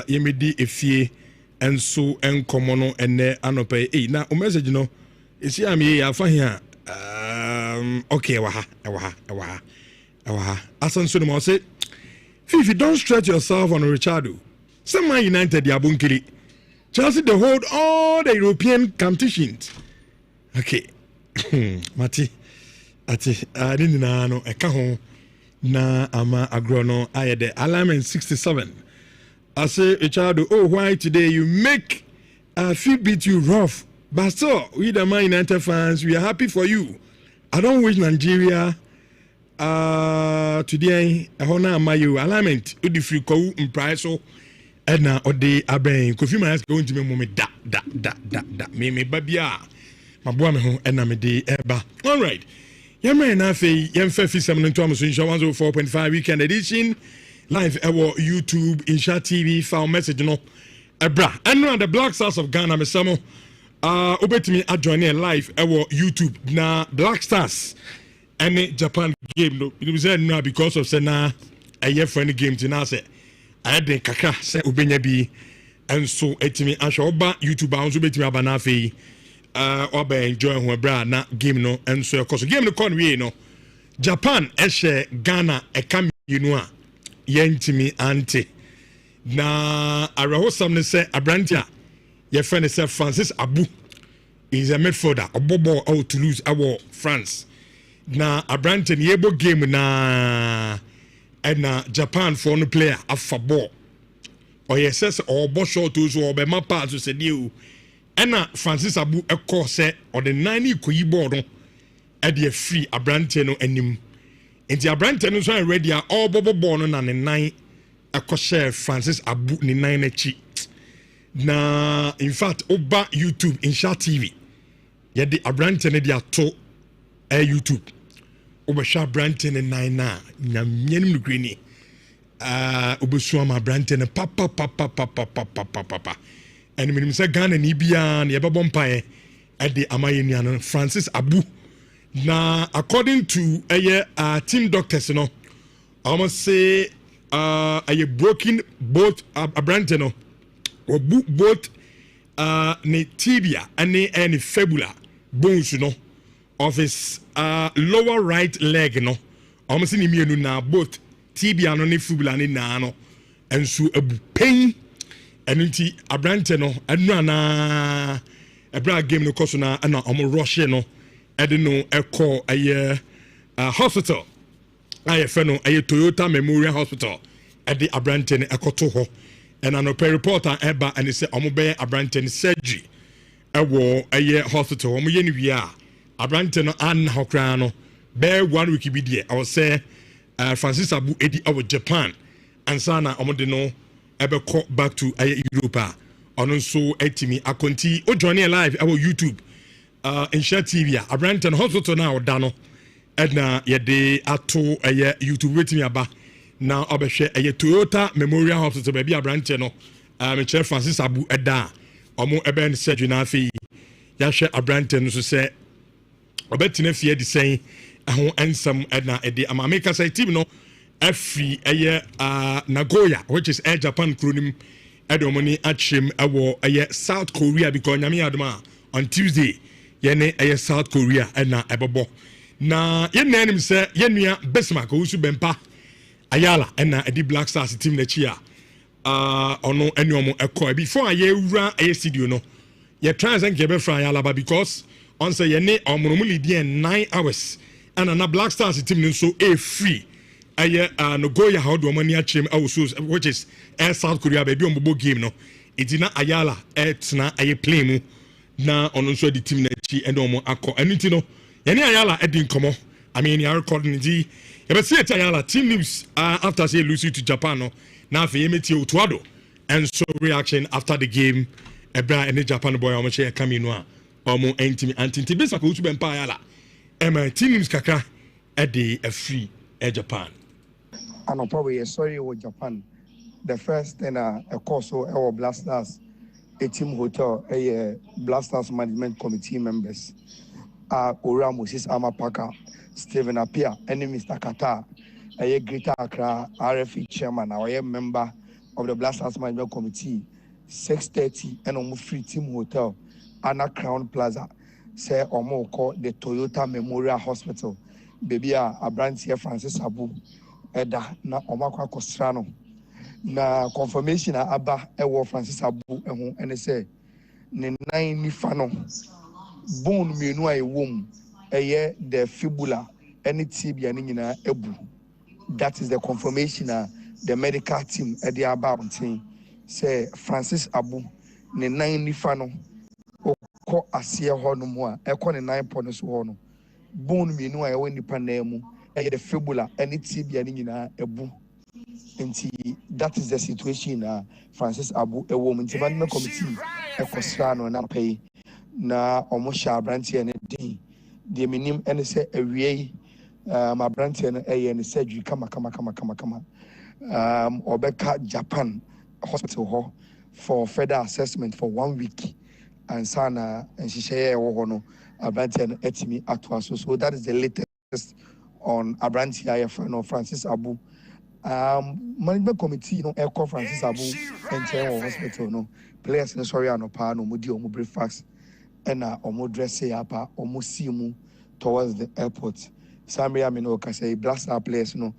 yemedi efie enso enkomo no ene anope na o message no esi am ye afa hia okay waha Asan Solomon say Fifi, don't stretch yourself on Richardo. Some Man United ya bunkiri. Chelsea they hold all the European competitions. Okay. Mati ati adini na no eka ho na ama agrono ayede alignment 67. I say Richardo, oh why today you make Fee beat you rough. But so we the Man United fans, we are happy for you. I don't wish Nigeria today hona mayo alignment odi free ko imprice so na odi aben Kofi Manas going to me da me babia maboa me ho ɛna me de ɛba. All right. Yɛmɛ na afei yɛmfa fi sɛm no nto am so Nhyira 104.5 weekend edition live ɛwɔ YouTube Nhyira TV file message no ɛbra ɛno the Black Stars of Ghana mesamo obetumi adjoin live ɛwɔ YouTube na Black Stars ɛne Japan game no it was no because of sena ɛyɛ friendly game tina sɛ ayɛ den kakra sɛ obenya bi ɛnso etimi ahwɛ oba YouTube a nso betumi aba na afei oba enjoy ho bra na game no enso ekoso game no kon wie no Japan ehye Ghana eka mienu a yentimi ante na arahosam ne se abrantia ye friend se Francis Abu is a midfielder obobo out to lose our France na abrantia ne yebo game na Japan for no player afa ball or yes says or bo short to so be mapa to se die Ena Francis Abu eko se or the 9 koyi board no e de free abrante no anim enti abrante no so ready a all bobo ball no na ne 9 eko share Francis Abu ne 9 na chi na in fact oba YouTube Nhyira TV ye de abrante ne de ato YouTube oba sha abrante ne 9 na nyamnyanim no green obesu am abrante ne papa and minimum say Ghana ni bia na yebebo mpae at the amayenuano Francis Abu na according to team doctors no almost say broken both abrante no or both ne tibia and fibula bones no of his lower right leg no almost ni mienu na both tibia no ne fibula ne na no enso abu pain enunti abrante no enu na ebra game no koso na na omo rush no ede no ekọ hospital aye no Toyota Memorial Hospital ede abrante no ekoto ho and an reporter eba and say omo be abrante no surgery ewo hospital omo ye ni wi a abrante no an hokra no be 1 week bi die I was say Francis Abu edi of Japan and sana omo de no ebe back to Europa ono so etimi akonti o join live our YouTube Nhyira TV abrante no hospital na oda no edna ye de ato YouTube wetimi aba na obehwe Toyota Memorial Hospital be bi abrante no me chere Francis Abu eda omo ebe ne surgery na afi ya hwe abrante no so se obetina fie de sen ho ensam edna ede amameka say team no Every Nagoya, which is Air Japan Kronim, Edomoni Achim, South Korea, because Yami Adama on Tuesday, Yene South Korea, and na Ebobo. Na yen name say Yenya Besma, Usu Bempa, Ayala, and na Edi Black Stars team Nechia. Ono Enyomo Eko. Before I run a studio, no, ye try and get from Ayala, because on say Yene or Monomuli 9 hours, and na Black Stars team so free. Nagoya how do money achim also which is South Korea baby on bobo game no it na Ayala na play mu na ono so the team na chi and omo akọ anything no yene Ayala edin komo I mean you are recording the you see Ayala team news after say lose to Japan no na fe yemeti otuado and so reaction after the game ebra and Japan boy omo share come no a omo entimi antinti bisa ko utu bempa Ayala team news kaka e dey free Japan. And I'll probably sorry with Japan. The first thing a course our Blasters, a team hotel, a Blasters management committee members, Ora Moses Amapaka, Stephen Apia, and Mr. Qatar, a Greater Accra RFE chairman, our member of the Blasters management committee, 6:30 and almost free team hotel, Anna Crown Plaza, say Omo call the Toyota Memorial Hospital. Baby a branch here Francis Abu Eda na Omakwa Kostrano na confirmation aba ewo Francis Abu eho ene say ne 9 nifa no bone mienu a ewom eye the fibula any tibia ni nyina ebu. That is the confirmation the medical team e dey about say Francis Abu ne 9 nifa no okọ ase ho no mo a ekọ ne 9 point so ho no bone mienu a ewo nipa na emu the fibula any tibia ni nyina ebu nti that is the situation Francis Abu ewo nti management committee ekosra no na pay na ɔmo hyɛ aberanteɛ no din deɛ menim ɛne sɛ awie yi aberanteɛ no ɛyɛ ne surgery kama ɔbɛka Japan hospital hɔ for further assessment for 1 week and sana nhyehyɛeɛ ɛwɔ hɔ no aberanteɛ no atumi atoa so that is the latest on aberanteɛ a yɛfrɛ no Francis Abu. Management committee no ɛkɔ Francis Abu nkyɛn wɔ hospital no players no sɔre anɔpa no ɔmo di ɔmo breakfast ɛna ɔmo dress apa ɔmo see mu towards the airport. Samia Mino Kasei Blaster players no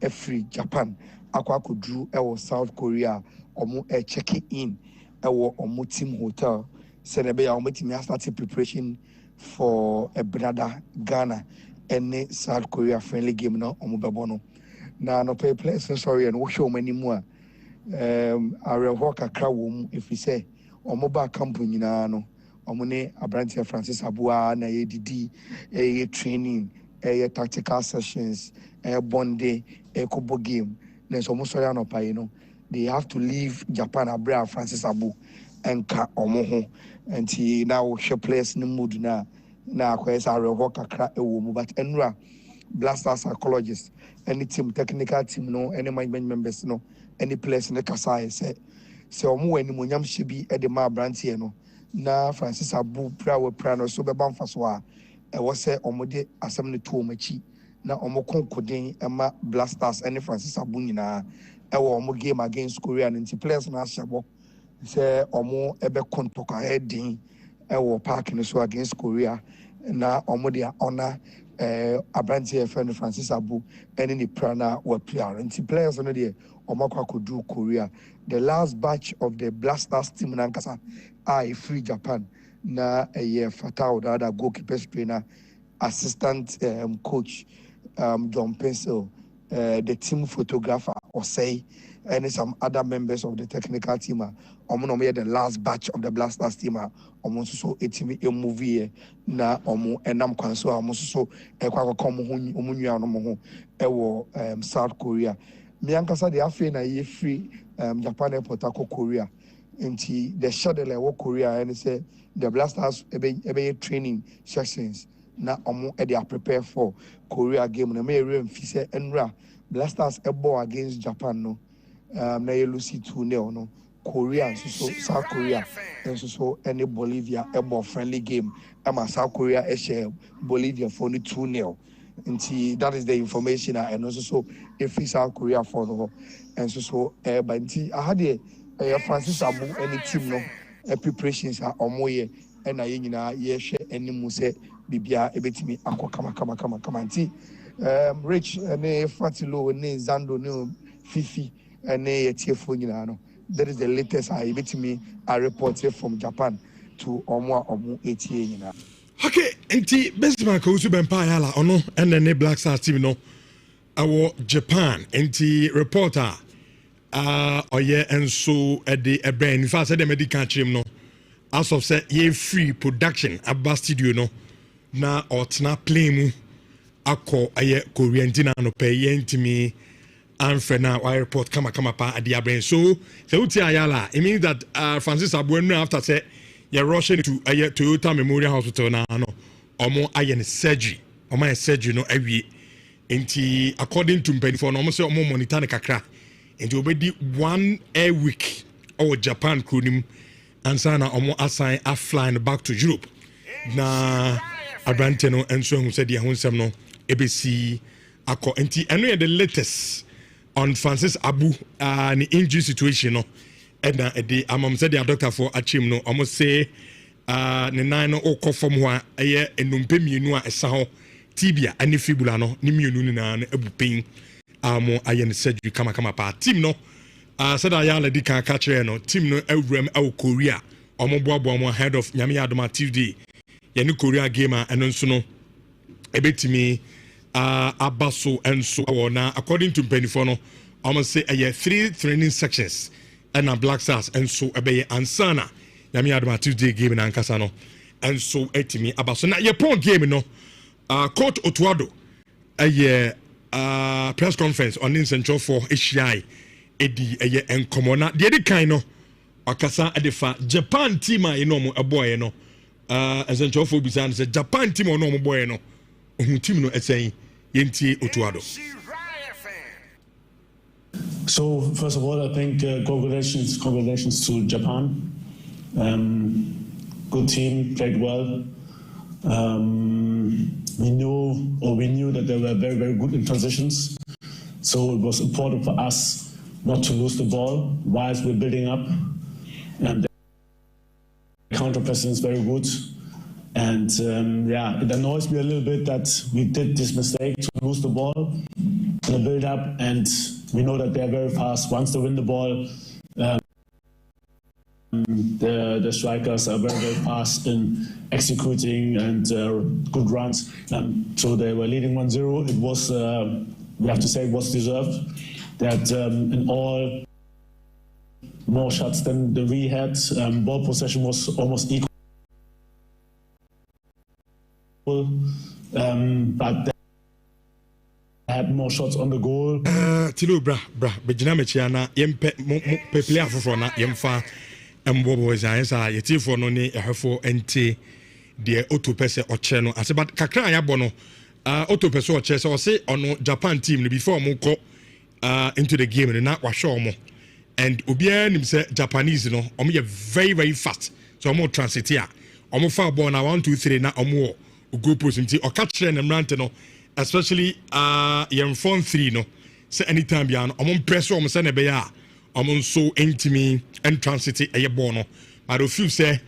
free Japan akwadru ɛwɔ South Korea ɔmo checking in ɛwɔ ɔmo team hotel sɛnɛbɛ ya ɔmo team start preparation for a brother Ghana and South Korea friendly game no ɔmo bɛbɔ no na no pay players no sorry and wo show many more arehɔ kakra wɔ mu efisɛ ɔmo ba camp nyinaa no ɔmo ne aberanteɛ Francis Abua na yɛ didi training tactical sessions bonde kobo game then so almost sorry no pay no they have to leave Japan abra Francis Abu enka omo ho enti now she players no mood na kwesa reho kakra ewo mu but enra blaster psychologist any team technical team no any management members no any players no kasa say omo wani monyam hye bi e de ma branch no na Francis Abu pra no so be ban faso a ɛwɔ sɛ ɔmo de asɛm no to ɔmo akyi na ɔmo konkoden ɛma Blasters ɛne Francis Abu nyinaa ɛwɔ ɔmo game against Korea no nti players no ahyɛ bɔ sɛ ɔmo ɛbɛkɔ ntɔkwa ɛden ɛwɔ park no so against Korea na ɔmo de ɔna aberanteɛ yɛfrɛ no Francis Abu ɛne ne pra na wɔapia nti players no deɛ ɔmo akɔ akɔduru Korea. The last batch of the Blasters team nankasa a free Japan na Fatao the other goalkeepers trainer assistant coach John Pencil the team photographer Osei and some other members of the technical team omo the last batch of the Blasters team omo so etimi movie na omo enam kwan so omo so ekwa kom ho omo nua no mo ho ewo South Korea me ankasa de afi na ye free Japan airport akọ Korea nti the schedule ewo Korea and say the Blasters ebe training sessions na omo they are prepared for Korea game na me remfi say enra Blasters ebo against Japan no na ye lucy 2-0 no Korea so South Korea and so any Bolivia ebo friendly game ama South Korea share Bolivia for 2-0 nti that is the information and also so if South Korea for no and so but nti I had Francis Abu any team no preparations are omoye and I nyina ye hwe animu se bibia ebetimi akọ kama nti Rich ne Fatilo ne Zando ne Fifi ne yetiefo nyina no that is the latest I ebetimi a report from Japan to omo etie nyina. Okay, nti Besma ko su bempa yala ono and ne Black Stars team no awo Japan nti reporter oye enso ede eben fa say the medical team no as of say ye free production aba studio no na otna play mu akọ aye Korean no pay yentimi anfre na wa report kama pa ade aben so uti ayala it means that Francis Abuenu after say ye rushing to aye Toyota Memorial Hospital na no omo aye ne surgery no awie enti according to mpanifo no omo say omo monitor ne kakra enti obedi 1 air week or Japan kronim ansana omo assign a flying back to Europe na abrante no enso hu said ye hunsem no ebesi akọ enti eno the latest on Francis Abu an injury situation no ena ede amam said the doctor for achim no omo say ne nan no okọ fom ho a eye enumpe mienu a esa ho tibia ani fibula no ni mienu ni na ebupen amo ayen surgery kama pa team no said ayala di kan catch no team no awuram aw Korea omo boabo omo head of nyame adoma Tuesday ye ni Korea game eno nso no ebetimi abaso enso na according to Penifo no omo say 3 training sections and Black Stars enso ebeye ansana nyame adoma Tuesday game na ankasa no enso etimi abaso na ye pon game no coach Otuado press conference on in Central for HI edi enkomona de kan no akasa edefa Japan team a eno mo eboye no as a job for Bizan, the Japan team or no bueno, team no saying Yenti Otuado. So first of all, I think congratulations to Japan. Good team, played well. We knew that they were very, very good in transitions. So it was important for us not to lose the ball whilst we're building up. And the counter pressing is very good. And it annoys me a little bit that we did this mistake to lose the ball in the build up. And we know that they're very fast. Once they win the ball, the strikers are very, very fast in executing and good runs. So they were leading 1-0. It was, we have to say, it was deserved. That in all, more shots than we had. Ball possession was almost equal. But they had more shots on the goal. Tilo bra, Bejina Mechiana, Yempe, Peplea for na Yemfa, and Bobo Zansa, Yeti for Noni, Herfo, NT, the Otopese or Cheno. I said, but Kakaya Bono, Otopese or Chess, or say on Japan team before Moko into the game and not Washomo. And Ubian himself, Japanese, you know, very, very fast. So I'm more transit here. I'm far born, 1, 2, 3, now I'm more. Go post or catch them and no, especially your phone 3 no. Say anytime beyond, I'm on press or send a bear. I'm on so intimate and transit a bono. But if you say,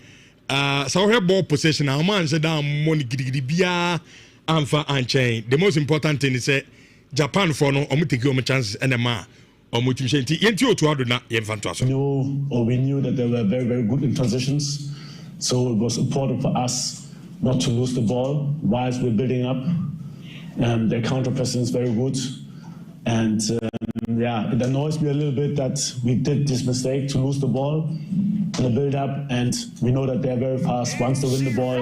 so her ball possession, our man said down money giddy beer and for unchained. The most important thing is say Japan for no, I'm take your chances and a man. Or motivation, Yentio to other not Yevantas. We knew that they were very, very good in transitions. So it was important for us not to lose the ball whilst we're building up. Their counter pressing is very good. And it annoys me a little bit that we did this mistake to lose the ball in the build up. And we know that they're very fast. Once they win the ball,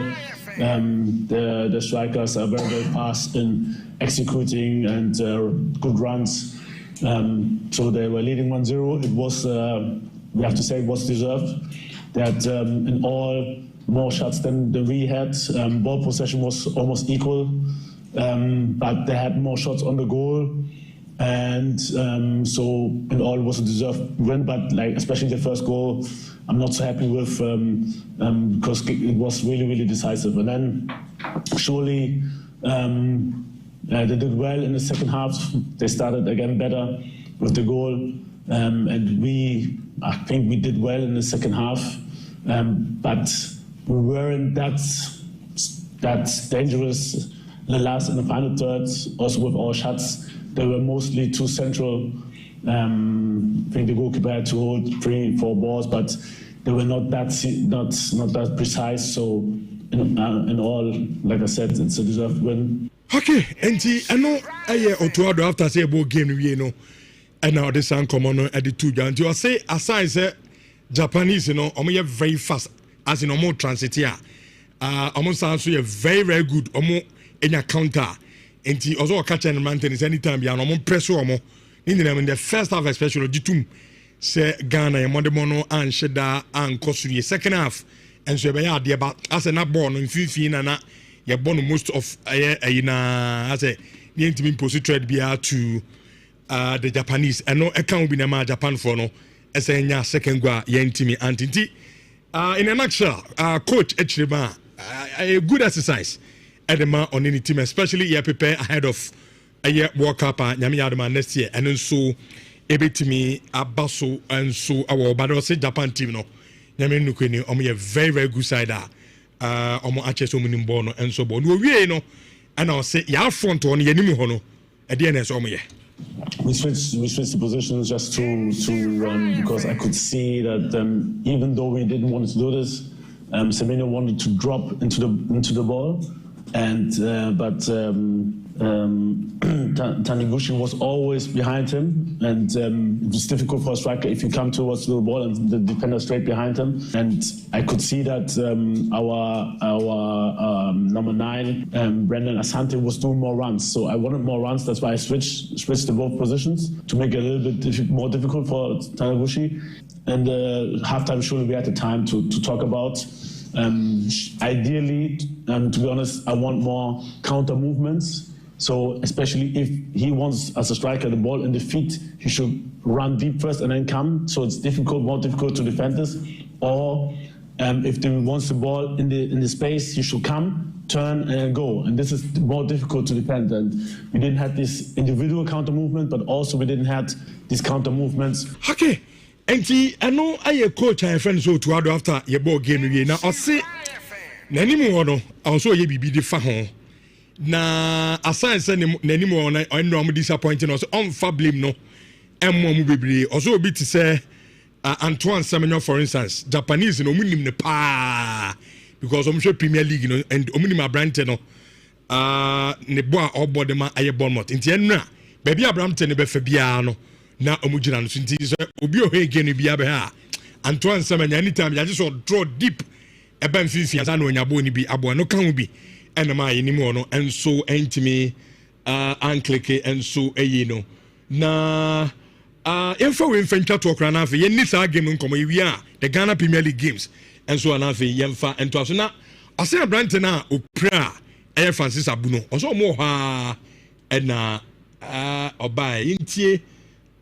the strikers are very, very fast in executing and good runs. So they were leading 1-0. It was, we have to say, it was deserved. That in all, more shots than we had. Ball possession was almost equal, but they had more shots on the goal. And so in all, it was a deserved win. But like especially the first goal, I'm not so happy with because it was really, really decisive. And then surely they did well in the second half. They started again better with the goal, and I think we did well in the second half, but we weren't that dangerous in the final third. Also with our shots, they were mostly too central. I think the goalkeeper had to hold 3-4 balls, but they were not that precise. So in all, like I said, it's a deserved win. Okay, and I know Otuado after say about game you know, and now the sound come on at the 2 and you say aside say Japanese, you know, very fast as in more transit here. Almost also very, very good in a counter. And he also catch and maintenance anytime beyond press or more. In the first half, especially Jitum say Ghana and Modemono and Sheda and Kosuri second half. And so they about as an born in Fifi and you're born most of as a the position to the Japanese. And no account be na Japan for no as a second gua yentimi antinti. In a nutshell, coach Echriba, a good exercise at the man on any team, especially you prepare ahead of a year World Cup Nyami next year, and then so ebetimi abaso and so our but also Japan team no Nyami nukweni a very, very good side omo acheso munimbono and so bon we no and I'll say ya front on yenimu hono at the end as we switched the positions just to because I could see that even though we didn't want to do this, Semenya wanted to drop into the ball, and but Taniguchi was always behind him, and it was difficult for a striker if you come towards the ball and the defender straight behind him. And I could see that our number 9, Brendan Asante, was doing more runs. So I wanted more runs. That's why I switched to both positions to make it a little bit more difficult for Taniguchi. And halftime, surely we had the time to talk about. Ideally, to be honest, I want more counter movements. So especially if he wants, as a striker, the ball in the feet, he should run deep first and then come. So it's more difficult to defend this. Or if he wants the ball in the space, he should come, turn and go. And this is more difficult to defend. And we didn't have this individual counter movement, but also we didn't have these counter movements. Okay. And I know I coach and friends so to after your ball game. Now I say, Nani also ye be the fa na aside say nani mo na I know I'm disappointing also on fa blame no emmo mu bebre also obi to say Antoine Semenyo for instance Japanese no munim ne pa because I'm sure Premier League no and omunim Abrante no ne boa obo ma aye Bournemouth nti enra baby Abrante ne be fa bia no na omugina no nti so obi o he again bia be ha Antoine Semenyo anytime ya just draw deep eba mfifi asa no nyabo ni bi abo no kan bi enema ye ni mo no enso entimi anclick enso eyi no na yemfa we mfantwa to okra na afi ye ni sa game nkomo ye a the Ghana Premier League games enso na afi yemfa ento aso na ase Abrante na opra Air Francis Abuno oso mo ha na obai ntie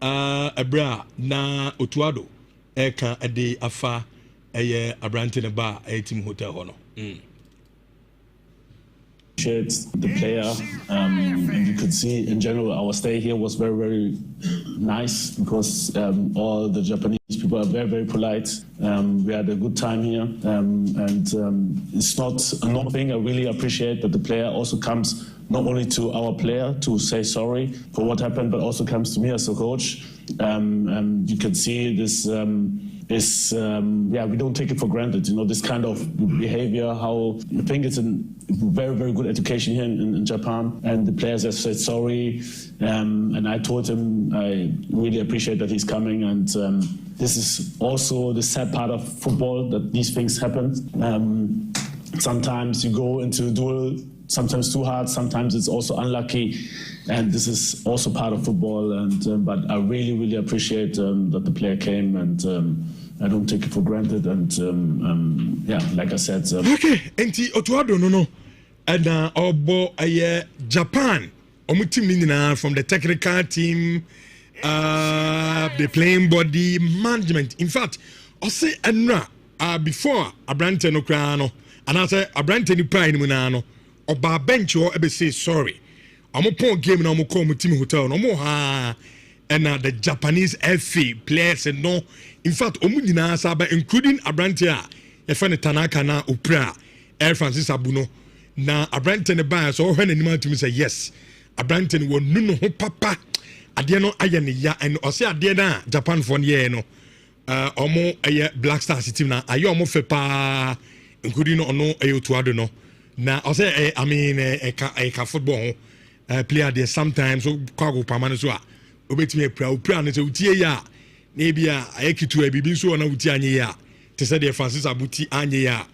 abra na Otuado eka ade afa eye Abrante ne ba team hotel hono Appreciate the player, and you could see in general our stay here was very, very nice because all the Japanese people are very, very polite. We had a good time here, and it's not a normal thing. I really appreciate that the player also comes not only to our player to say sorry for what happened, but also comes to me as a coach. You can see this. We don't take it for granted, this kind of behavior, how I think it's a very, very good education here in Japan. And the players have said sorry. And I told him I really appreciate that he's coming. And this is also the sad part of football, that these things happen. Sometimes you go into a duel, sometimes too hard, sometimes it's also unlucky. And this is also part of football. And but I really, really appreciate that the player came, and I don't take it for granted. And like I said. Okay, enti Otuado no, and obo Japan, team from the technical team, the playing body management. In fact, I say before Abrante no krano, and I say Abrante ni pride munano, oba bench or ebe say sorry. I'm a point game and I'm a team hotel. No more and the Japanese FA players and no. In fact, Omudina Saba, including Abrantia, a friend Tanaka na Upra, Air Francis Abuno. Na Abrante ne ba so when anyone to me say yes. Abrante will no papa. Adiano ayani ya and ose ade na Japan for year no. Omo Black Stars team na ayo omo fe pa including ono Otuado no. Na ose I mean a football player there sometimes so kwago pamano so a obetime pra na se utie ya na bia ayekitu abibi so na utie anye ya te se de Francis Abuti anye ya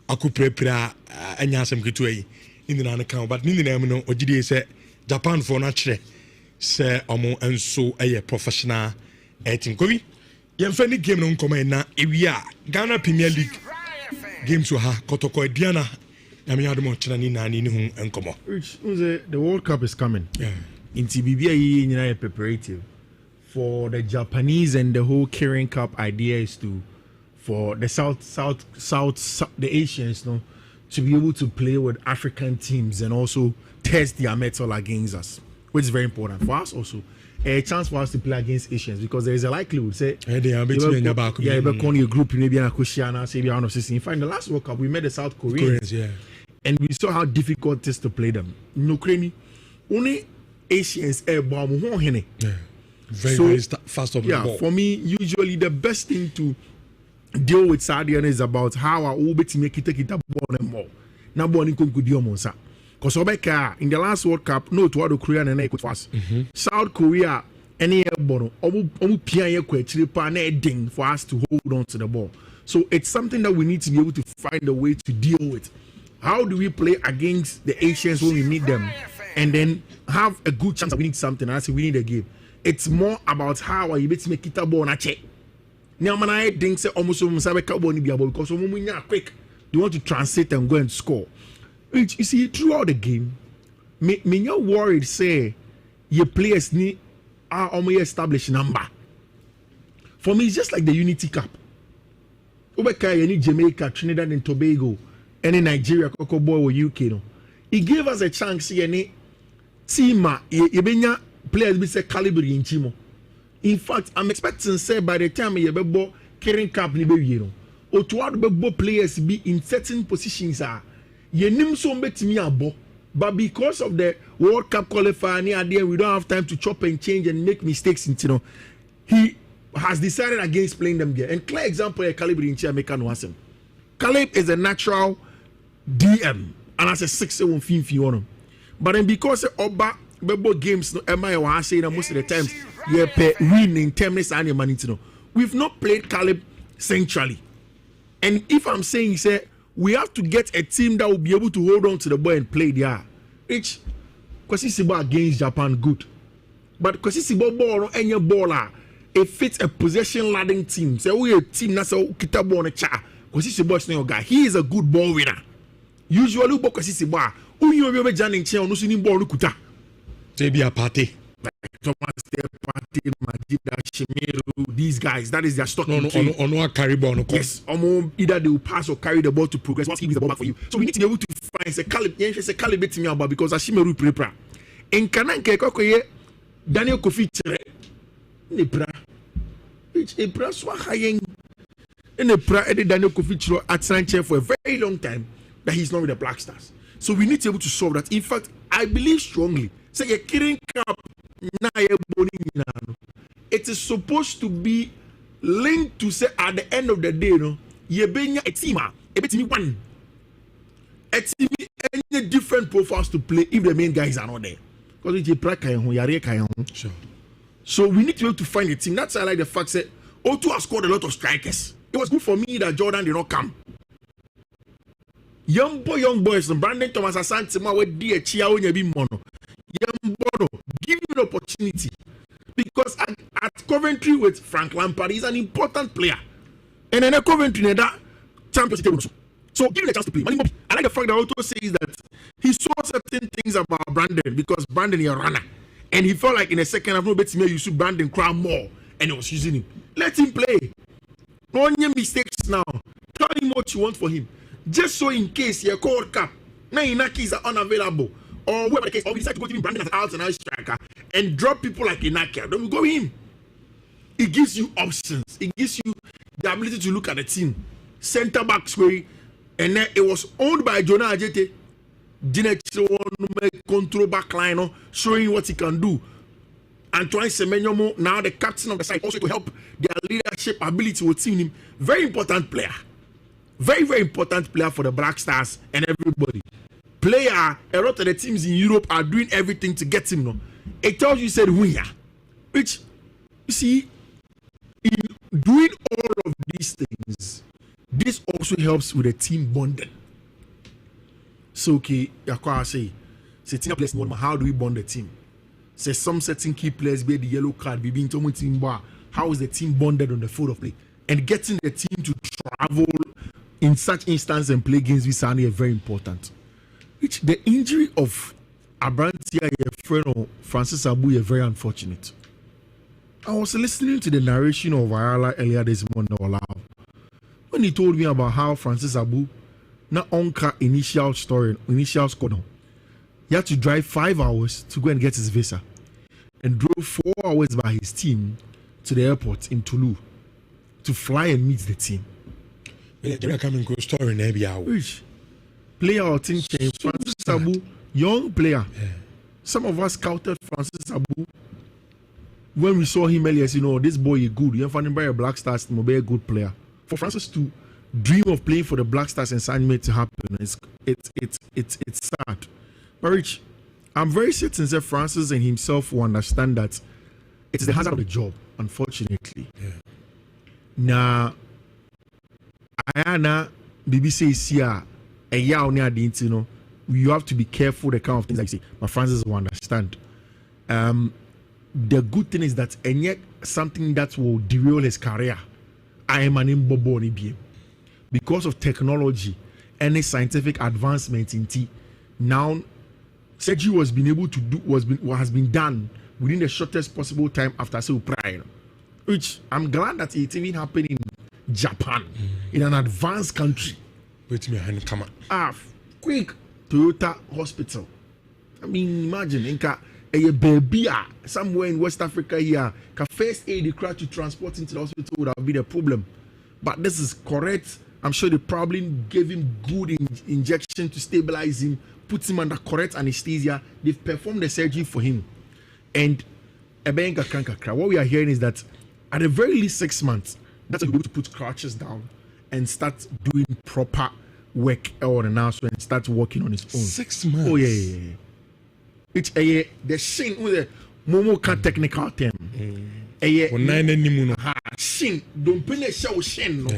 akuprepra anya asem kitu ayi ni na kan but ni na no ogide se Japan for na kire se omo enso professional team kobi yemfa ni game no nkoma na ewia Ghana Premier League games so ha kotoko ediana. Rich, the World Cup is coming. Yeah. In TBBA, preparative for the Japanese, and the whole Carrying Cup idea is for the the Asians, to be able to play with African teams and also test their mettle against us, which is very important for us also. A chance for us to play against Asians because there is a likelihood, say, a group maybe in Akushana, say, out of 16. In fact, in the last World Cup, we met the South Koreans. Yeah. And we saw how difficult it is to play them. In Ukraine, only Asians are very fast on the ball. For me, usually the best thing to deal with Saudi is about how I will be make it take it up more. Now, born in Konkudio because in the last World Cup, no to other Korea and equal fast. South Korea, any born, for us to hold on to the ball. So it's something that we need to be able to find a way to deal with. How do we play against the Asians when we meet them and then have a good chance of winning something? And I say we need a game. It's more about how are you able to make it a ball na check. Now, man, I think say almost because we are quick. they want to translate and go and score. Which you see throughout the game, me not worried say your players need are only established number. For me, it's just like the Unity Cup. Any Jamaica, Trinidad and Tobago, any Nigeria, Coco Boy or UK, no. It gave us a chance any team players be say caliber in Chimo. In fact, I'm expecting say by the time you be carrying cup ni be you know, or to players be in certain positions are you nim so betimi abo. But because of the World Cup qualifier near there, we don't have time to chop and change and make mistakes. You know, he has decided against playing them there. And clear example, Caleb in Jamaica no answer. Caleb is a natural DM and as a 6-7 but then because Oba Bebo games no am I say most of the times win in 10 minutes and money to know. We've not played Caleb centrally. And if I'm saying say we have to get a team that will be able to hold on to the ball and play there. Which Kwasi against Japan good. But Kwasi ball any baller, it fits a possession laden team. So we a team that's a kita ball on a cha. Kwasi is not guy. He is a good ball winner. Usually Kwasi who you be jamming chair no sini ball kuta. Say be a party. Thomas Party, Majida, Shimiru, these guys, that is their stock. No, carry ball. No, yes, either they will pass or carry the ball to progress. Once he gives the ball back for you, so we need to be able to find a calibre to me about because Ashimeru prepare. In Kananke Kokoye, Daniel Kofi Chere, Nepra, which Nepra Swahayeng, and Nepra Daniel Kofi Chere at Sanchez for a very long time that he's not with the Black Stars. So we need to be able to solve that. In fact, I believe strongly. Say a killing cup. It is supposed to be linked to say at the end of the day, no, you be a team, one. A team, any different profiles to play if the main guys are not there. Because sure. So we need to be able to find a team. That's why I like the fact that O2 has scored a lot of strikers. It was good for me that Jordan did not come. Young boys, Brandon Thomas Asante, with DHia on your be mono. Young Bono, give you the opportunity because at Coventry with Frank Lampard, he's an important player, and then a Coventry that championship. So give him a chance to play. I like the fact that Otto says that he saw certain things about Brandon because Brandon is a runner, and he felt like in the second half, no better you should Brandon cry more, and he was using him. Let him play. No any mistakes now. Tell him what you want for him, just so in case your World Cup, now Inaki are unavailable. Or whatever the case, or we decide to go to him Brandon as an out-and-out striker and drop people like Inaki. Then we go him. It gives you options. It gives you the ability to look at the team. Centre backs way, and then it was owned by Jonah Ajete. Didn't control back line, showing what he can do. Antoine Semenyo, now the captain of the side, also to help their leadership ability with team. Very important player. Very, very important player for the Black Stars and everybody. Player, a lot of the teams in Europe are doing everything to get him. No, it tells you said win, which you see in doing all of these things, this also helps with the team bonding. So okay, I say, team players, how do we bond the team? Say some certain key players be the yellow card, be being told team bar. How is the team bonded on the field of play and getting the team to travel in such instance and play games with Sani is very important. Which the injury of Abrantia, your friend Francis Abu, is very unfortunate. I was listening to the narration of Ayala earlier this morning when he told me about how Francis Abu not onka initial score. He had to drive 5 hours to go and get his visa and drove 4 hours by his team to the airport in Toulouse to fly and meet the team. Which player or team change. Francis Abu, young player. Yeah. Some of us scouted Francis Abu when we saw him earlier. You know, this boy is good. You find him by a Black Stars team, be a good player. For Francis to dream of playing for the Black Stars and sign me to happen, it's sad. But Rich, I'm very certain that Francis and himself will understand that it's the hazard of the job, unfortunately. Yeah. Now, Ayana, BBC is here. You have to be careful the kind of things like say. But Francis will understand. The good thing is that and yet something that will derail his career. I am an imbobo because of technology. any scientific advancement in tea. Now, surgery has been done within the shortest possible time after so prior. Which I'm glad that it even happened in Japan, in an advanced country. Wait me hand come on. Quick Toyota hospital. I mean, imagine a baby somewhere in West Africa here, first aid the crowd to transport into the hospital would have been a problem. But this is correct. I'm sure they probably gave him good injection to stabilize him, put him under correct anesthesia. They've performed the surgery for him. And what we are hearing is that at the very least 6 months, that's a good to put crouches down and start doing proper work or announcement and start working on his own. 6 months. Oh yeah. It's the shin with the Momoka technical term. Shin don't put a show shin no.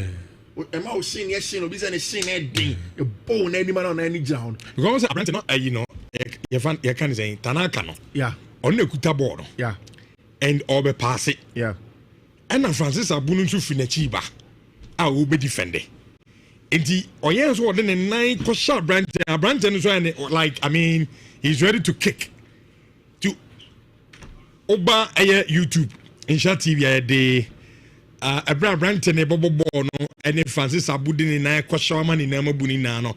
Emma shin yes shin obi say shin heading a bone any man on any ground. Because I not you know you can say Tanaka no. Yeah. On the kuta board. Yeah. And over pass it. Yeah. And Francis Abunu to Finachiba. I will be defended. And the Oyens were then a 9 shot Branton is like I mean he's ready to kick. To Oba YouTube in Shat TV day a Branton a Bobo Bono and Francis Abudin in a Kwashaman in Namabuni Nano.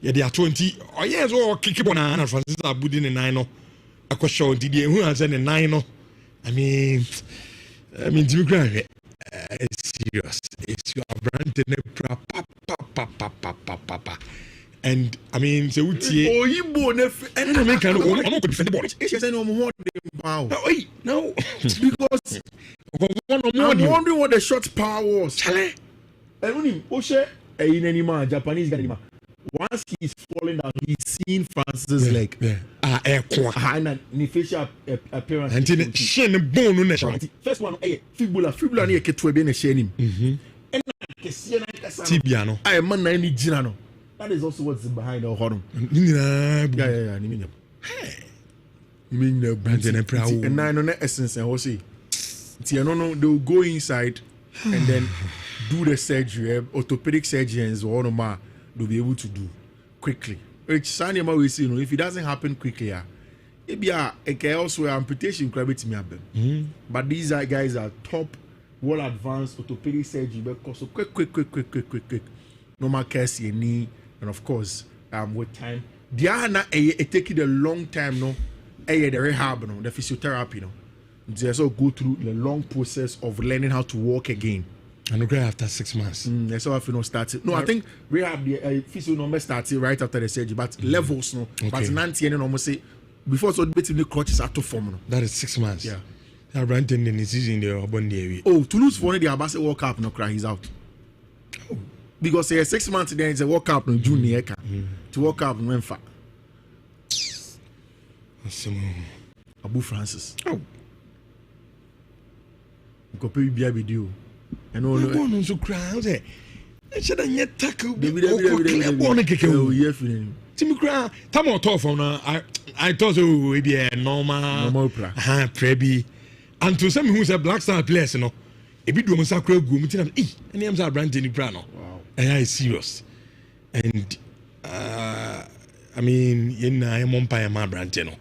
Yeah, they are 20 Oyens or kick on Francis Abudin in Nino. A question did you who has a 9? I mean, Jimmy Grant, it's serious. It's your brand and I mean, so you born and I make an old defend the body. It's no more no, because I'm wondering what the shot power was. Chale, and Oshe, any man, Japanese guy. Once he's falling down, he's seen Francis leg. And facial appearance. And shin bone. First one, fibula near Ketwebe and Shenim. And Tibiano. I am man, any Girano. That is also what's behind the horn. Yeah. You mean the Brandon and Proud and 9 on the essence and Hosey. Tiano, they'll go inside and then do the surgery, orthopedic surgery, and so on. To be able to do quickly. Which Sanyama will see, if it doesn't happen quickly, maybe a also amputation can be me. But these guys are top, well advanced orthopedic surgery because so quick. Normal care, knee, and of course, with time. They are not taking a long time, no. The rehab, no, the physiotherapy, no. They also go through the long process of learning how to walk again. And agree after 6 months. That's how I feel started. No, I think rehab the physio number started right after the surgery, but levels no. Okay. But 90 and almost say before so basically crutches out to form. No. That is 6 months. Yeah. That Brandon is in the urban area. Oh, Toulouse for the Abbas World Cup no cry, he's out. Oh. Because 6 months then it's a World Cup no June eka. To World Cup no Memphis. Abu Francis. Oh. Go pay be video. And all no so crowd eh should I tackle Timmy crowd tamo tough on I thought so would be a normal prebi and to some who's a black star players no e be do mo sakra gu mo tina eh any am say Brandon Ibra no and I serious and I mean yen na am empire man Brandon no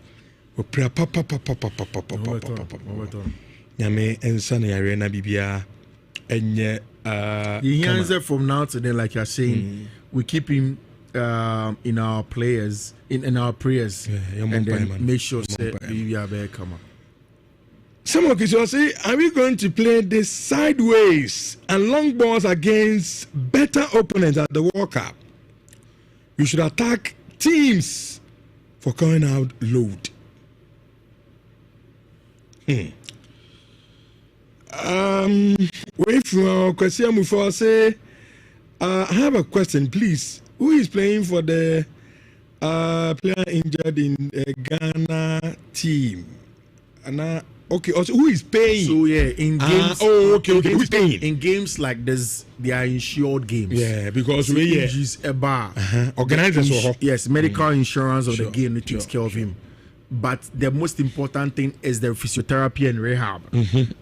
we pray papa nyame ensa na yare na bibia. And the answer from now to then, like you're saying, we keep him in our players, in our prayers, and then make sure we are very come up. Some of you say, are we going to play this sideways and long balls against better opponents at the World Cup? We should attack teams for going out load. Wait for question before say I have a question, please. Who is playing for the player injured in the Ghana team? And okay, also who is paying? So yeah, in games. Okay. Who is paying? In games like this, they are insured games. Yeah, because so we use a bar. Organizers. Yes, medical insurance of the game that takes care of him. But the most important thing is the physiotherapy and rehab.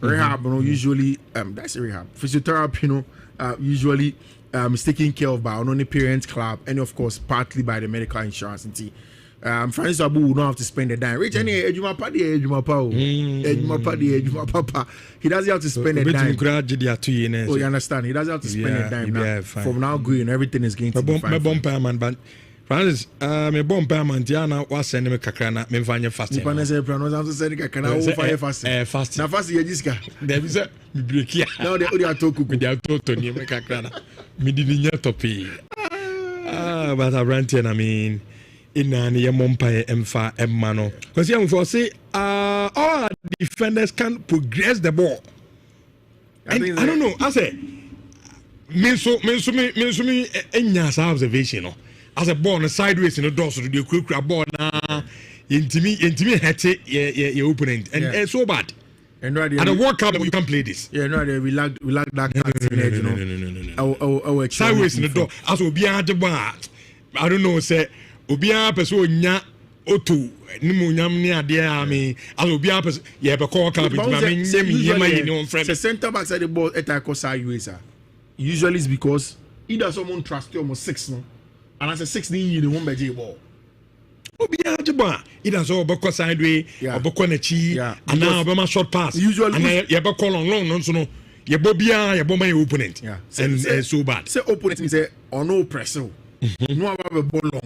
Rehab, usually that's a rehab. Physiotherapy, usually taken care of by only parents club and of course partly by the medical insurance. Francis Abu will not have to spend a dime. Rich any Ejuma Papa. He doesn't have to spend a dime. Oh, you understand? He doesn't have to spend a dime now. From now going, everything is going to be fine. Francis, me bomb payment Tiana was sending me kakrana, me fanya fasting. Nipa nese pranos am sending kakrana o fire fasting. Fasting. Na fasting yejiska. There is a break here. Now they atoku with their toto ni me kakrana. Me di nya topi. But I ran I mean in your mumpire emfa emmano. Because you for say all defenders can progress the ball. I don't know. I say me enya observation no. As a ball on the sideways in the door, so the quick ball na intimi hate your opponent and so bad. And the World Cup you can play this. Yeah, no, we lack that tactic. No. Sideways in the door. As Obia the bar, I don't know. Say Obia person nya otu nimu nyam ni ade a me. As Obia person yeah, be call camp. The center back side the ball attack sideways. Usually it's because either someone trusts you almost 6 no. And as a 16 you won't be ball. Obiya either so bako sideways or bako nechi and now be short pass. Usually and you bako long so no you bobia you bomb your opponent. Yeah. And so bad. Say opponent me say or no press. No have a ball long.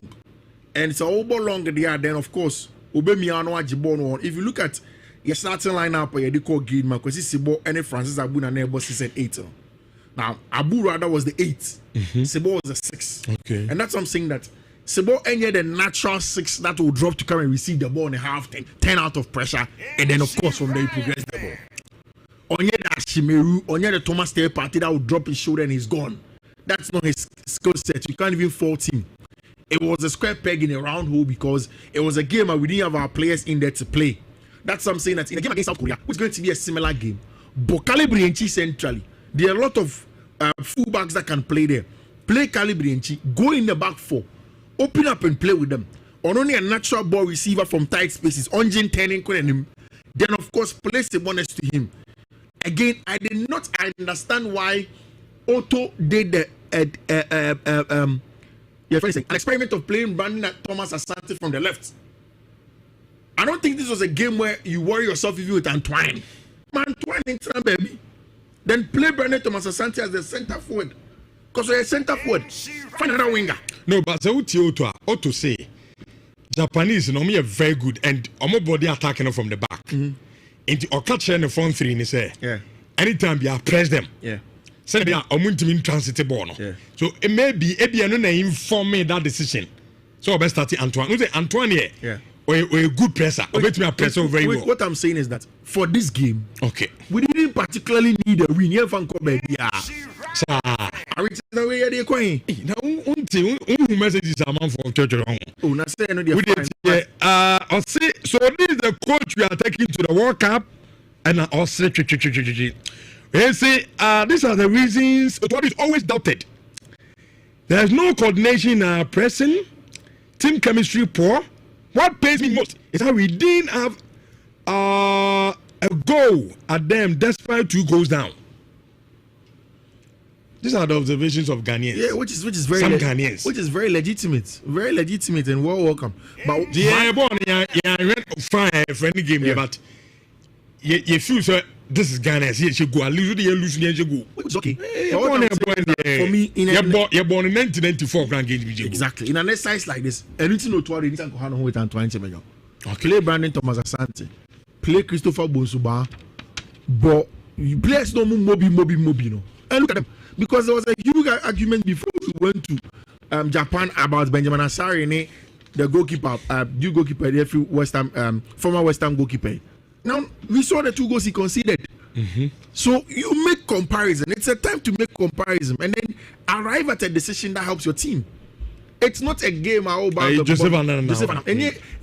And so all ball long there then of course Obemiano ajibon one. If you look at your starting lineup you call Gidman because it's Sibo and Francis Abu na neighbor 8. Now Abu rather was the 8. Sebo was the 6. Okay. And that's what I'm saying that Sebo any the natural 6 that will drop to come and receive the ball in a half 10 out of pressure, and then of course from there he progress the ball. Onye the Shimeru, Onye the Thomas Tay party that will drop his shoulder and he's gone. That's not his skill set. You can't even fault him. It was a square peg in a round hole because it was a game and we didn't have our players in there to play. That's what I'm saying that in a game against South Korea, it's going to be a similar game. But Calibrienchi centrally, there are a lot of fullbacks that can play there. Play Calibrienchi, go in the back 4, open up and play with them. On only a natural ball receiver from tight spaces, Onjin turning him. Then of course place the ball next to him. Again, I did not understand why Otto did the an experiment of playing Brandon at Thomas Asante from the left. I don't think this was a game where you worry yourself if you with Antoine. Man, Antoine in turn, baby. Then play Brandon Thomas Asante as the center forward. Because we're a center forward. Find another winger. No, but the Otto say Japanese normally are very good and body attacking from the back. Into or catch in the front 3 and say, anytime you press them. Yeah. Say they are transit ball. Yeah. So it may be inform me that decision. So I best start Antoine. You say Antoine yeah. Or a good presser. Very well. What I'm saying is that for this game, okay, we didn't particularly need a win. Yeah, fan come baby. Sir, I reach the way they coin. Now, messages are man for church wrong. Oh, na say no dey fine. I say so. This is the coach we are taking to the World Cup, and I say, they say these are the reasons. What is always doubted. There is no coordination in pressing, team chemistry poor. What pains me most is how we didn't have a goal at them despite 2 goals down. These are the observations of Ghanaians. Yeah, which is very Ghanaians. Which is very legitimate and well welcome. But fine for any game, but you feel so. This is Ghana. She go. Lose. It's okay. For me, you're born in 1994. Exactly. In an exercise like this, anything to worry, anything to handle with Antoine Chemenyo. Play Brandon Thomas Asante. Play Christopher Bonsuba. But players don't move Mobi. No. And look at them. Because there was a huge argument before we went to Japan about Benjamin Asare, the goalkeeper, new goalkeeper, the former West Ham goalkeeper. Now we saw the 2 goals he conceded. So you make comparison. It's a time to make comparison and then arrive at a decision that helps your team. It's not a game about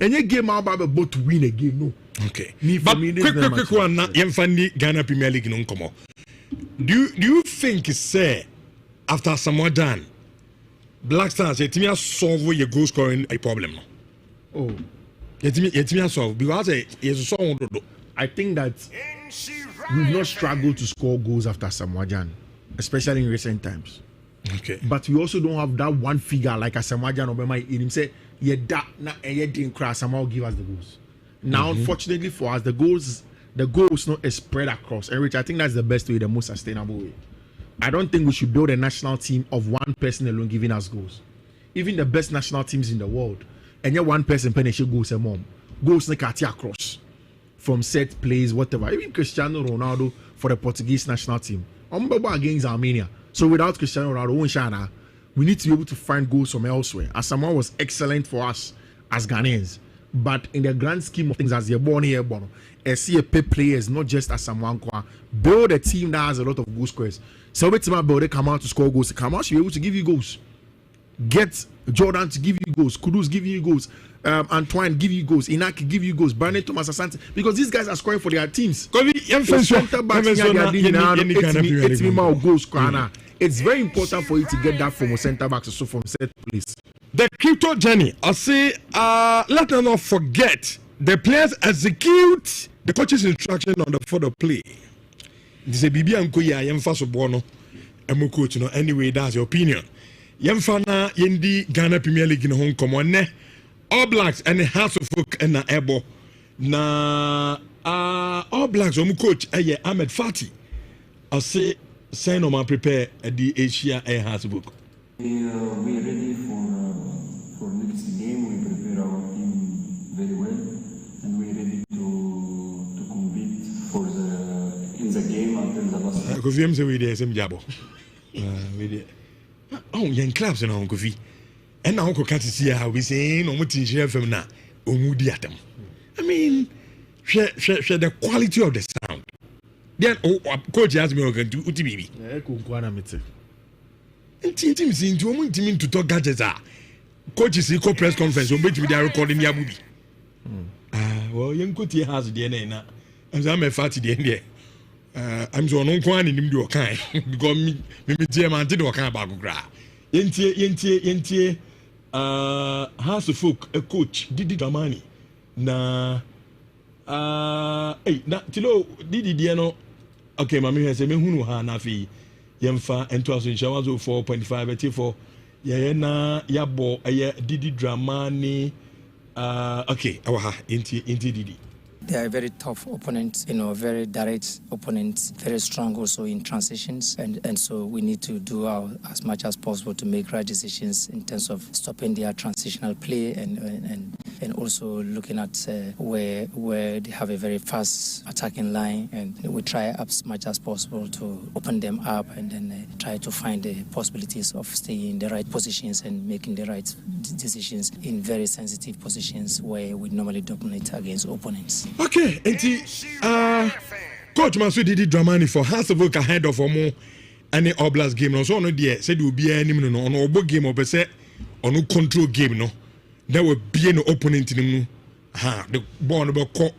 any game about both to win a game. No. Okay. Quick one. Ghana Premier League no come on. Do you think say after Samoa done Black Stars you solve your goal scoring a problem? Oh. You solve because I think that we've not struggled to score goals after Samoa Jan, especially in recent times. Okay. But we also don't have that one figure like Asamaja Nobema in him say, yeah, that na didn't crash, somehow give us the goals. Now, unfortunately for us, the goals not spread across. And which I think that's the best way, the most sustainable way. I don't think we should build a national team of one person alone giving us goals. Even the best national teams in the world, and yet one person penalty goals and mom goals across from set plays, whatever. Even Cristiano Ronaldo for the Portuguese national team. Against Armenia. So without Cristiano Ronaldo, we need to be able to find goals from elsewhere. Asamoah was excellent for us as Ghanaians. But in the grand scheme of things, as you're born here, SCA players, not just Asamoah, build a team that has a lot of goal scorers. So every time they come out to score goals, come out should be able to give you goals. Get Jordan to give you goals, Kudus give you goals, Antoine give you goals, Inaki give you goals, Brandon Thomas Asante, because these guys are scoring for their teams. It's very important for you to get that from a centre back, so from set place. The crypto journey, I say, let us not forget the players execute the coach's instruction on the for the play. This is Bibi and Koya, Yemfa Sobono, and coach, anyway, that's your opinion. Yemfana Yendi Ghana Premier League in Hong Kong, All Blacks and the House of Folk and na Ebo. Na All Blacks, coach, Ahmed Fati. I say, sign on my prepare at the Asia Air House of Folk. We are ready for next game. We prepare our team very well, and we are ready to compete in the game until the last. Kofi am say we dey same jabo. We dey. Oh, young clubs na Kofi. And now ko catch see how we say no mutin share FM na omudi atam. I mean, share the quality of the sound. Then coach asked me to UTBB. Eh ko nkwana mete. Team see into omo team to talk gadgets ah. Coach is equal press conference obetimi dey recording the abubi. Well, young coach has the na. I'm say I'm a fatty there. I'm so no kwan nim do kan because me tie man tie do kan ba gura. Yentie House of Folk a coach Didi Dramani na na tilo Didi dia no okay mama he say me hunu ha na fi yemfa ento aso nchawa zo 4.5 for ye na yabo Didi Dramani okay awa inti Didi. They are very tough opponents, very direct opponents, very strong also in transitions, and so we need to do as much as possible to make right decisions in terms of stopping their transitional play and also looking at where they have a very fast attacking line, and we try as much as possible to open them up and then try to find the possibilities of staying in the right positions and making the right decisions in very sensitive positions where we normally dominate against opponents. Okay, and coach Masu Didi Dramani for House of Folk ahead of Omo any All Blacks game no so no there said will be any no on obo game or say on no control game no there will be no opponent no the ball no call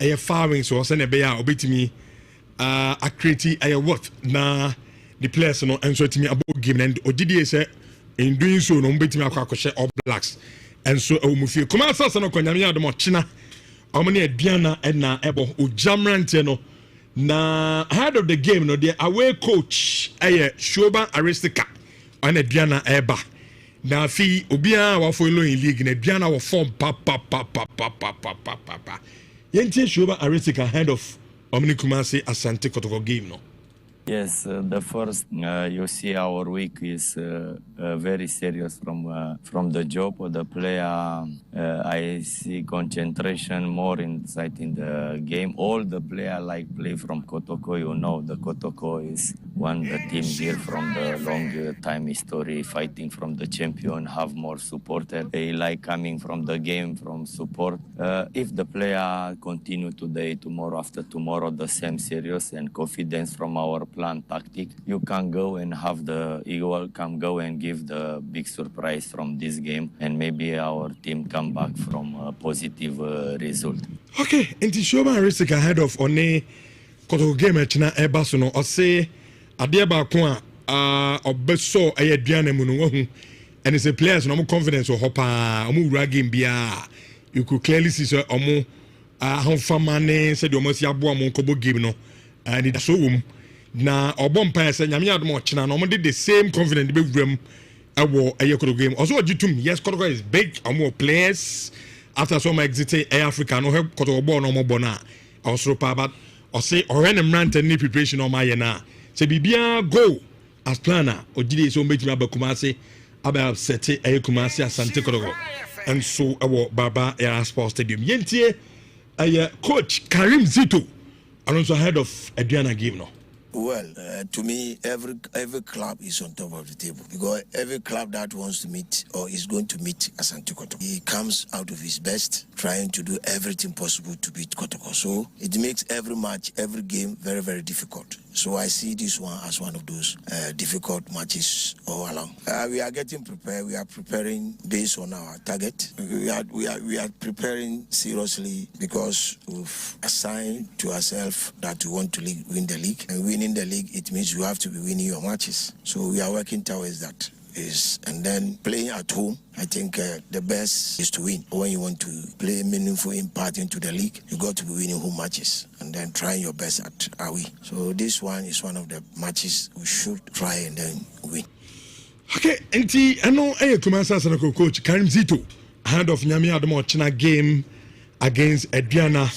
a firing so say na be ya obetimi a create a what na the players no and so timi about game and odidi say in doing so no obetimi akwa All Blacks and so we feel come out so no kwanyame adom china Omani Ediana Edna Ebo Ujamrante no na head of the game no the away coach Shoba Aristika on Ediana Eba na fi obia wa follow in league na Ediana wa form pa Yenti Shoba Aristika head of Omni Kumasi Asante Kotoko game no. Yes, the first you see our week is very serious from the job of the player. I see concentration more inside in the game. All the player play from Kotoko. The Kotoko is one the team here from the long time history, fighting from the champion, have more supporter. They like coming from the game from support. If the player continue today, tomorrow, after tomorrow, the same serious and confidence from our plan tactic, you can go and have the Eagle can go and give the big surprise from this game, and maybe our team come back from a positive result. Okay, and to show my risk ahead of One Koto game china Ebasono or say Adiaba Kwa Obeso Ayadiana Munuahu, and it's a players no more confidence or Hopa Omu Ragim Bia. You could clearly see so Omo how Famane said you must Yabu Monkobo game no, and it's so na obom pa say nyame adom ochina no mo did the same confident be wram ewo ayekoro game also ogitum yes Kotoko is big more players after some exit Africa no help Kotoko ball no mo bona also pa but or say or any mrant any preparation on my na say bibia go as planner ogide so metima abakumase aba set ayekumase asante Kotoko and so our Baba Air Sports Stadium yentie coach Karim Zito and also head of Adriana game no. Well, to me, every club is on top of the table because every club that wants to meet or is going to meet Asante Kotoko, he comes out of his best, trying to do everything possible to beat Kotoko. So it makes every match, every game very, very difficult. So I see this one as one of those difficult matches all along. We are getting prepared. We are preparing based on our target. We are preparing seriously because we've assigned to ourselves that we want to win the league. And winning the league, it means you have to be winning your matches. So we are working towards that. And then playing at home, I think the best is to win. When you want to play meaningful impact into the league, you got to be winning home matches and then trying your best at away. So this one is one of the matches we should try and then win. Okay, I know coach Karim Zito, hand of Nyame Adamo China game against Adriana.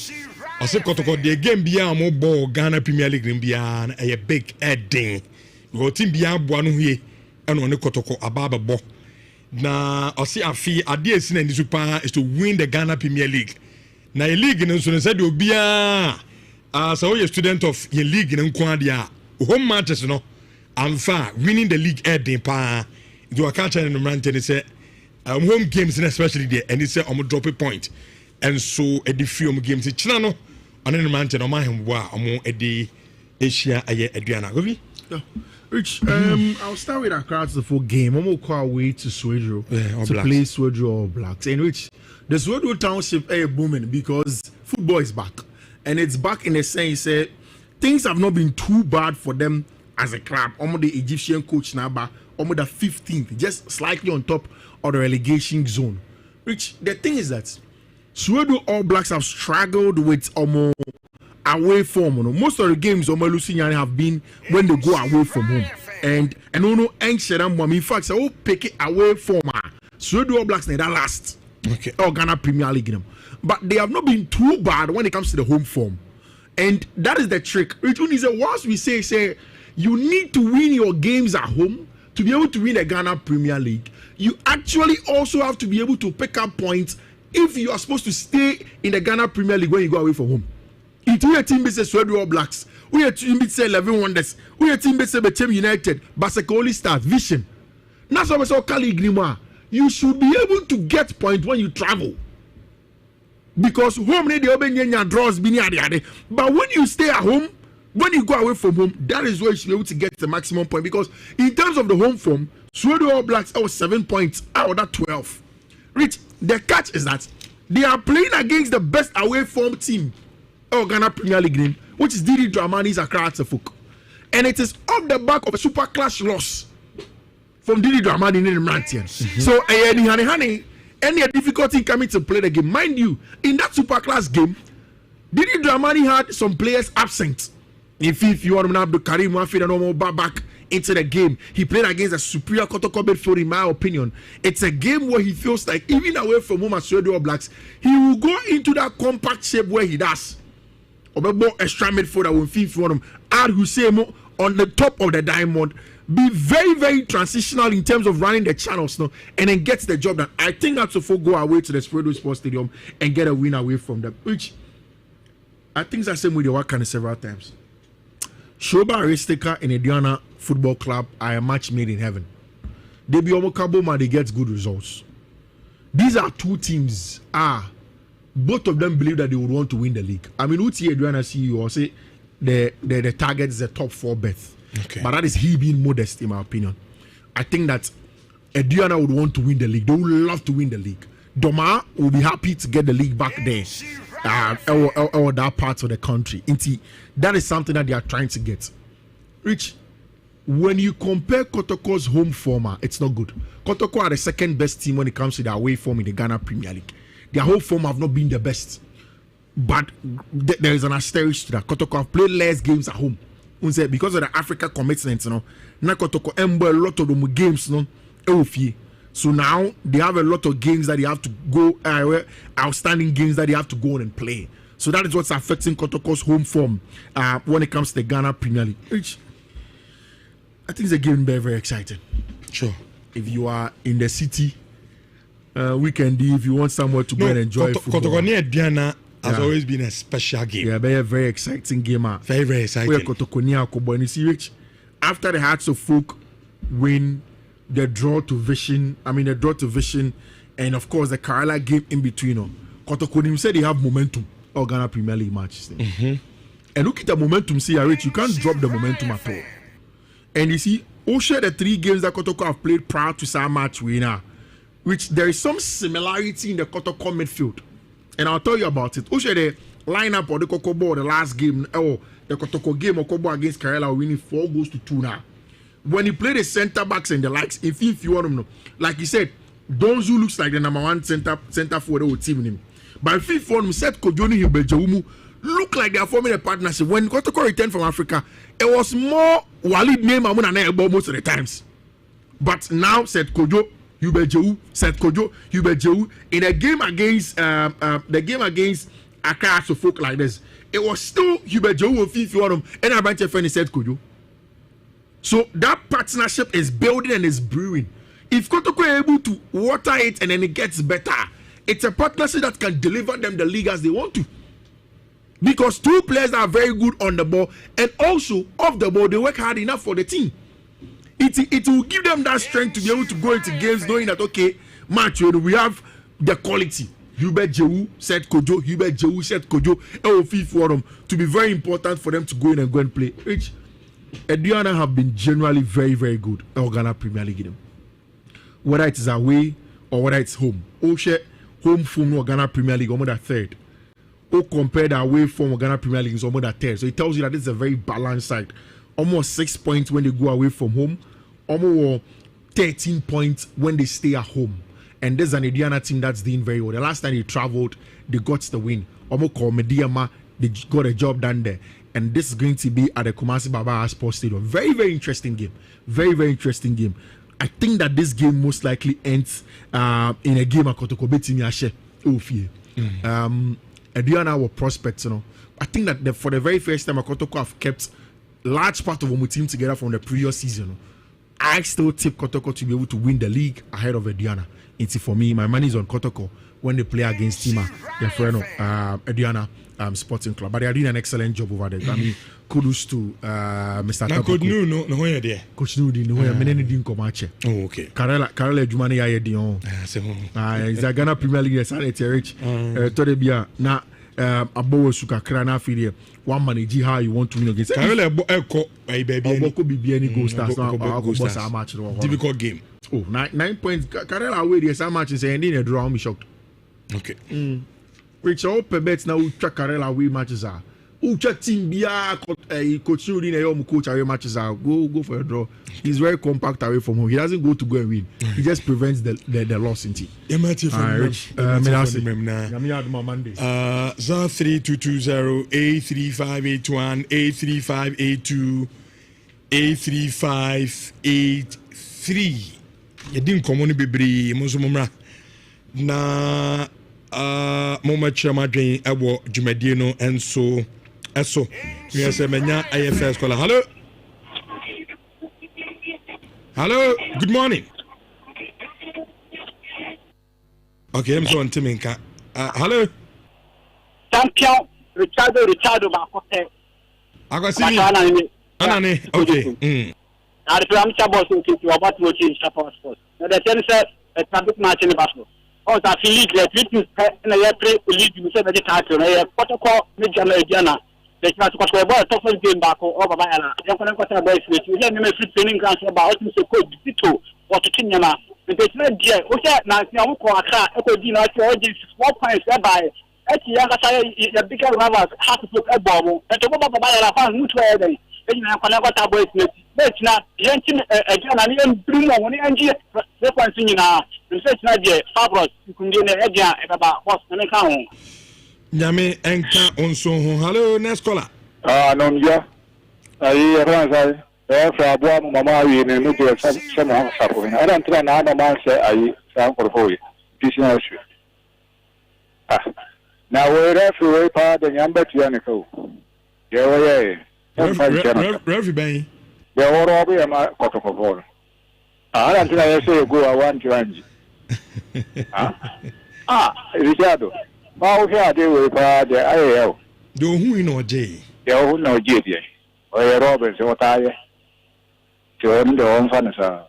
I said Kotoko the game bia mo ball Ghana Premier League bia a big heading. Go team bia boanu here. And on the Kotoko ababa bo na osi afi ade sin and super is to win the Ghana Premier League na a league no so said obia so you student of your league no kwa dia home matches no amfa winning the league heading pa do a catch and no say home games especially there and it's say drop a point and so a few games china no on no man no man wa edi Asia aye Adriana go bi. Rich, I'll start with Accra to the full game. I'm going to call away to Swedro to Blacks. play Swedro or Blacks. And Rich, the Swedro Township is booming because football is back. And it's back in the sense that things have not been too bad for them as a club. I'm the Egyptian coach now, but I'm the 15th, just slightly on top of the relegation zone. Rich, the thing is that Swedro All Blacks have struggled with away form. Most of the games Luciani have been when they go away from home. And no anxious in fact, so pick it away from so do All Blacks that last. Okay. Or Ghana Premier League. But they have not been too bad when it comes to the home form. And that is the trick. Which one is that once we say you need to win your games at home to be able to win the Ghana Premier League, you actually also have to be able to pick up points if you are supposed to stay in the Ghana Premier League when you go away from home. It we a team be say Swedro All Blacks, we a team be say 11 Wonders, we a team be say Bechem United, Basakoli Stars, Vision. Now so Kali Grima, you should be able to get point when you travel. Because home need the open draws bini. But when you stay at home, when you go away from home, that is where you should be able to get the maximum point. Because in terms of the home form, Swedro All Blacks are 7 points out of that 12. Rich, the catch is that they are playing against the best away form team. Ghana Premier League name, which is Didi Dramani's Accra Folk. And it is off the back of a super clash loss from Didi Dramani in Rantian. So, any difficulty coming to play the game. Mind you, in that super class game, Didi Dramani had some players absent. If you want to have the Karim Wafid and Omo back into the game, he played against a superior Kotoko midfield, in my opinion. It's a game where he feels like, even away from home as Swedro All Blacks, he will go into that compact shape where he does. Extra midfielder will feel for him. Add Hussein on the top of the diamond. Be very, very transitional in terms of running the channels now, and then gets the job done. I think that's to go away to the Swedro Sports Stadium and get a win away from them. Which I think is the same with the Wakanda several times. Shoba Aristika and Ediana Football Club are a match made in heaven. They be Omokaboma, they get good results. These are two teams. Both of them believe that they would want to win the league. I mean, Uti Adriana CEO or say the target is the top 4 berth. Okay. But that is he being modest, in my opinion. I think that Adriana would want to win the league. They would love to win the league. Doma will be happy to get the league back there. Or that part of the country. That is something that they are trying to get. Rich, when you compare Kotoko's home form, it's not good. Kotoko are the second best team when it comes to their away form in the Ghana Premier League. Their whole form have not been the best. But there is an asterisk to that. Kotoko have played less games at home because of the Africa commitment, you know, na Kotoko embo a lot of them games, no, so now they have a lot of games that they have to go, outstanding games that they have to go on and play. So that is what's affecting Kotoko's home form when it comes to the Ghana Premier League. Which I think it's a game very, very exciting. Sure. If you are in the city, weekend, if you want somewhere to go and enjoy football. Kotoko near Diana has always been a special game. Yeah, very exciting game. Very, very exciting. And you see, Rich, after the Hearts of Folk win the draw to Vision, and of course the Kerala game in between, Kotoko said they have momentum or Ghana Premier League matches. And look at the momentum, see, Rich, you can't drop the momentum at all. And you see, share the 3 games that Kotoko have played prior to some match winner, which there is some similarity in the Kotoko midfield. And I'll tell you about it. Share the lineup or the Kokobo, the last game, the Kotoko game or Kobo against Kerala winning 4-2 now. When you play the centre backs and the likes, if you want them, know, like you said, Donzu looks like the number 1 centre for the whole team. But if you want said Kojoni Hibejaumu look like they are forming a partnership. When Kotoko returned from Africa, it was more Walid name Amun and Elbow most of the times. But now said Kojo Hubejeu in a game against Accra so folk like this. It was still Hubejeu of Fifi and a bunch of friends said Kojo. So that partnership is building and is brewing. If Kotoko are able to water it and then it gets better, it's a partnership that can deliver them the league as they want to. Because 2 players are very good on the ball and also off the ball, they work hard enough for the team. It will give them that strength to be able to go into games knowing that, okay, match, we have the quality. Hubert Jehu said Kojo, to be very important for them to go in and go and play. Which Ediana have been generally very, very good in Ghana Premier League. Whether it is away or whether it's home. Home form of Ghana Premier League, almost that 3rd. Or compared away from Ghana Premier League is almost that 3rd. So it tells you that this is a very balanced side. Almost 6 points when they go away from home. Almost 13 points when they stay at home. And there's an Ediana team that's doing very well. The last time they traveled, they got the win. Almost called Mediama, they got a job done there. And this is going to be at the Kumasi Baba Sports Stadium. Very, very interesting game. Very, very interesting game. I think that this game most likely ends in a game at Kotoko Betimi Ashe. Ediana were prospects, I think that for the very first time, Kotoko have kept large part of our team together from the previous season. I still tip Kotoko to be able to win the league ahead of Ediana. It's for me, my money is on Kotoko when they play against Tima, their friend Ediana Sporting Club. But they are doing an excellent job over there. I mean, kudos to Mr. Tapuku. Coach Nu, didn't come out. Oh, okay. Karela Jumani Ayedion. It's a Ghana Premier League, it's rich. Todebia, na Abo Suka Krana Fidia. One manage how you want to win against. Karela baby. Could be any goal stars now. Difficult game. Oh, 9 points. Karela away there. Some matches and then a draw. I'm shocked. Okay. Which all bets now check Karela away matches are. Who check team Bia coach in a coach away matches are. Go for a draw. He's very compact away from home. He doesn't go to go and win. He just prevents the loss in team. Rich. 0322 A3581 A3582 A3583. You didn't come on bebre Musumra na moma chama dwen ebo dwumadie no enso eso we say menya IFS call. Hello, good morning. Okay, I'm so on Timinka. Hello. Champion Richardo Bakote. I got see Anani. Okay. I am Chabos to about to change Sports. Now the tennis a public match in the basketball. Also, I feel the treatment and I play the league to say the title. I protocol Major Diana. The class was a tough game back over by Anna. The Conquer Boys, which we have a free training grounds about to say code Tito or to Kinyama. The basement dear, okay, now Echo Dina, 4 points thereby. At the younger side, the bigger rivals have to put a bomb. And to go back by a fan, which way they. Conquer Boys, but now, Yantin again, and even Bruno, when you enjoy the one thing now, research Nadia, Fabros, you can do the idea about what's going to come. Yame Enka on so hello, next caller. No, yeah. Ayi Fransa. Fra boa mama yi ne mu de some ho sapo na. Ana ntra na na man say ayi san korfo yi. Pisina issue. Na we referee pa de nyamba tia ne ko. Ye wo ye. Referee ben. Ye wo ro be ma kotokofo. Ana ntra ye say go a 1-2. Richardo. Ma o here dey we pa de ayo. Do hu ino oje. Ye hu na oje die. O ye Robert so taye. To ndo on fa na sa.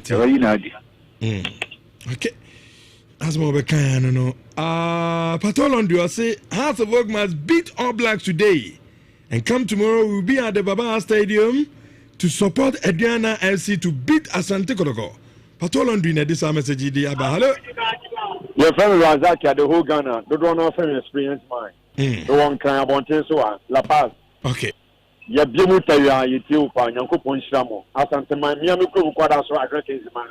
To yi na di. Okay. As more bekan no. Patolondo say Hearts of Oak must beat All Blacks today and come tomorrow. We'll be at the Baba Stadium to support Adriana FC to beat Asante Kotoko. Patolondo in this message di aba. Hello. Your friend Razaki at the whole Ghana. Don't know from experience mine. The one kind of want to so La Paz. Okay. Ya bimuta ya yitiu pa Nyankopon Shamo. Asante man mi ko kwada so agreke man.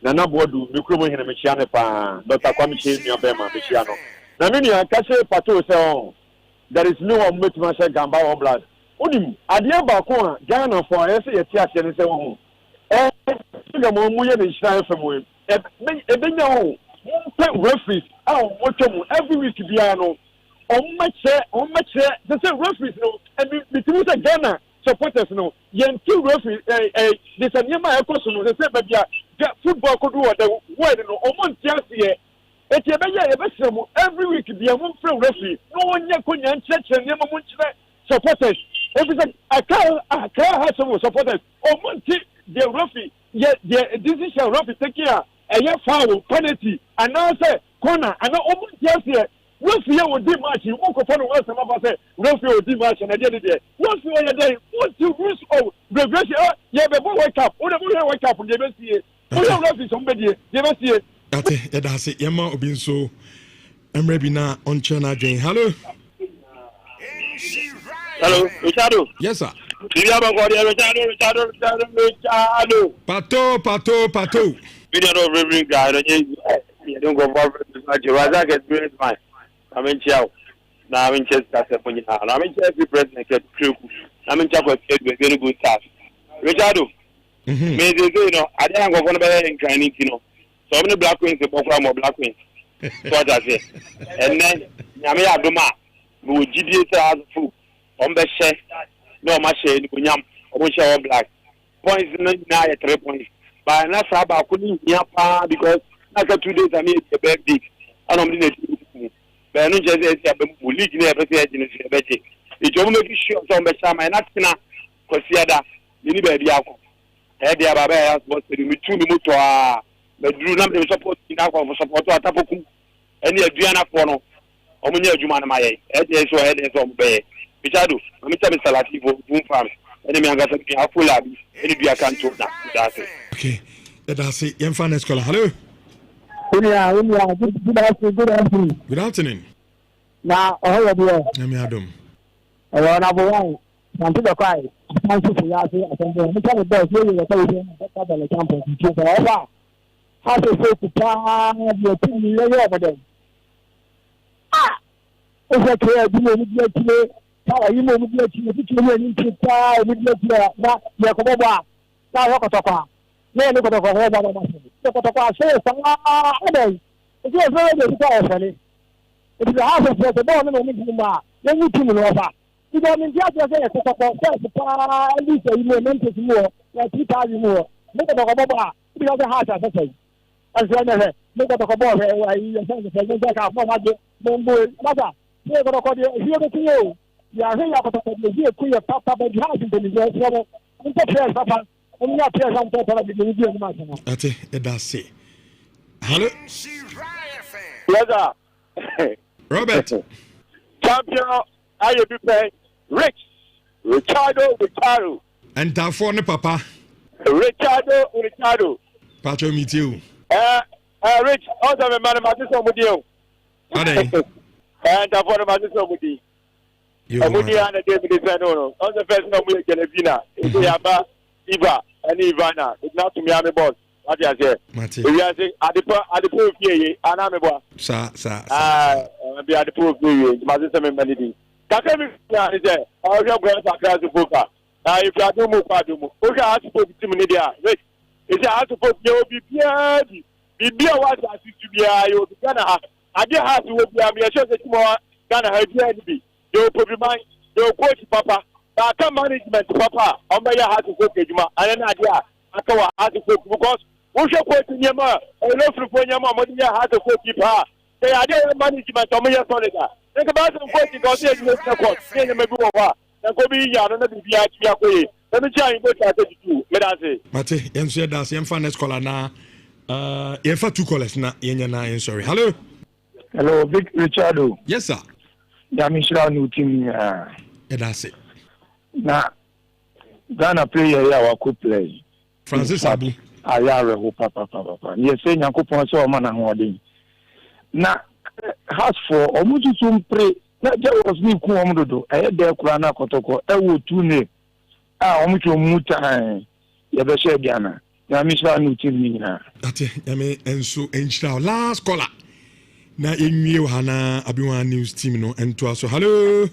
Na na bodu mikro mo hene mechia ne pa Dr. Kwame Chemi abema mechia no na me nia ka se pato se on there is no one meet man say gamba All Blood onim ade ba ko a Ghana for ese yeti ase ne se wo ga mo mu ye ne shira fam we benya ho referees mo tomu every week bia no on match the same referees no and me tell say Ghana supporters no yen two referees this anyama ekoso no the same bia football could do the word no omon tiase eti ebeya ebesremu every week bia mo free referee no onye konya ncheche ne mo nchire supporters every aka ha some supporters omon ti the referee the decision referee take care foul penalty and now say corner and omon tiase referee will do match you go for no answer about say referee will do match and at the end of the day referee will dey what the rules of referee yeah be wake up o dey wake up dey be see oya referee somebody dey be see ate e da se yema obi nso emre bi na onche na adwen. Hello. Hello, Richardo. Yes sir. Richardo. Pato. Video no reverend guy you don't go for Razak experience mine. I'm in Chiao. Now I'm in Chester. I'm in Chester president get crew. I'm in Chaco very good staff. Richardo. Me they you know I don't go for better in training you know. So many black queens the program of black queens. What I say. And then Nyame Adoma we GDA as food. On the share no ma share ni kunyam o share All Black. Points na 3 points. But na saba kuni pa because after 2 days I need a big big. I don't need it. But no just say we league na be say e be it will make sure so be sama na tina kwasiada ni be bia ko. E dia baba ya supposed to me tu mi moto a be duru na me support ina ko support atapoku. Eni aduana fo no omunya adwuma na maye. E dia so e dia so be Richardo, I'm telling Salati for boom farm. Enemy and Gasaki are full of any be a canto. That's it. Okay, that's it. Young fan scholar. Hello. Good afternoon. Good afternoon. Now, all of you. I'm Adam. Number one, I'm to the cry. Thank you for your attention. I'm telling the best. You're the champion. How to say to plan your team over them. Ofe kere bi mo ni kire tawa yi mo ni kire ti kire ni ta ni kire na ye ko ba na ho ko to kwa ne ni ko to ko ba ba ma se ko to kwa se sa ade e je fe de ta o fele e bi ha so so bo no ni bi ma ye ni ti no ba ti do ni dia dia se ko to ko se pa li se yi mo men te mo ya ti ta yi mo ni ko to ko ba bi ha ha ta se aso ne ni ko to ko bo wa yi se se se ka mo ma je mo mo ba yeah, but I hear the you. Yeah, I hear you. Here, queer papa, but you have been there. So, I'm not sure, Papa. I'm not sure I'm talking about the that's it. That's it. Hello. Yes, Robert. Champion, I be playing Richardo. And therefore, Papa. Richardo. Pacho meet you. Rich, also a man of my with you. And I want to somebody. Mudi and David no. On the first no we get a vina. Iva and Ivana. It's not to me I'm a boss. What you say? We are saying at the pool here and I'm a boss. Sir. Be at the pool here. My sister melody. Kakemi is there. All your girls are class to poker. If you are doing more, okay, I have to put him in there. It's a hard to put your BPA. BPA was assist to be a Ghana. I didn't have to be a sure that more Ghana had the your problem, your coach, Papa. I can management, Papa. On my heart to go to Juma. I don't know. I can't have to go because we shall go to Yama. I love to go to Yama. What do you have to go keep her? They are there management on my solid. Think about the coach because they are the court. They may go over. Let me try and go to you. Let us say. Mate, and said that's the finest caller now. If 2 callers now, I'm sorry. Hello. Hello, Big Richardo. Yes, sir. Nhyira no team. Yeah, that's it. Na Ghana player here we could play. Francis Abu. Ayare ho papa. Yes, say Nyankopon so o ma na hoden. Na has for omututum pray. Na je was me ku omudodo. Aye de kura na kotoko. E wo tu ne. Omutu muta ye be share Ghana. Nhyira no team ni na. Ate, yame enso enchira last caller. Na enwie hana abiwa news team no ento aso. Hello.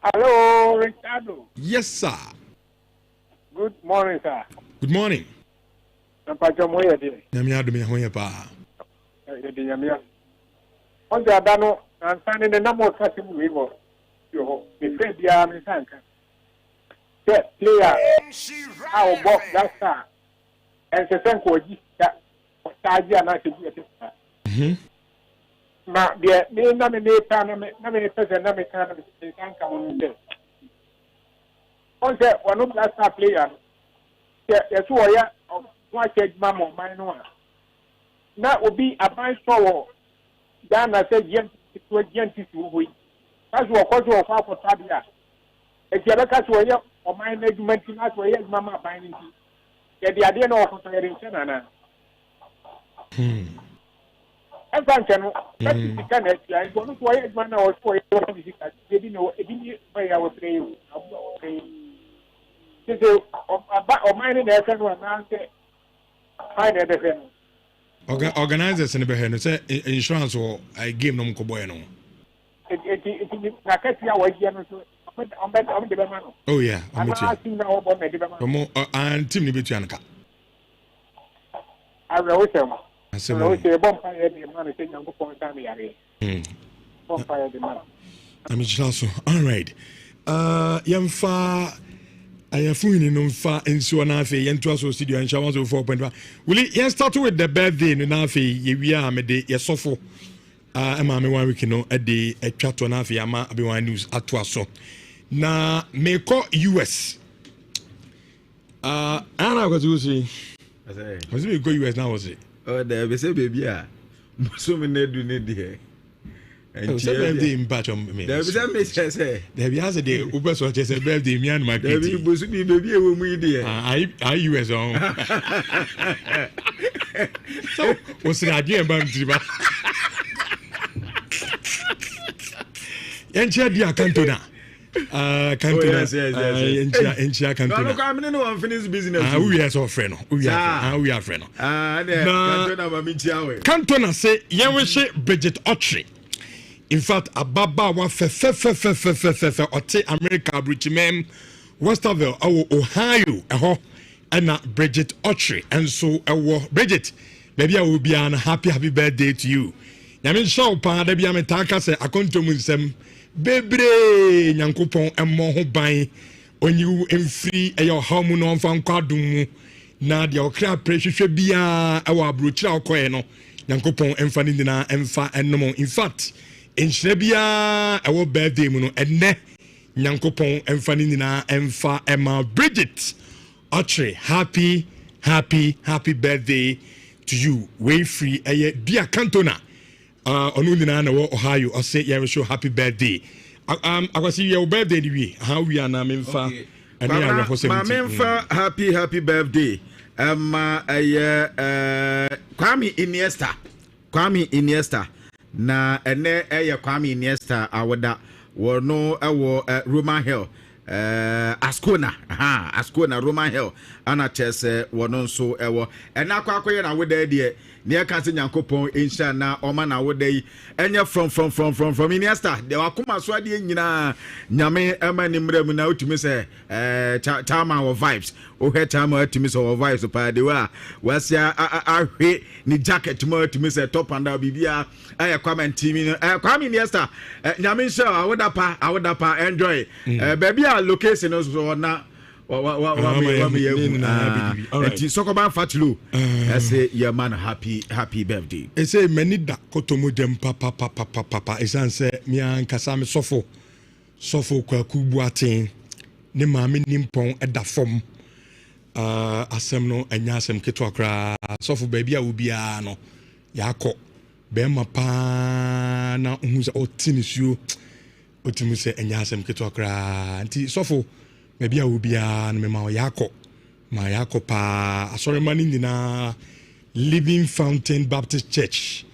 Hello, Richardo. Yes, sir. Good morning, sir. Good morning. Nampacho moye de. Nyamia do me ho ye pa. De nyamia. On the adano ansane ne namo kasi mu wibo. Yo, me friend dia me sanka. Player. Our box that star. And se senko ji ya. Taji ana se ji. Ma dia me na me pa na me pese na me kan me sanka mo nde. On se one last star player. Yes wo ya wa change mama man no. Na obi aban so Ghana say GNT wo. That's what cause of for Tabia. If you look at where you or my management in as well as Mama binding. Yeah, the idea of consideration. And function, that is the kind of I want to wait one or for they didn't know it didn't pay our play. Or mine there can one answer. Find a Organizers in the Behan say insurance or I gave no Coboyano. Oh, yeah. I'm asking now about the and Timmy Bitanka. I will tell I say, bonfire the man saying, I'm going to bonfire the man. I'm also all right. Young far. I have fun in far and so on. Afe yentu aso studio and shawans 4.1. Will it start with the birthday in Afe? We are made a sofo. Emma me 1 week no a day a chat on Afe ama abiwan news atwaso. Na me call US. Anna was you say. Was it go US now was it? Oh, there be say baby ah. So me need do need here. And birthday in batch on me. There be some me say. There be has a day Uber so just a birthday me and my baby. There be bosu be baby we mu there. I US on. So what's the idea about it? Encha dia Cantona. Cantona. Encha Cantona. No, I'm no unfinished business. We are so friend. We are friend. Cantona ma mi tiawe. Cantona say yenwe Bridget Autry. In fact, ababa wa fe ote America Richmond Westerville Ohio and Bridget Autry and so Bridget maybe I will be an happy birthday to you. Yamin show pa da bia metaka se akontomu nsem bebre nyankopon emmo ho ban onyu emfiri eyo hamu no mfa nkwadum na dia okra prehwehwe bia ewa abrochira okoye no nyankopon emfa ni na emfa ennom. In fact enhyira bia ewo birthday mu no enne nyankopon emfa ni na emfa Emma Bridget Autry happy birthday to you. Way free dear Cantona. Onu nyina na wo Ohio o say you show happy birthday. I was see your birthday we how we are na memfa and we are for 17. Memfa happy birthday. Kwame Iniesta na ene Kwame Iniesta awoda wono ewo Roman Hill Ascona Roman Hill ana chese wono nso ewo ena kwakoye na woda die near Castle Yankopon in Shana Omana would they enya from Iniesta de wakuma swadi nyina nyame ema nimre mu na utumi se tama of vibes o he tama utumi se of vibes pa de wa wasia ahwe ni jacket mu utumi se top and bibia comment team Kwame Iniesta nyame sha awodapa enjoy baby a location so na Sokoban Fatulu I say your man happy birthday. I say many da kotomo dem papa esan say mi an kasa me sofo kwaku buaten ne maame nimpon eda fom asem no anya asem keto akra sofo baby a obia no yakọ be ma pa na hu se otinisuo otimu se anya asem keto akra nti sofo maybe I will be ma yako pa asore mani nyina Living Fountain Baptist Church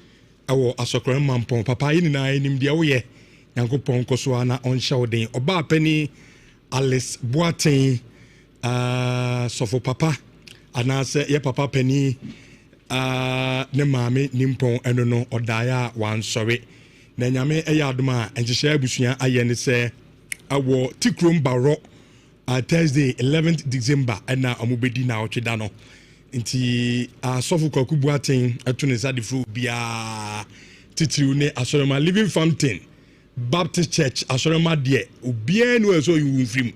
awo asokore mampon papa yi na enim de wo ye Yankopon koso ana on shawden oba pani Alice Boaten sofo papa ana se ye papa pani ne maame nimpon eno no odaya wan sori na nyame eya adoma enhye abusua aye ne se awo tikrom baro Thursday 11th December and amubedi na otweda no nti asofu kwaku buaten atune sadifru bia titiriu ne asorema Living Fountain Baptist Church asorema de obia no eso yumfrim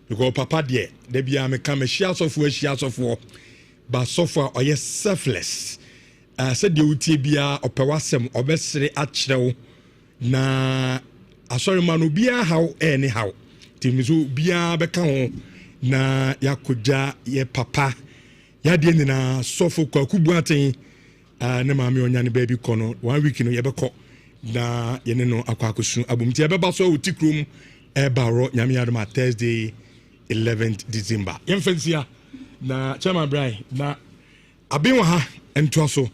because papa de bia me kam hia asofu ba sofa oye selfless said de utie bia opewasem obesere akyerew na asorema no bia how anyhow timizu bia beka ho na yakoja ye papa ya de na sofo kwaku buaten ne maame onyane baby kono 1 week no ye beko na ye ne no akwakosu abumti ye beba so utikrum baro nyame yadoma Thursday 11th December yemfansia na chairman Brian na abin wa ha ento so